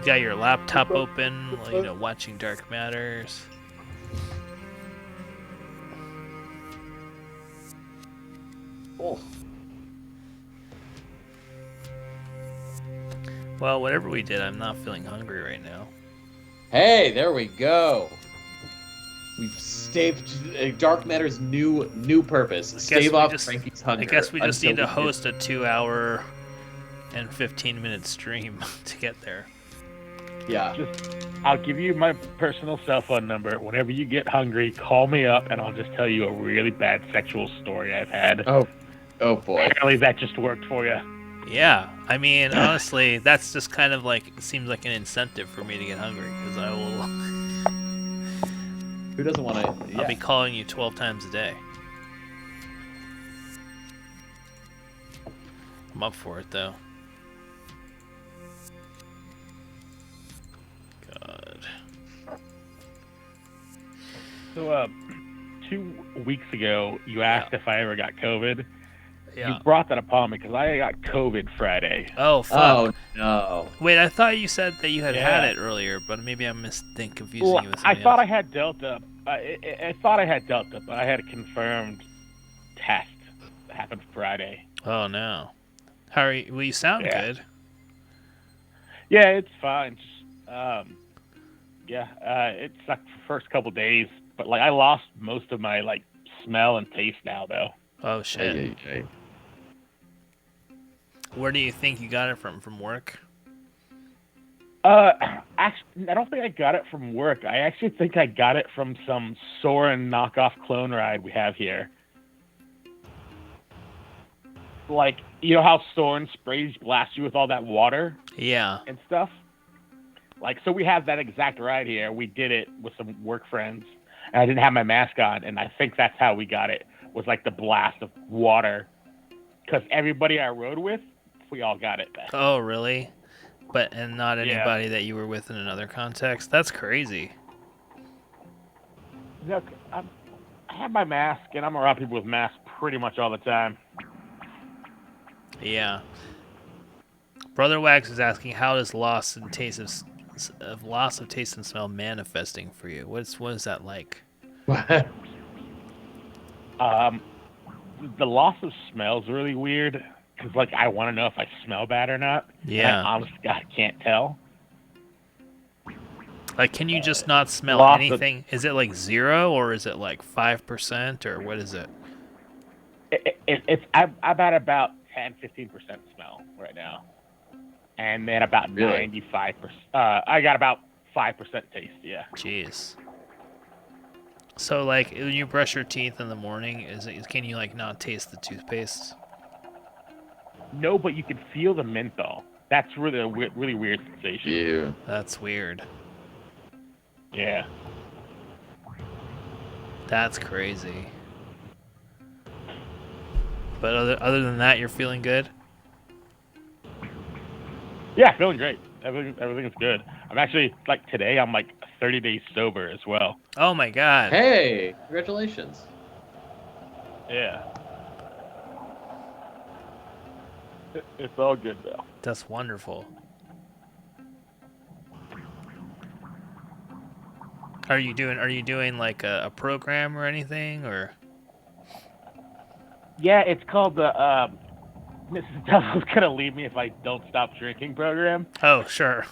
got your laptop open, watching Dark Matters. Oh. Well, whatever we did, I'm not feeling hungry right now. Hey, there we go. We've staved Dark Matter's new purpose. Stave off Frankie's hunger. I guess we just need to host a 2-hour and 15-minute stream to get there. Yeah. I'll give you my personal cell phone number. Whenever you get hungry, call me up, and I'll just tell you a really bad sexual story I've had. Oh boy. Apparently that just worked for you. Yeah, I mean, honestly, that's just kind of like seems like an incentive for me to get hungry because I will. Who doesn't want to? Yeah. I'll be calling you 12 times a day. I'm up for it though. God. So, 2 weeks ago, you asked if I ever got COVID. Yeah. You brought that upon me because I got COVID Friday. Oh, fuck. Oh, no. Wait, I thought you said that you had Yeah. had it earlier, but maybe I'm confusing you with something I thought else. I had Delta. I thought I had Delta, but I had a confirmed test that happened Friday. Oh, no. How are you? Well, you sound good. Yeah, it's fine. Just, it sucked the first couple days, but I lost most of my smell and taste now though. Oh shit. Hey. Where do you think you got it from? From work? Actually, I don't think I got it from work. I actually think I got it from some Soren knockoff clone ride we have here. You know how Soren blasts you with all that water? Yeah. And stuff? So we have that exact ride here. We did it with some work friends, and I didn't have my mask on, and I think that's how we got it, was the blast of water. Because everybody I rode with, we all got it. Oh, really? And not anybody that you were with in another context? That's crazy. Look, I have my mask, and I'm around people with masks pretty much all the time. Yeah. Brother Wax is asking, how does loss of taste and smell manifesting for you? What is that like? The loss of smell is really weird because I want to know if I smell bad or not. Yeah. And I honestly, I can't tell. Can you just not smell anything? Is it 0 or is it 5% or what is it? I'm at about 10-15% smell right now, and then about 95%. I got about 5% taste. Yeah. Jeez. So when you brush your teeth in the morning, can you not taste the toothpaste? No, but you can feel the menthol. That's really a really weird sensation. Yeah. That's weird. Yeah. That's crazy. But other than that, you're feeling good? Yeah, feeling great. Everything's good. I'm actually today. I'm 30 days sober as well. Oh my god. Hey, congratulations. Yeah. It's all good though. That's wonderful. Are you doing a program or anything or? Yeah, it's called the Mrs. Devil's gonna leave me if I don't stop drinking program. Oh, sure.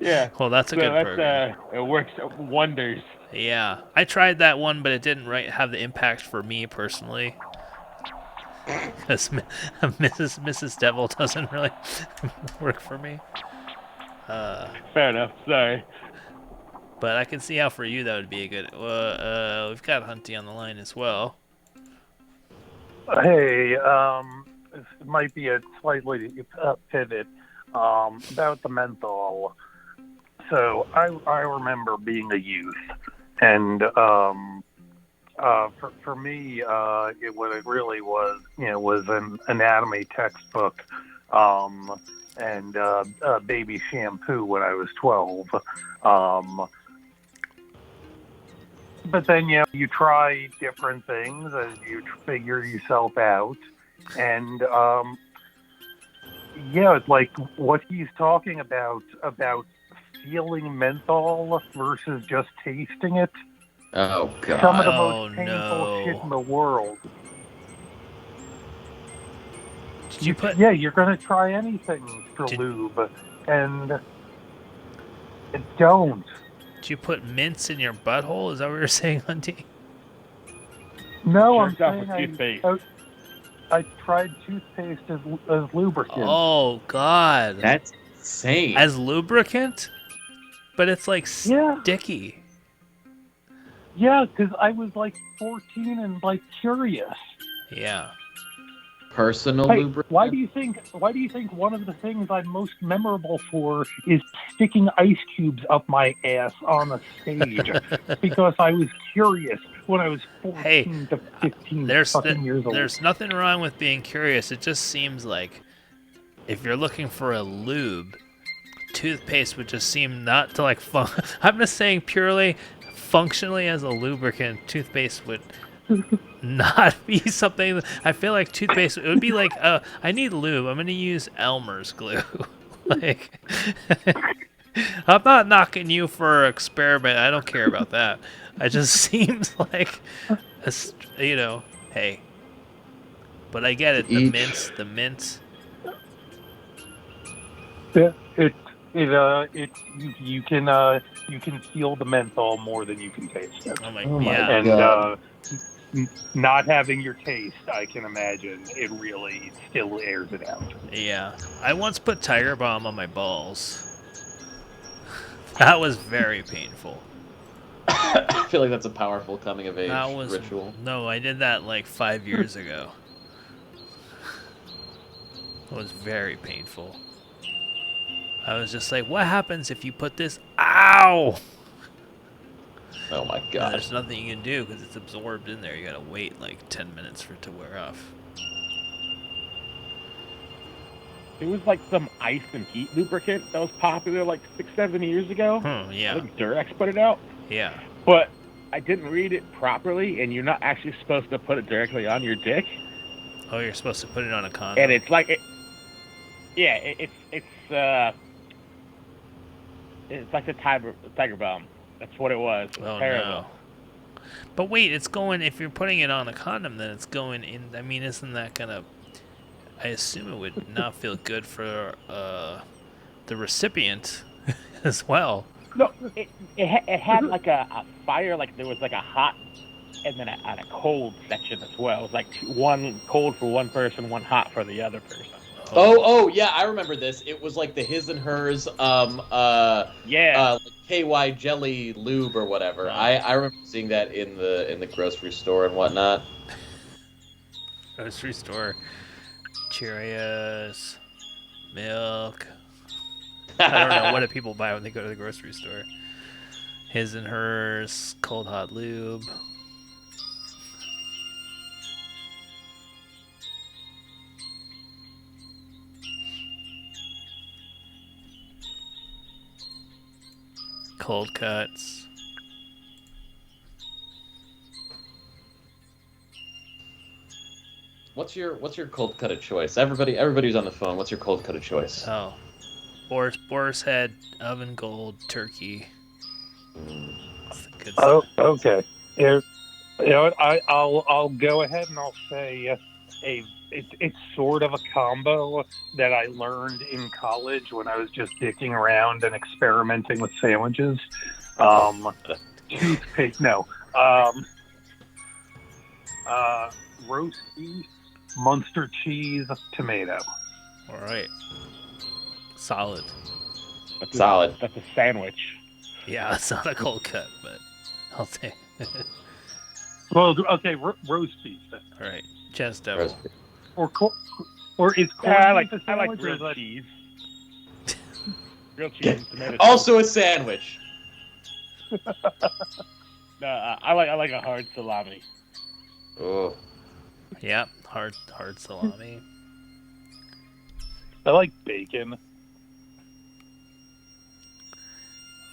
Yeah. Well, that's a good program. It works wonders. Yeah, I tried that one, but it didn't have the impact for me personally. Because Mrs. Devil doesn't really work for me. Fair enough. Sorry. But I can see how for you that would be a good. We've got Hunty on the line as well. Hey, this might be a slightly pivot about the menthol. So I remember being a youth, and for me, what it really was, was an anatomy textbook, and baby shampoo when I was 12. But then, you try different things as you figure yourself out. And, it's like what he's talking about feeling menthol versus just tasting it. Oh God! Some of the most painful shit in the world. Did you put? Yeah, you're gonna try anything for lube, and don't. Did you put mints in your butthole? Is that what you're saying, Hunty? No, Sure I'm stuff with saying toothpaste. I tried toothpaste as lubricant. Oh God, That's insane. as lubricant, but it's like sticky. Yeah, because I was like 14 and like curious. Yeah. Personal Hey, lubricant. why do you think one of the things I'm most memorable for is sticking ice cubes up my ass on a stage? Because I was curious when I was 14 to 15 fucking years old. There's nothing wrong with being curious. It just seems like if you're looking for a lube, toothpaste would just seem not to like I'm just saying purely functionally as a lubricant, toothpaste would not be something. I feel like toothpaste, it would be like, I need lube. I'm going to use Elmer's glue. Like, I'm not knocking you for an experiment. I don't care about that. It just seems like, hey. But I get it. The mints. Yeah, you can feel the menthol more than you can taste it. Oh my and God. Not having your taste, I can imagine it really still airs it out. Yeah, I once put Tiger Balm on my balls. That was very painful. I feel like that's a powerful coming of age ritual. No, I did that like 5 years ago. It was very painful. I was just like, what happens if you put this? Ow! Oh my God. And there's nothing you can do because it's absorbed in there. You gotta wait like 10 minutes for it to wear off. It was like some ice and heat lubricant that was popular like 6-7 years ago. Yeah. I think Durex put it out. Yeah. But I didn't read it properly, and you're not actually supposed to put it directly on your dick. Oh, you're supposed to put it on a condom. And it's like, it's like the Tiger Balm. That's what it was. It was terrible. No. But wait, it's going, if you're putting it on a condom, then it's going in, I mean, isn't that gonna, I assume it would not feel good for the recipient as well. No, it had like a fire, like there was like a hot and then a cold section as well. It was like one cold for one person, one hot for the other person. Oh, yeah, I remember this. It was like the his and hers, like KY jelly lube or whatever. I remember seeing that in the grocery store and whatnot. Grocery store, Cheerios, milk. I don't know, what do people buy when they go to the grocery store? His and hers, cold hot lube. Cold cuts. What's your cold cut of choice? Everybody who's on the phone, what's your cold cut of choice? Oh, Boar's Head, oven gold turkey. Good stuff. Okay. I'll go ahead and I'll say it's sort of a combo that I learned in college when I was just dicking around and experimenting with sandwiches. Toothpaste, no. Roast beef, Munster cheese, tomato. All right. Solid. Solid. That's a sandwich. Yeah, that's not a cold cut, but I'll take. Well, okay, roast beef then. All right. Chest Devil. Or is corned I like beef a sandwich? or is grilled that- cheese. Grilled cheese and tomato. Also a sandwich. I like a hard salami. Oh. Yep, hard salami. I like bacon.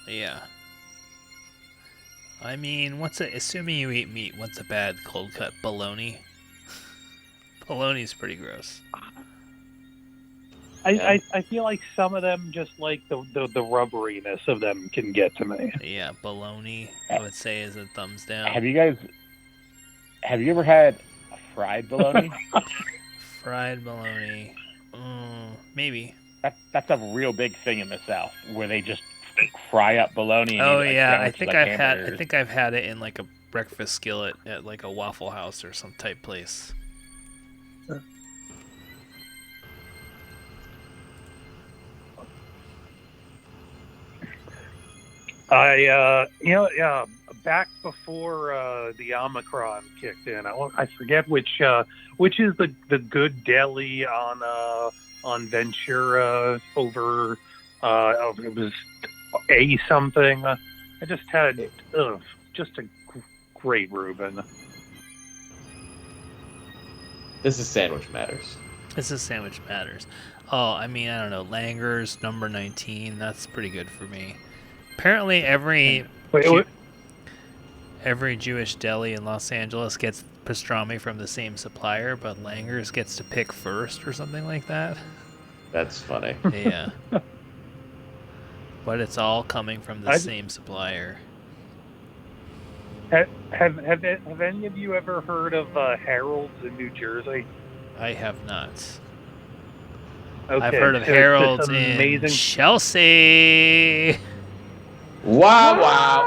Yeah. I mean, assuming you eat meat, what's a bad cold cut? Bologna? Bologna's pretty gross. I feel like some of them, just like the rubberiness of them, can get to me. Yeah, bologna, I would say, is a thumbs down. Have you ever had a fried bologna? Fried bologna. Maybe. That's a real big thing in the South, where they just fry up bologna. And Oh eat it like yeah, sandwiches, I think I've had it in like a breakfast skillet at like a Waffle House or some type place. Back before the Omicron kicked in, I forget which is the good deli on Ventura over. It was a something. I just had just a great Reuben. This is Sandwich Matters. This is Sandwich Matters. Oh, I mean, I don't know. Langer's number 19. That's pretty good for me. Apparently, every Jewish deli in Los Angeles gets pastrami from the same supplier, but Langer's gets to pick first or something like that. That's funny. Yeah. But it's all coming from the same supplier. Have any of you ever heard of Harold's in New Jersey? I have not. Okay, I've heard of so Harold's amazing... in Chelsea. Wow,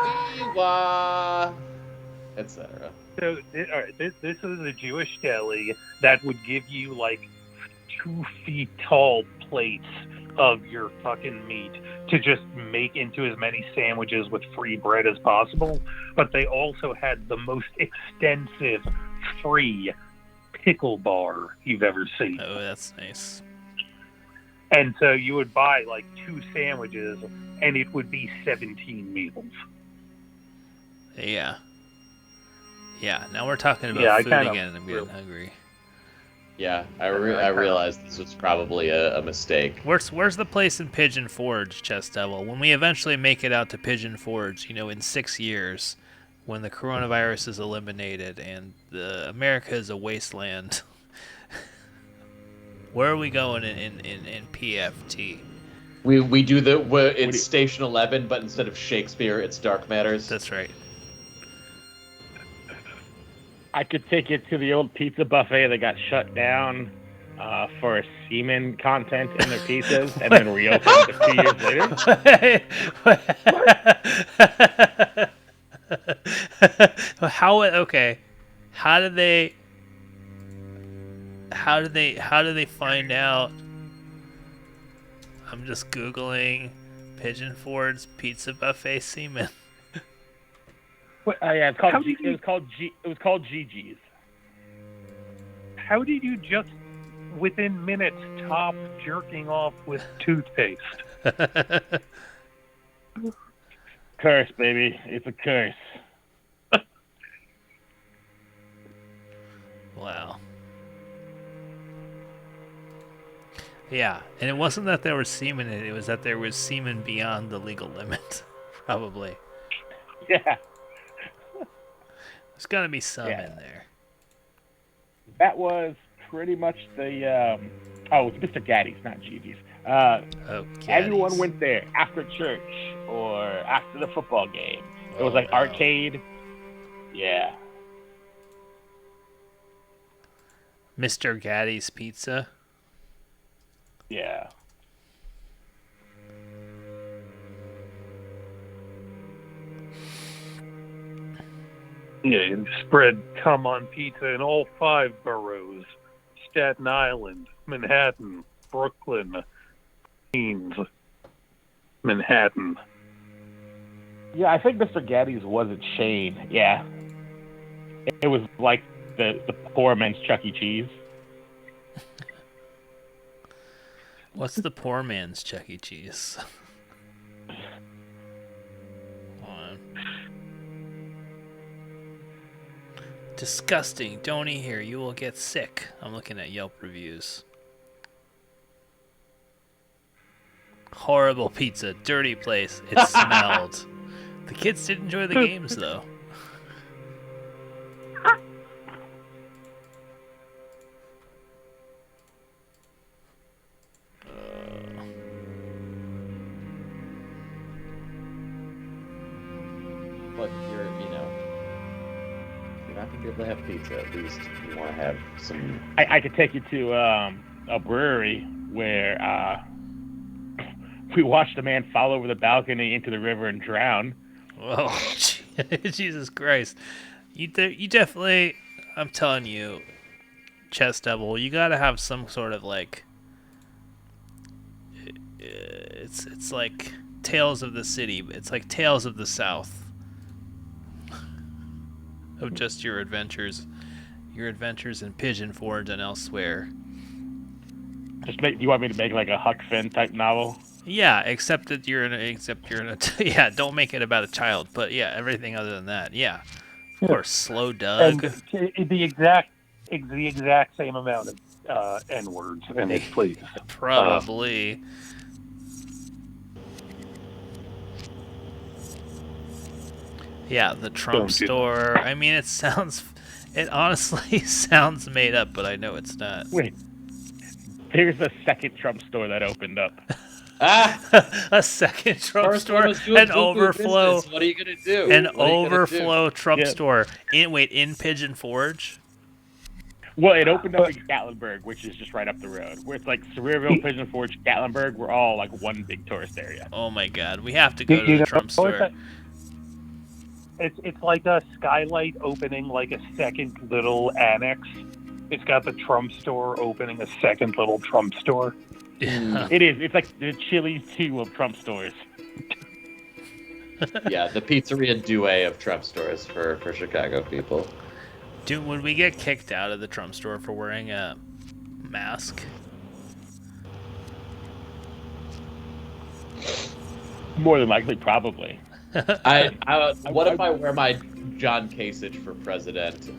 etc. So, all right, this is a Jewish deli that would give you like 2 feet tall plates of your fucking meat to just make into as many sandwiches with free bread as possible. But they also had the most extensive free pickle bar you've ever seen. Oh, that's nice. And so you would buy like 2 sandwiches and it would be 17 meals. Yeah. Yeah, now we're talking about food again and I'm getting hungry. Yeah, I realized this was probably a mistake. Where's the place in Pigeon Forge, Chest Devil? When we eventually make it out to Pigeon Forge, in 6 years, when the coronavirus is eliminated and America is a wasteland, where are we going in PFT? We do it's Station 11, but instead of Shakespeare, it's Dark Matters. That's right. I could take you to the old pizza buffet that got shut down for semen content in their pizzas and then reopened 2 years later. How did they find out? I'm just Googling Pigeon Forge pizza buffet semen. Yeah, it was called Gigi's. How did you just, within minutes, top jerking off with toothpaste? Curse, baby. It's a curse. Wow. Yeah, and it wasn't that there was semen in it, it was that there was semen beyond the legal limit. Probably. Yeah. There's gotta be some in there. That was pretty much the it was Mr. Gaddy's, not Gigi's. Everyone went there after church or after the football game. It was arcade. Yeah. Mr. Gaddy's Pizza. Yeah. Yeah, you spread cum on pizza in all 5 boroughs: Staten Island, Manhattan, Brooklyn, Queens, Manhattan. Yeah, I think Mr. Gaddy's was a chain. Yeah. It was like the poor man's Chuck E. Cheese. What's the poor man's Chuck E. Cheese? Hold on. Disgusting. Don't eat here. You will get sick. I'm looking at Yelp reviews. Horrible pizza. Dirty place. It smelled. The kids did enjoy the games, though. But you're not gonna be able to have pizza. At least you want to have some. I could take you to a brewery where we watched a man fall over the balcony into the river and drown. Oh, Jesus Christ. You definitely, I'm telling you, Chest Devil, you gotta have some sort of like, it's like Tales of the City, it's like Tales of the South. Of just your adventures in Pigeon Forge and elsewhere. You want me to make like a Huck Finn type novel? Yeah, except you're in a yeah, don't make it about a child, but yeah, everything other than that, yeah. Of course, Slow Doug. And the exact same amount of N-words in it, please. Probably. Yeah, the Trump store. I mean, it honestly sounds made up, but I know it's not. Wait, there's a second Trump store that opened up. A second Trump store, an overflow. Business. What are you gonna do? An overflow Trump store in Pigeon Forge. Well, it opened up in Gatlinburg, which is just right up the road. Where it's like Sarirville, Pigeon Forge, Gatlinburg. We're all like one big tourist area. Oh my God, we have to go to the Trump store. It's like a Skylight opening like a second little annex. It's got the Trump store opening a second little Trump store. Yeah. It is. It's like the Chili's 2 of Trump stores. Yeah, the Pizzeria Due of Trump stores for Chicago people. Dude, would we get kicked out of the Trump store for wearing a mask? More than likely, probably. What if I wear my John Kasich for president?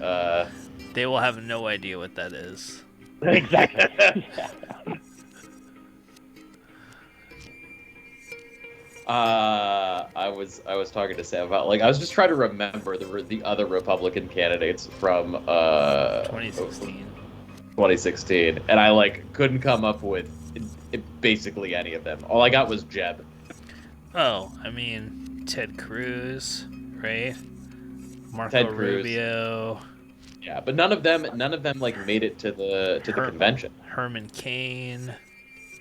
They will have no idea what that is. Exactly. I was talking to Sam about I was just trying to remember the other Republican candidates from 2016, and I couldn't come up with basically any of them. All I got was Jeb. Oh, I mean Ted Cruz, right? Marco Ted Cruz. Rubio. Yeah, but none of them made it to the convention. Herman Cain.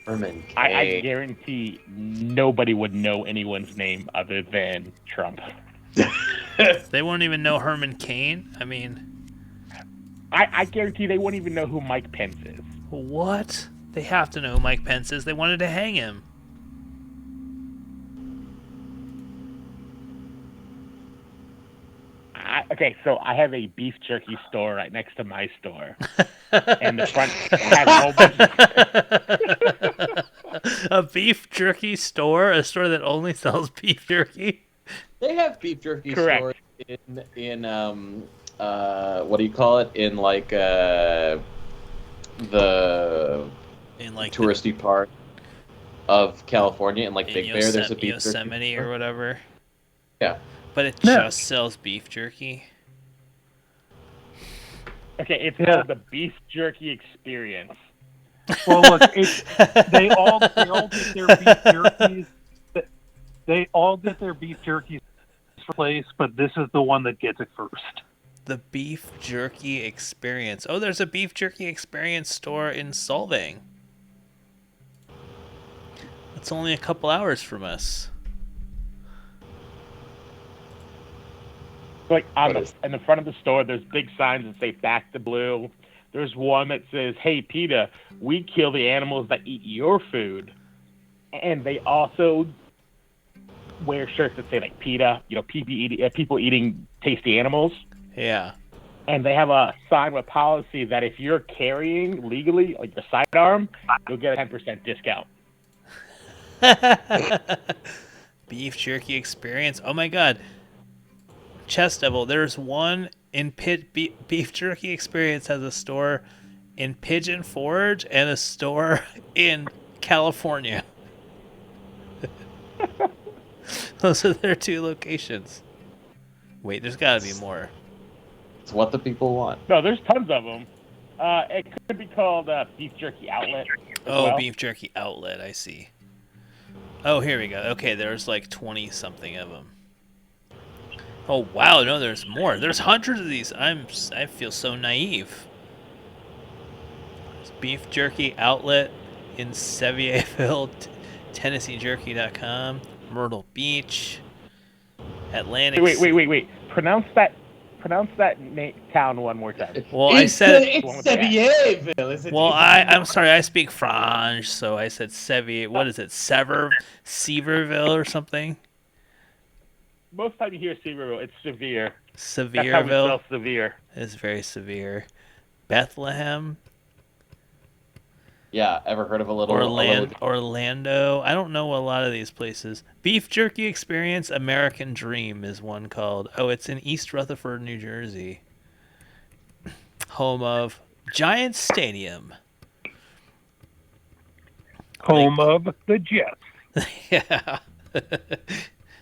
I guarantee nobody would know anyone's name other than Trump. They won't even know Herman Cain? I mean... I guarantee they won't even know who Mike Pence is. What? They have to know who Mike Pence is. They wanted to hang him. Okay, so I have a beef jerky store right next to my store. And the front has a whole bunch of... A beef jerky store? A store that only sells beef jerky? They have beef jerky Correct. stores in what do you call it? In the touristy part of California, in Big Bear, there's a beef Yosemite jerky or whatever. Yeah. But it just sells beef jerky. Okay, it's called the Beef Jerky Experience. Well, look, they all get their beef jerkies. They all get their beef jerkies place, but this is the one that gets it first. The Beef Jerky Experience. Oh, there's a Beef Jerky Experience store in Solvang. It's only a couple hours from us. In the front of the store, there's big signs that say "Back to Blue." There's one that says, "Hey, PETA, we kill the animals that eat your food," and they also wear shirts that say PETA, people eating tasty animals. Yeah. And they have a sign with policy that if you're carrying legally, like the sidearm, you'll get a 10% discount. Beef jerky experience. Oh my god. Chest Devil, there's one in Beef Jerky Experience has a store in Pigeon Forge and a store in California. Those are their 2 locations. Wait, there's got to be more. It's what the people want. No, there's tons of them. It could be called Beef Jerky Outlet. Oh, Beef Jerky Outlet, I see. Oh, here we go. Okay, there's like 20-something of them. Oh, wow, no, there's more. There's hundreds of these. I feel so naive. There's Beef Jerky Outlet in Sevierville, TennesseeJerky.com, Myrtle Beach, Atlantic. Wait. Pronounce that town one more time. Well, I said it's Sevierville. Well, I'm sorry, I speak French, so I said Sevier. What is it, Sevierville or something? Most time you hear Sevierville, it's severe. Sevierville. That's how we spell severe. It's very severe. Bethlehem. Yeah, ever heard of a little Orlando? I don't know a lot of these places. Beef Jerky Experience American Dream is one called. Oh, it's in East Rutherford, New Jersey. Home of Giants Stadium. Home of the Jets. Yeah.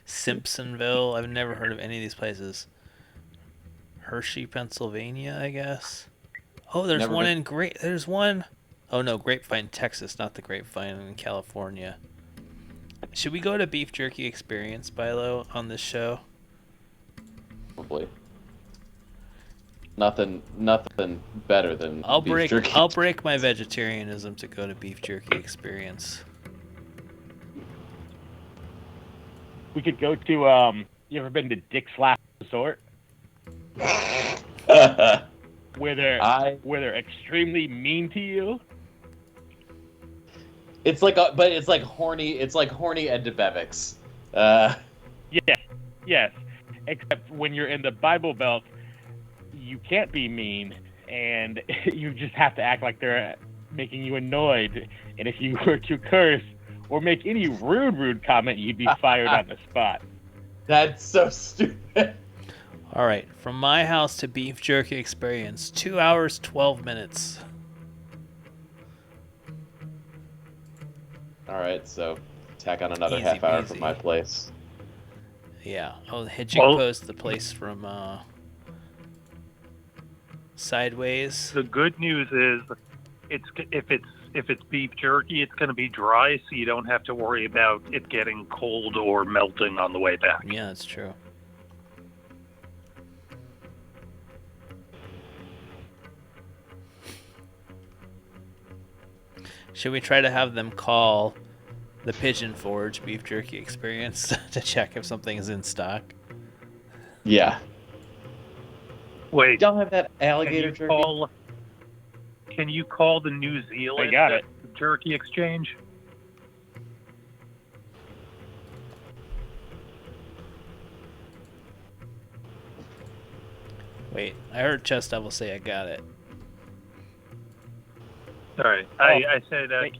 Simpsonville. I've never heard of any of these places. Hershey, Pennsylvania, I guess. Oh, there's Never one been. in There's one. Oh no, Grapevine, Texas, not the Grapevine in California. Should we go to Beef Jerky Experience, Bilo, on this show? Probably. Nothing better than beef jerky. I'll break my vegetarianism to go to Beef Jerky Experience. We could go to, you ever been to Dick's Last Resort? Where they're extremely mean to you? It's like horny Ed DeBevics. Yes. Except when you're in the Bible Belt, you can't be mean, and you just have to act like they're making you annoyed. And if you were to curse or make any rude comment, you'd be fired on the spot. That's so stupid. All right, from my house to Beef Jerky Experience, 2 hours, 12 minutes. All right, so tack on another Easy half hour peasy. from my place. Yeah, I'll post the place from Sideways. The good news is, if it's beef jerky, it's going to be dry, so you don't have to worry about it getting cold or melting on the way back. Yeah, that's true. Should we try to have them call the Pigeon Forge Beef Jerky Experience to check if something is in stock? Yeah. Wait, Don't have that alligator jerky. Can you call the New Zealand I got it. Jerky Exchange? Wait, I heard Chest Devil say I got it. Sorry, I said They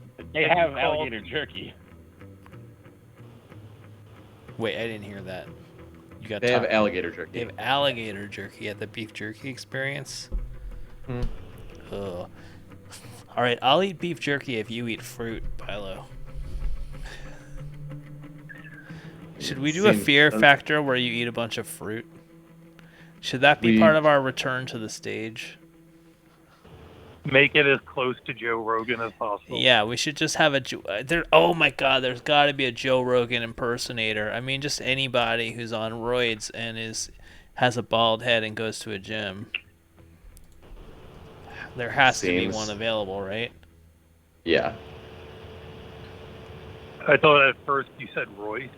Can have you call- alligator jerky. Wait, I didn't hear that. You got They have talk- alligator jerky. They have alligator jerky at the Beef Jerky Experience. Hmm. Ugh. All right, I'll eat beef jerky if you eat fruit, Pilo. Should we do a fear factor where you eat a bunch of fruit? Should that be part of our return to the stage? Make it as close to Joe Rogan as possible. Yeah, we should just have oh my god, there's got to be a Joe Rogan impersonator. I mean, just anybody who's on roids and has a bald head and goes to a gym. There has to be one available, right? Yeah. I thought at first you said Royce,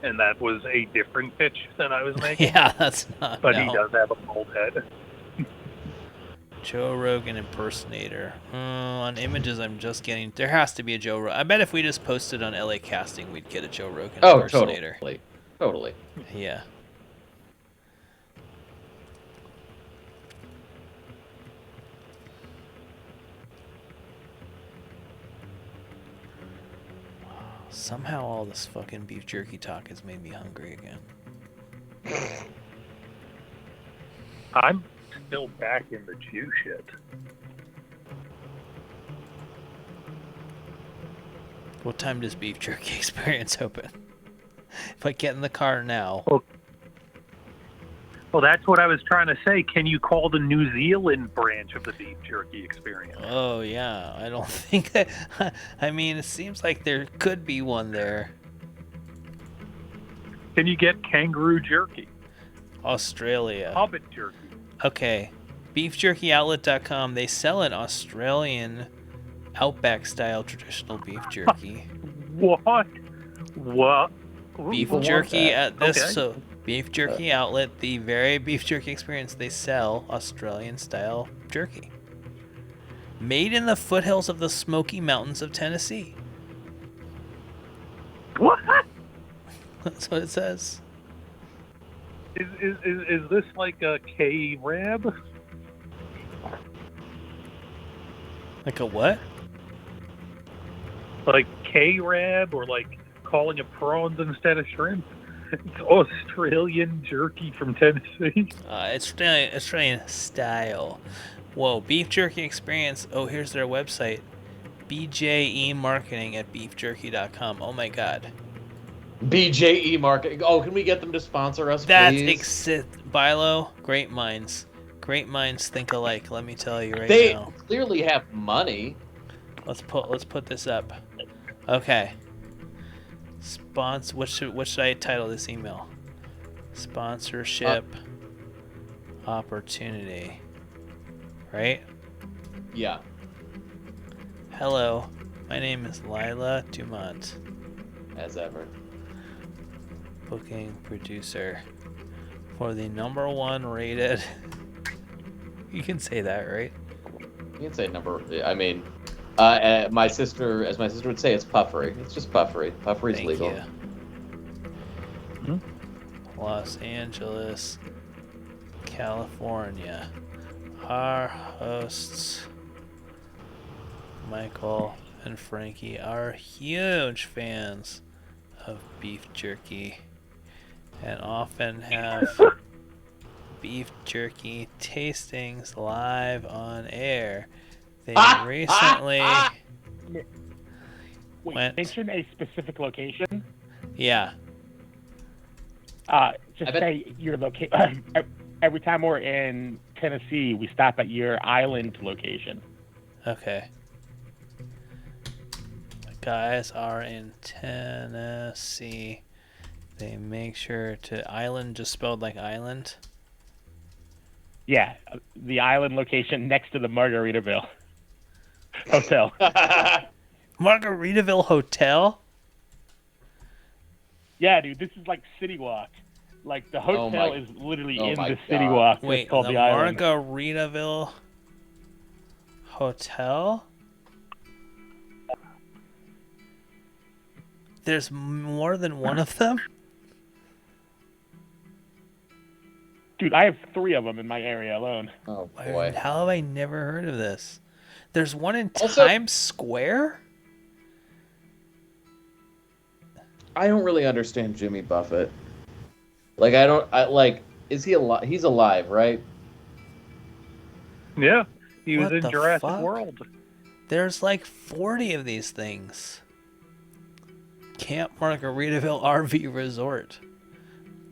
and that was a different pitch than I was making. Yeah, that's not. But no. he does have a bald head. Joe Rogan impersonator. On images, I'm just getting. There has to be a Joe Rogan. I bet if we just posted on LA Casting, we'd get a Joe Rogan impersonator. Totally. Yeah. Somehow all this fucking beef jerky talk has made me hungry again. I'm still back in the Jew shit. What time does Beef Jerky Experience open? If I get in the car now. Well, that's what I was trying to say. Can you call the New Zealand branch of the Beef Jerky Experience? Oh, yeah. I don't think that... I mean, it seems like there could be one there. Can you get kangaroo jerky? Australia. Hobbit jerky. Okay. BeefJerkyOutlet.com. They sell an Australian Outback-style traditional beef jerky. What? What? Beef What jerky that? at this... Okay. So, Beef Jerky Outlet, the very Beef Jerky Experience, they sell Australian-style jerky. Made in the foothills of the Smoky Mountains of Tennessee. What? That's what it says. Is this like a K-Rab? Like a what? Like K-Rab, or like calling it prawns instead of shrimp? It's Australian jerky from Tennessee. It's Australian style. Whoa, Beef Jerky Experience. Oh, here's their website. BJE Marketing at beefjerky.com. Oh my god. BJE Marketing. Oh, can we get them to sponsor us, That's please? Bilo. Great minds. Great minds think alike, let me tell you right They now. clearly have money. Let's put this up. Okay. What should I title this email? Sponsorship opportunity. Right? Yeah. Hello, my name is Lila Dumont. As ever. Booking producer for the #1 rated. You can say that, right? You can say number. I mean, my sister, as my sister would say, it's puffery. It's just puffery. Puffery's Thank legal. you. Los Angeles, California. Our hosts, Michael and Frankie, are huge fans of beef jerky and often have beef jerky tastings live on air. They recently Wait, mention a specific location. Yeah. Just say your location. Every time we're in Tennessee, we stop at your island location. Okay. The guys are in Tennessee. They make sure to island, just spelled like island. Yeah, the island location next to the Margaritaville Hotel. Margaritaville Hotel? Yeah, dude, this is like City Walk. Like, the hotel is literally in the City Walk. Wait, it's called the island. Margaritaville Hotel? There's more than one of them? Dude, I have 3 of them in my area alone. Oh, boy. How have I never heard of this? There's one in Times Square? I don't really understand Jimmy Buffett. Like, is he alive? He's alive, right? Yeah, he was What in the Jurassic fuck? World. There's like 40 of these things. Camp Margaritaville RV Resort.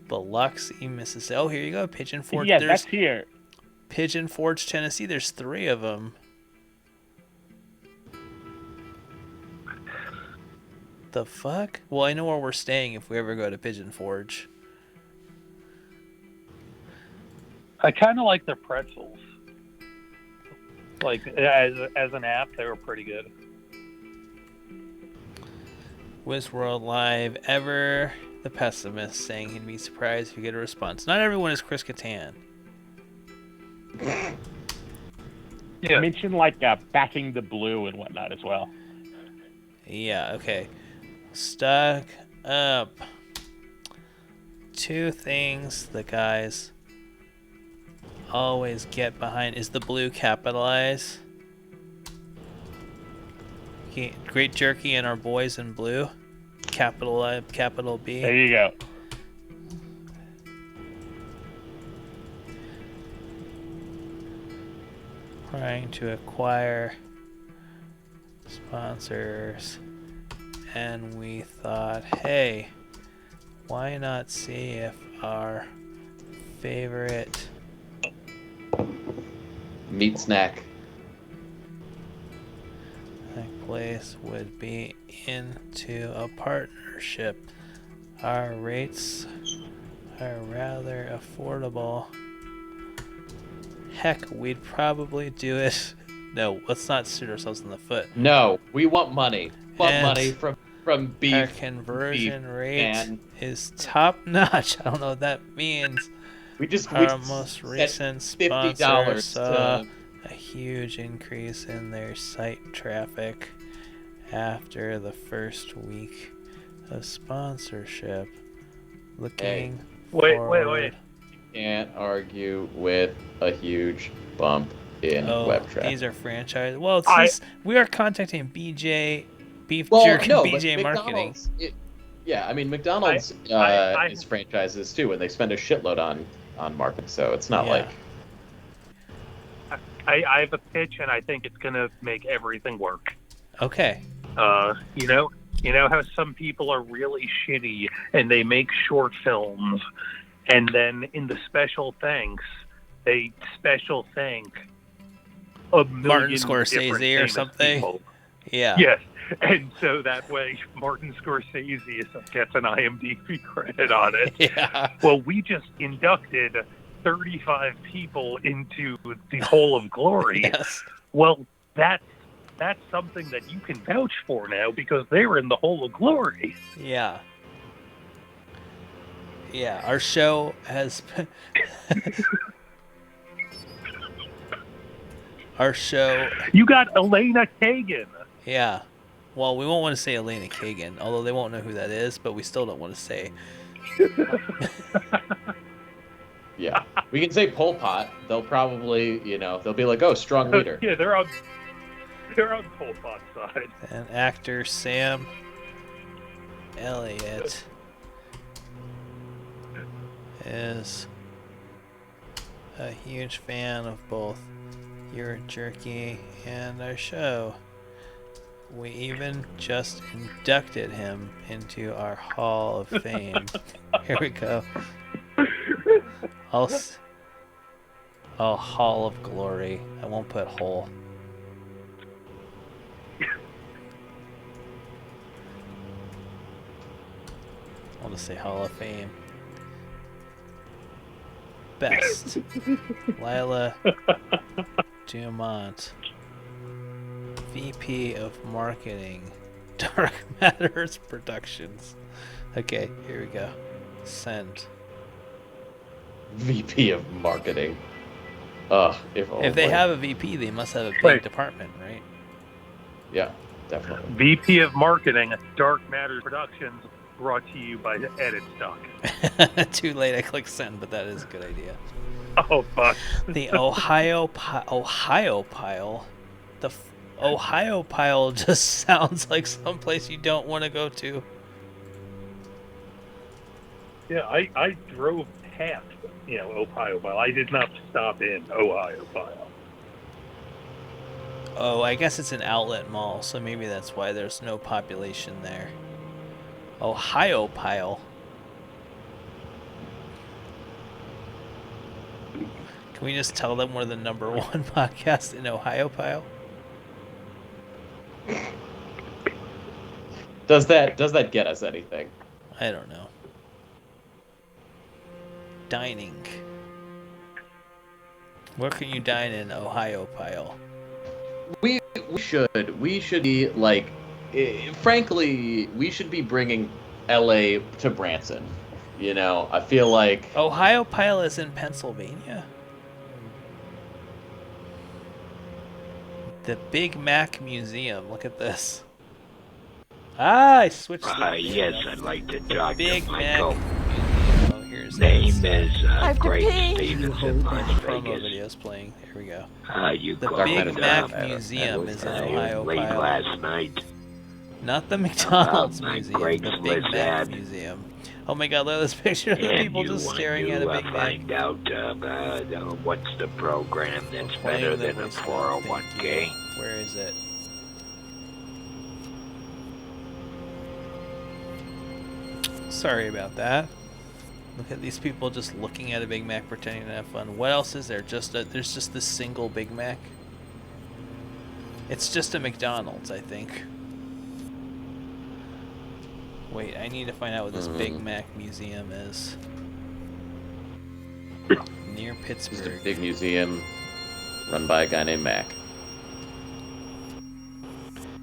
Biloxi, Mississippi. Oh, here you go. Pigeon Forge. Yeah, that's here. Pigeon Forge, Tennessee. There's 3 of them. The fuck? Well, I know where we're staying if we ever go to Pigeon Forge. I kind of like the pretzels. Like, as an app, they were pretty good. Wizworld Live, Ever the Pessimist, saying he'd be surprised if you get a response. Not everyone is Chris Kattan. Yeah. Mention, like, backing the blue and whatnot as well. Yeah, okay. Stuck up. 2 things the guys always get behind. Is the blue capitalized? Okay, Great Jerky and our boys in blue. capital I, capital B. There you go. Trying to acquire sponsors, and we thought, hey, why not see if our favorite Meat snack. place would be into a partnership. Our rates are rather affordable. Heck, we'd probably do it. No, let's not shoot ourselves in the foot. No, we want money. Want And money from beef. Our conversion beef, rate and is top notch. I don't know what that means. we just Our most recent sponsor $50 saw to a huge increase in their site traffic after the first week of sponsorship. Looking Wait. forward. can't argue with a huge bump in web traffic. These are franchise. Well, we are contacting BJ Beef Well, Jerky no, BJ but Marketing. Yeah, I mean McDonald's is franchises too, and they spend a shitload on marketing, so it's not like. I have a pitch, and I think it's gonna make everything work. Okay. You know how some people are really shitty and they make short films, and then in the special thanks, they special thank a million Martin Scorsese different or famous something. people. Yeah. Yes, and so that way Martin Scorsese gets an IMDb credit on it. Yeah. Well, we just inducted 35 people into the Hole of Glory. Yes. Well, that's something that you can vouch for now because they were in the Hole of Glory. Yeah. Yeah, our show has our show. You got Elena Kagan. Yeah. Well, we won't want to say Elena Kagan, although they won't know who that is, but we still don't want to say. Yeah, we can say Pol Pot. They'll probably, they'll be like, "Oh, strong leader." Yeah, they're on Pol Pot's side. And actor Sam Elliott is a huge fan of both your jerky and our show. We even just inducted him into our Hall of Fame. Here we go. Hall of Glory. I won't put hole. I'll just say Hall of Fame. Best. Lila Dumont, VP of Marketing, Dark Matters Productions. Okay, here we go. Send. VP of Marketing. If they have a VP, they must have a big department, right? Yeah, definitely. VP of Marketing, Dark Matters Productions, brought to you by Edit Stock. Too late, I clicked send, but that is a good idea. Oh, fuck. The Ohio Pile. The Ohio Pile just sounds like someplace you don't want to go to. Yeah, I drove past, Ohio Pile. I did not stop in Ohio Pile. Oh, I guess it's an outlet mall, so maybe that's why there's no population there. Ohio Pile. Can we just tell them we're the #1 podcast in Ohio Pile? Does that get us anything? I don't know. Dining. Where can you dine in Ohio Pile? We should be like, frankly, we should be bringing LA to Branson. I feel like Ohio Pile is in Pennsylvania. The Big Mac Museum. Look at this. I switched. Yes, I'd like to talk Big to Mac. Michael. Oh, here's Name it. is Craig Stevenson, Las Promo Vegas. videos playing. Here we go. You The called Big Mac up, Museum is in I was Ohio late Pile. last night. Not the McDonald's my Museum, great the Big Mac Slizzard. Museum. Oh my god, look at this picture of the And people you just want staring at to a Big Mac. find out what's the program that's better Playing the than a voicemail, thank 401k? you. Where is it? Sorry about that. Look at these people just looking at a Big Mac pretending to have fun. What else is there? There's just this single Big Mac? It's just a McDonald's, I think. Wait, I need to find out what this Big Mac museum is. Near It's Pittsburgh. a big museum run by a guy named Mac.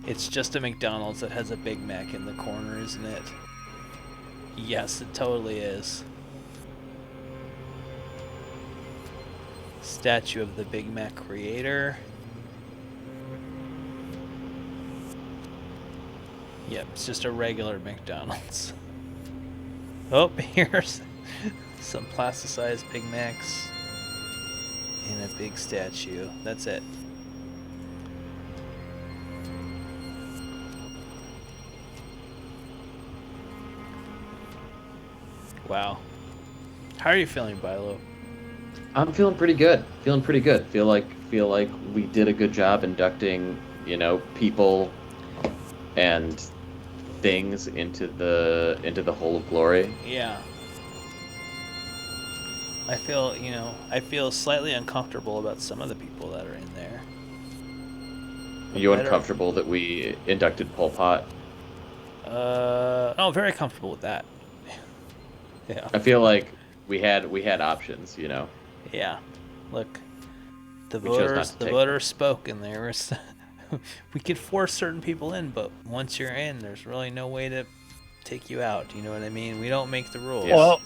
It's just a McDonald's that has a Big Mac in the corner, isn't it? Yes, it totally is. Statue of the Big Mac creator. Yep, it's just a regular McDonald's. Oh, here's some plasticized Big Macs in a big statue. That's it. Wow. How are you feeling, Bilo? I'm feeling pretty good. Feeling pretty good. Feel like we did a good job inducting, people and things into the Hole of Glory. Yeah. I feel slightly uncomfortable about some of the people that are in there. Are you uncomfortable that we inducted Pol Pot? Oh, very comfortable with that. Yeah. I feel like we had options, Yeah. Look, the We chose not to take voters spoke, and there was we could force certain people in, but once you're in, there's really no way to take you out. You know what I mean? We don't make the rules. Yes. Well,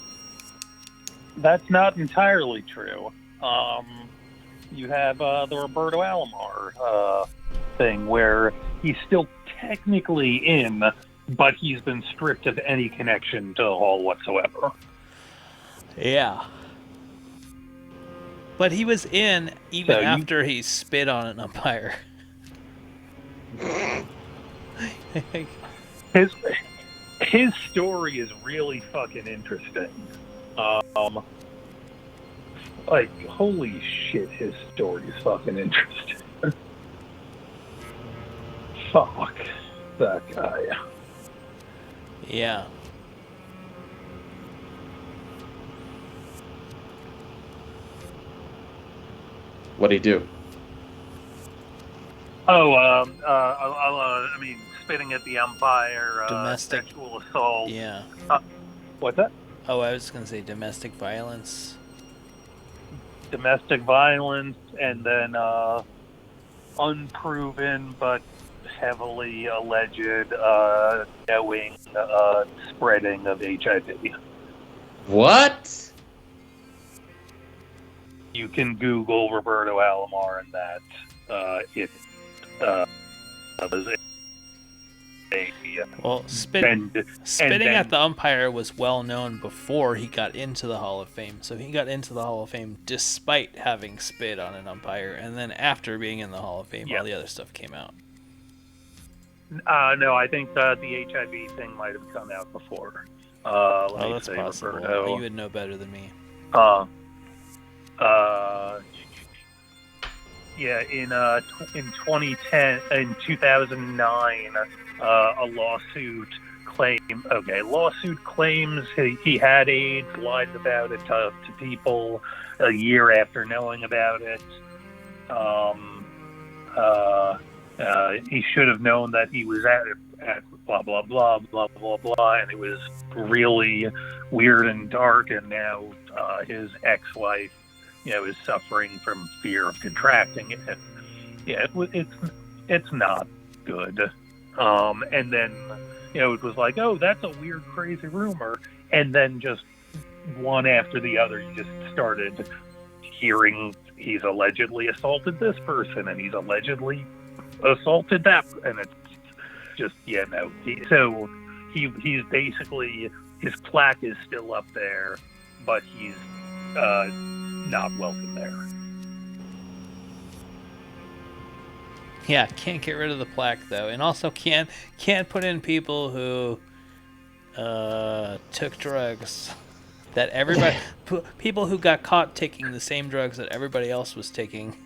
that's not entirely true. You have the Roberto Alomar thing where he's still technically in, but he's been stripped of any connection to the hall whatsoever. Yeah. But he was in even after he spit on an umpire. His story is really fucking interesting. Like, holy shit, his story is fucking interesting. Fuck that guy. Yeah. What'd he do? I mean, spitting at the umpire, Domestic sexual assault. Yeah. What's that? Oh, I was gonna say domestic violence. Domestic violence, and then unproven but heavily alleged knowing spreading of HIV. What? You can Google Roberto Alomar and that it was Well, spitting at the umpire was well known before he got into the Hall of Fame. So he got into the Hall of Fame despite having spit on an umpire, and then after being in the Hall of Fame, all the other stuff came out. No, I think the HIV thing might have come out before. That's possible. Roberto. You would know better than me. In 2010, in 2009, a lawsuit claims he had AIDS, lied about it to people a year after knowing about it. He should have known that he was at blah blah blah blah blah blah, and it was really weird and dark. And now his ex-wife, is suffering from fear of contracting it. Yeah, it's not good. And then it was like, oh, that's a weird, crazy rumor, and then just one after the other, you just started hearing he's allegedly assaulted this person, and he's allegedly assaulted that, and it's just he's basically, his plaque is still up there, but he's not welcome there. Yeah, can't get rid of the plaque though, and also can't put in people who took drugs that everybody people who got caught taking the same drugs that everybody else was taking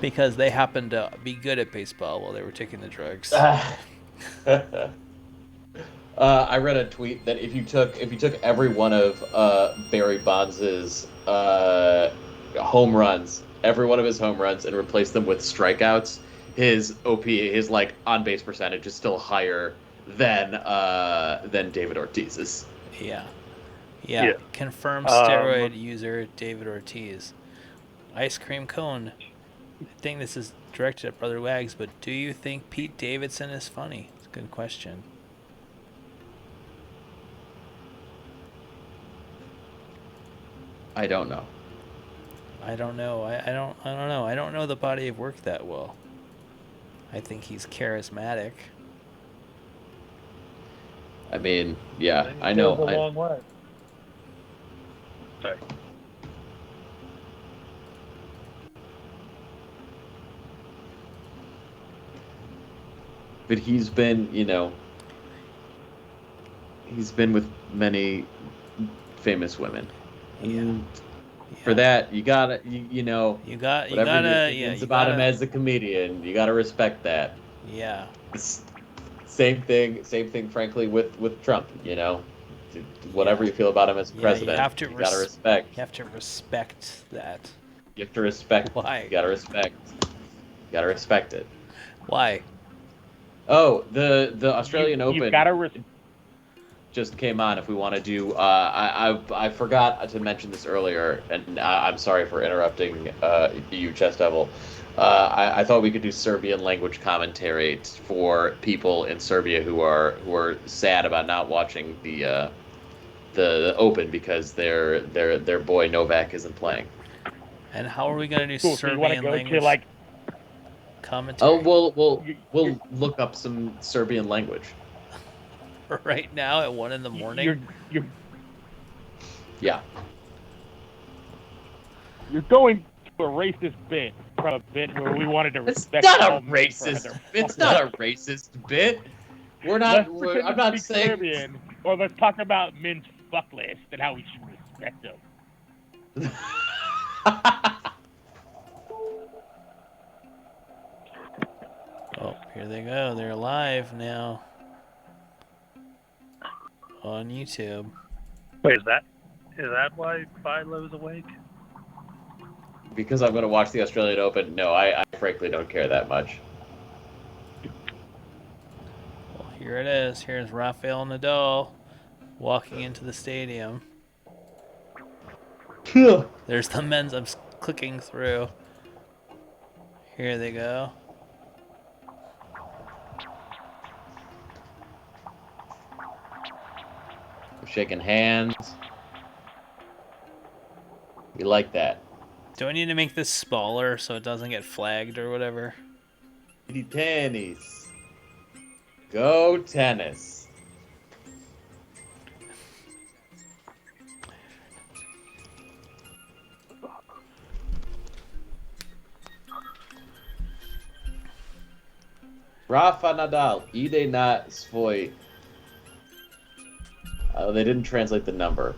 because they happened to be good at baseball while they were taking the drugs. I read a tweet that if you took every one of Barry Bonds's home runs, every one of his home runs, and replaced them with strikeouts, his his like on base percentage is still higher than David Ortiz's. Yeah. Yeah. Confirmed steroid user David Ortiz. Ice cream cone. I think this is directed at Brother Wags, but do you think Pete Davidson is funny? It's a good question. I don't know. I don't know. I don't know. I don't know the body of work that well. I think he's charismatic. I mean, yeah, I Goes know. a long way. Sorry. But he's been, he's been with many famous women. And for that, you gotta, whatever your opinions about him as a comedian, you gotta respect that. Yeah. Same thing, frankly, with Trump, whatever you feel about him as president, you gotta respect. You have to respect that. You have to respect. Why? You gotta respect. You gotta respect it. Why? Oh, the Australian Open. You've gotta just came on. If we want to do, I forgot to mention this earlier, and I'm sorry for interrupting you, Chess Devil. I thought we could do Serbian language commentary for people in Serbia who are sad about not watching the Open because their boy Novak isn't playing. And how are we gonna do Serbian Serbian so you wanna language go to, commentary? Oh, we'll look up some Serbian language. Right now at 1 a.m. Yeah. You're going to a racist bit from a bit where we wanted to respect. It's not a racist. It's not a racist bit. We're not. I'm not saying. Serbian, or let's talk about men's fuck list and how we should respect them. Oh, here they go. They're live now on YouTube. Wait, is that why Philo's awake? Because I'm going to watch the Australian Open. No, I frankly don't care that much. Well, here it is. Here's Rafael Nadal walking into the stadium. There's the men's. I'm clicking through. Here they go. Shaking hands. We like that. Do I need to make this smaller so it doesn't get flagged or whatever? Tennis. Go tennis. Rafa Nadal, ide na svoj. They didn't translate the number.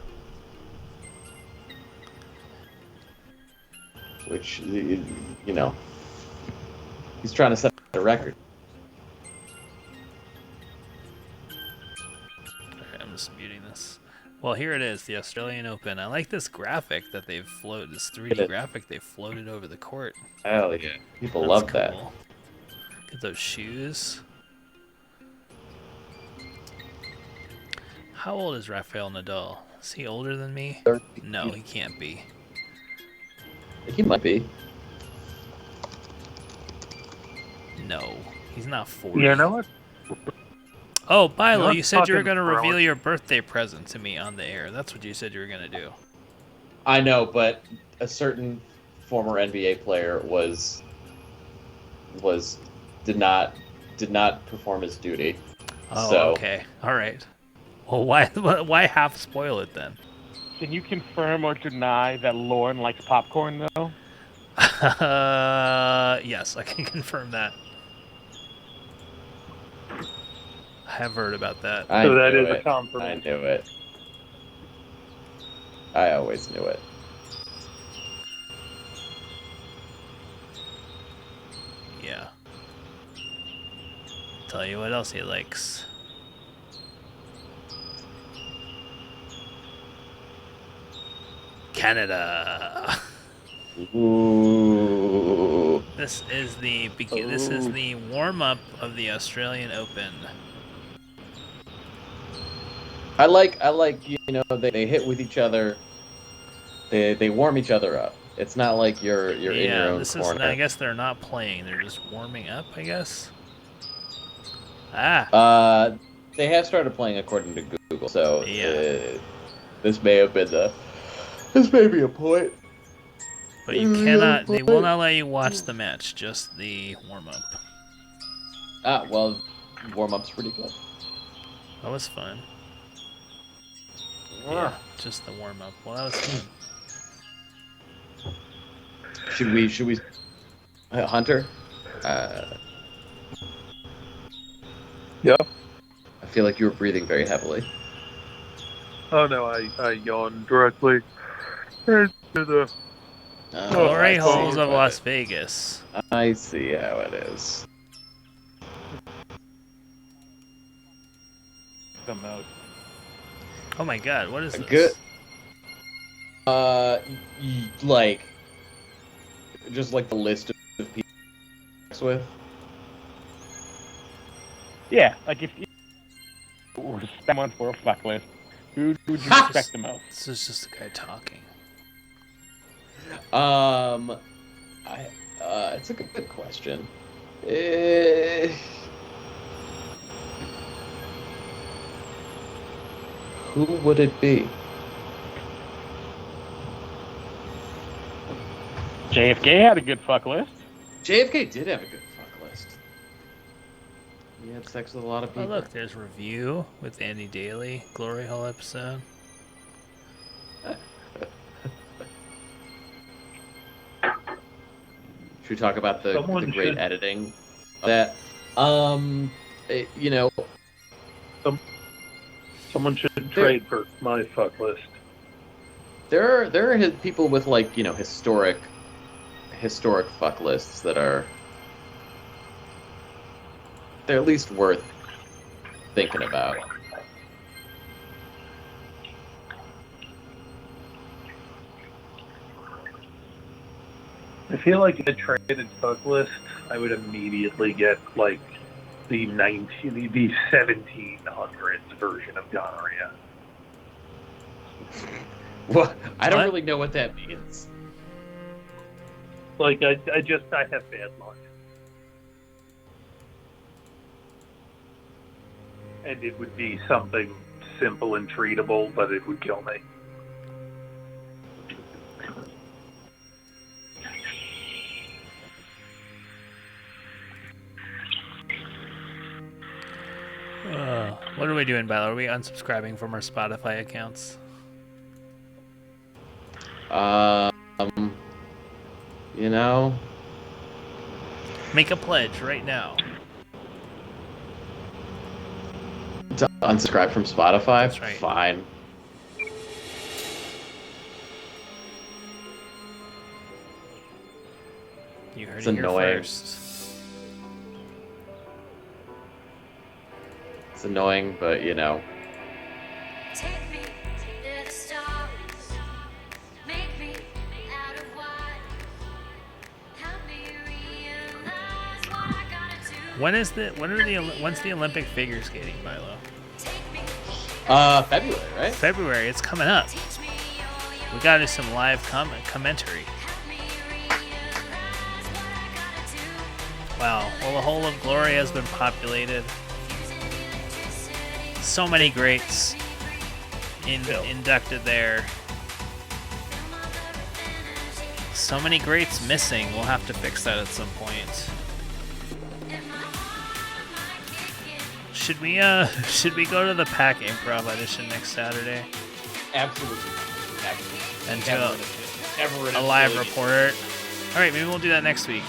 Which, he's trying to set a record. Alright, I'm just muting this. Well, here it is, the Australian Open. I like this graphic that they've floated, this 3D graphic they've floated over the court. Hell yeah. People love that. Look at those shoes. How old is Rafael Nadal? Is he older than me? 30. No, he can't be. He might be. No, he's not 40. You know what? Oh, Bilo, Not you said you were fucking going to reveal throwing. your birthday present to me on the air. That's what you said you were going to do. I know, but a certain former NBA player did not perform his duty. Oh, so, okay. All right. Well, why half spoil it then? Can you confirm or deny that Lauren likes popcorn, though? Yes, I can confirm that. I have heard about that. So that is a confirmation. I knew it. I always knew it. Yeah. Tell you what else he likes. Canada. Ooh. This is the This is the warm up of the Australian Open. I like they hit with each other. They warm each other up. It's not like you're in your own corner. I guess they're not playing. They're just warming up, I guess. Ah. They have started playing according to Google, so yeah. This may have been this may be a point. But you cannot. They will not let you watch the match. Just the warm up. Well, warm up's pretty good. That was fun. Yeah, just the warm up. Well, that was fun. Should we Hunter? Yeah. I feel like you were breathing very heavily. Oh no, I yawned directly into the Glory holes of Las Vegas. I see how it is. The most. Oh my god, what is this? Good. Like, just like the list of people with. Yeah, like if you were someone for a fuck list, who would you respect the most? This is just a guy talking. It's a good question. Who would it be? JFK had a good fuck list. JFK did have a good fuck list. He had sex with a lot of people. Oh look, there's Review with Andy Daly, Glory Hole episode. Should we talk about the great editing of that? Someone should trade for my fuck list. There are people with historic fuck lists that they're at least worth thinking about. I feel like if I traded fuck list, I would immediately get like the 1700s version of gonorrhea. What? I don't really know what that means. Like I have bad luck, and it would be something simple and treatable, but it would kill me. What are we doing, Bella? Are we unsubscribing from our Spotify accounts? Make a pledge right now. To unsubscribe from Spotify? That's right. Fine. You heard It's it here annoying. first. It's annoying, but When's the Olympic figure skating, Milo? February, right? February, it's coming up. We gotta do some live commentary. Wow, well, the whole of Glory has been populated. So many greats inducted there. So many greats missing. We'll have to fix that at some point. Should we go to the Pack Improv audition next Saturday? Absolutely. And do a live reporter. All right, maybe we'll do that next week.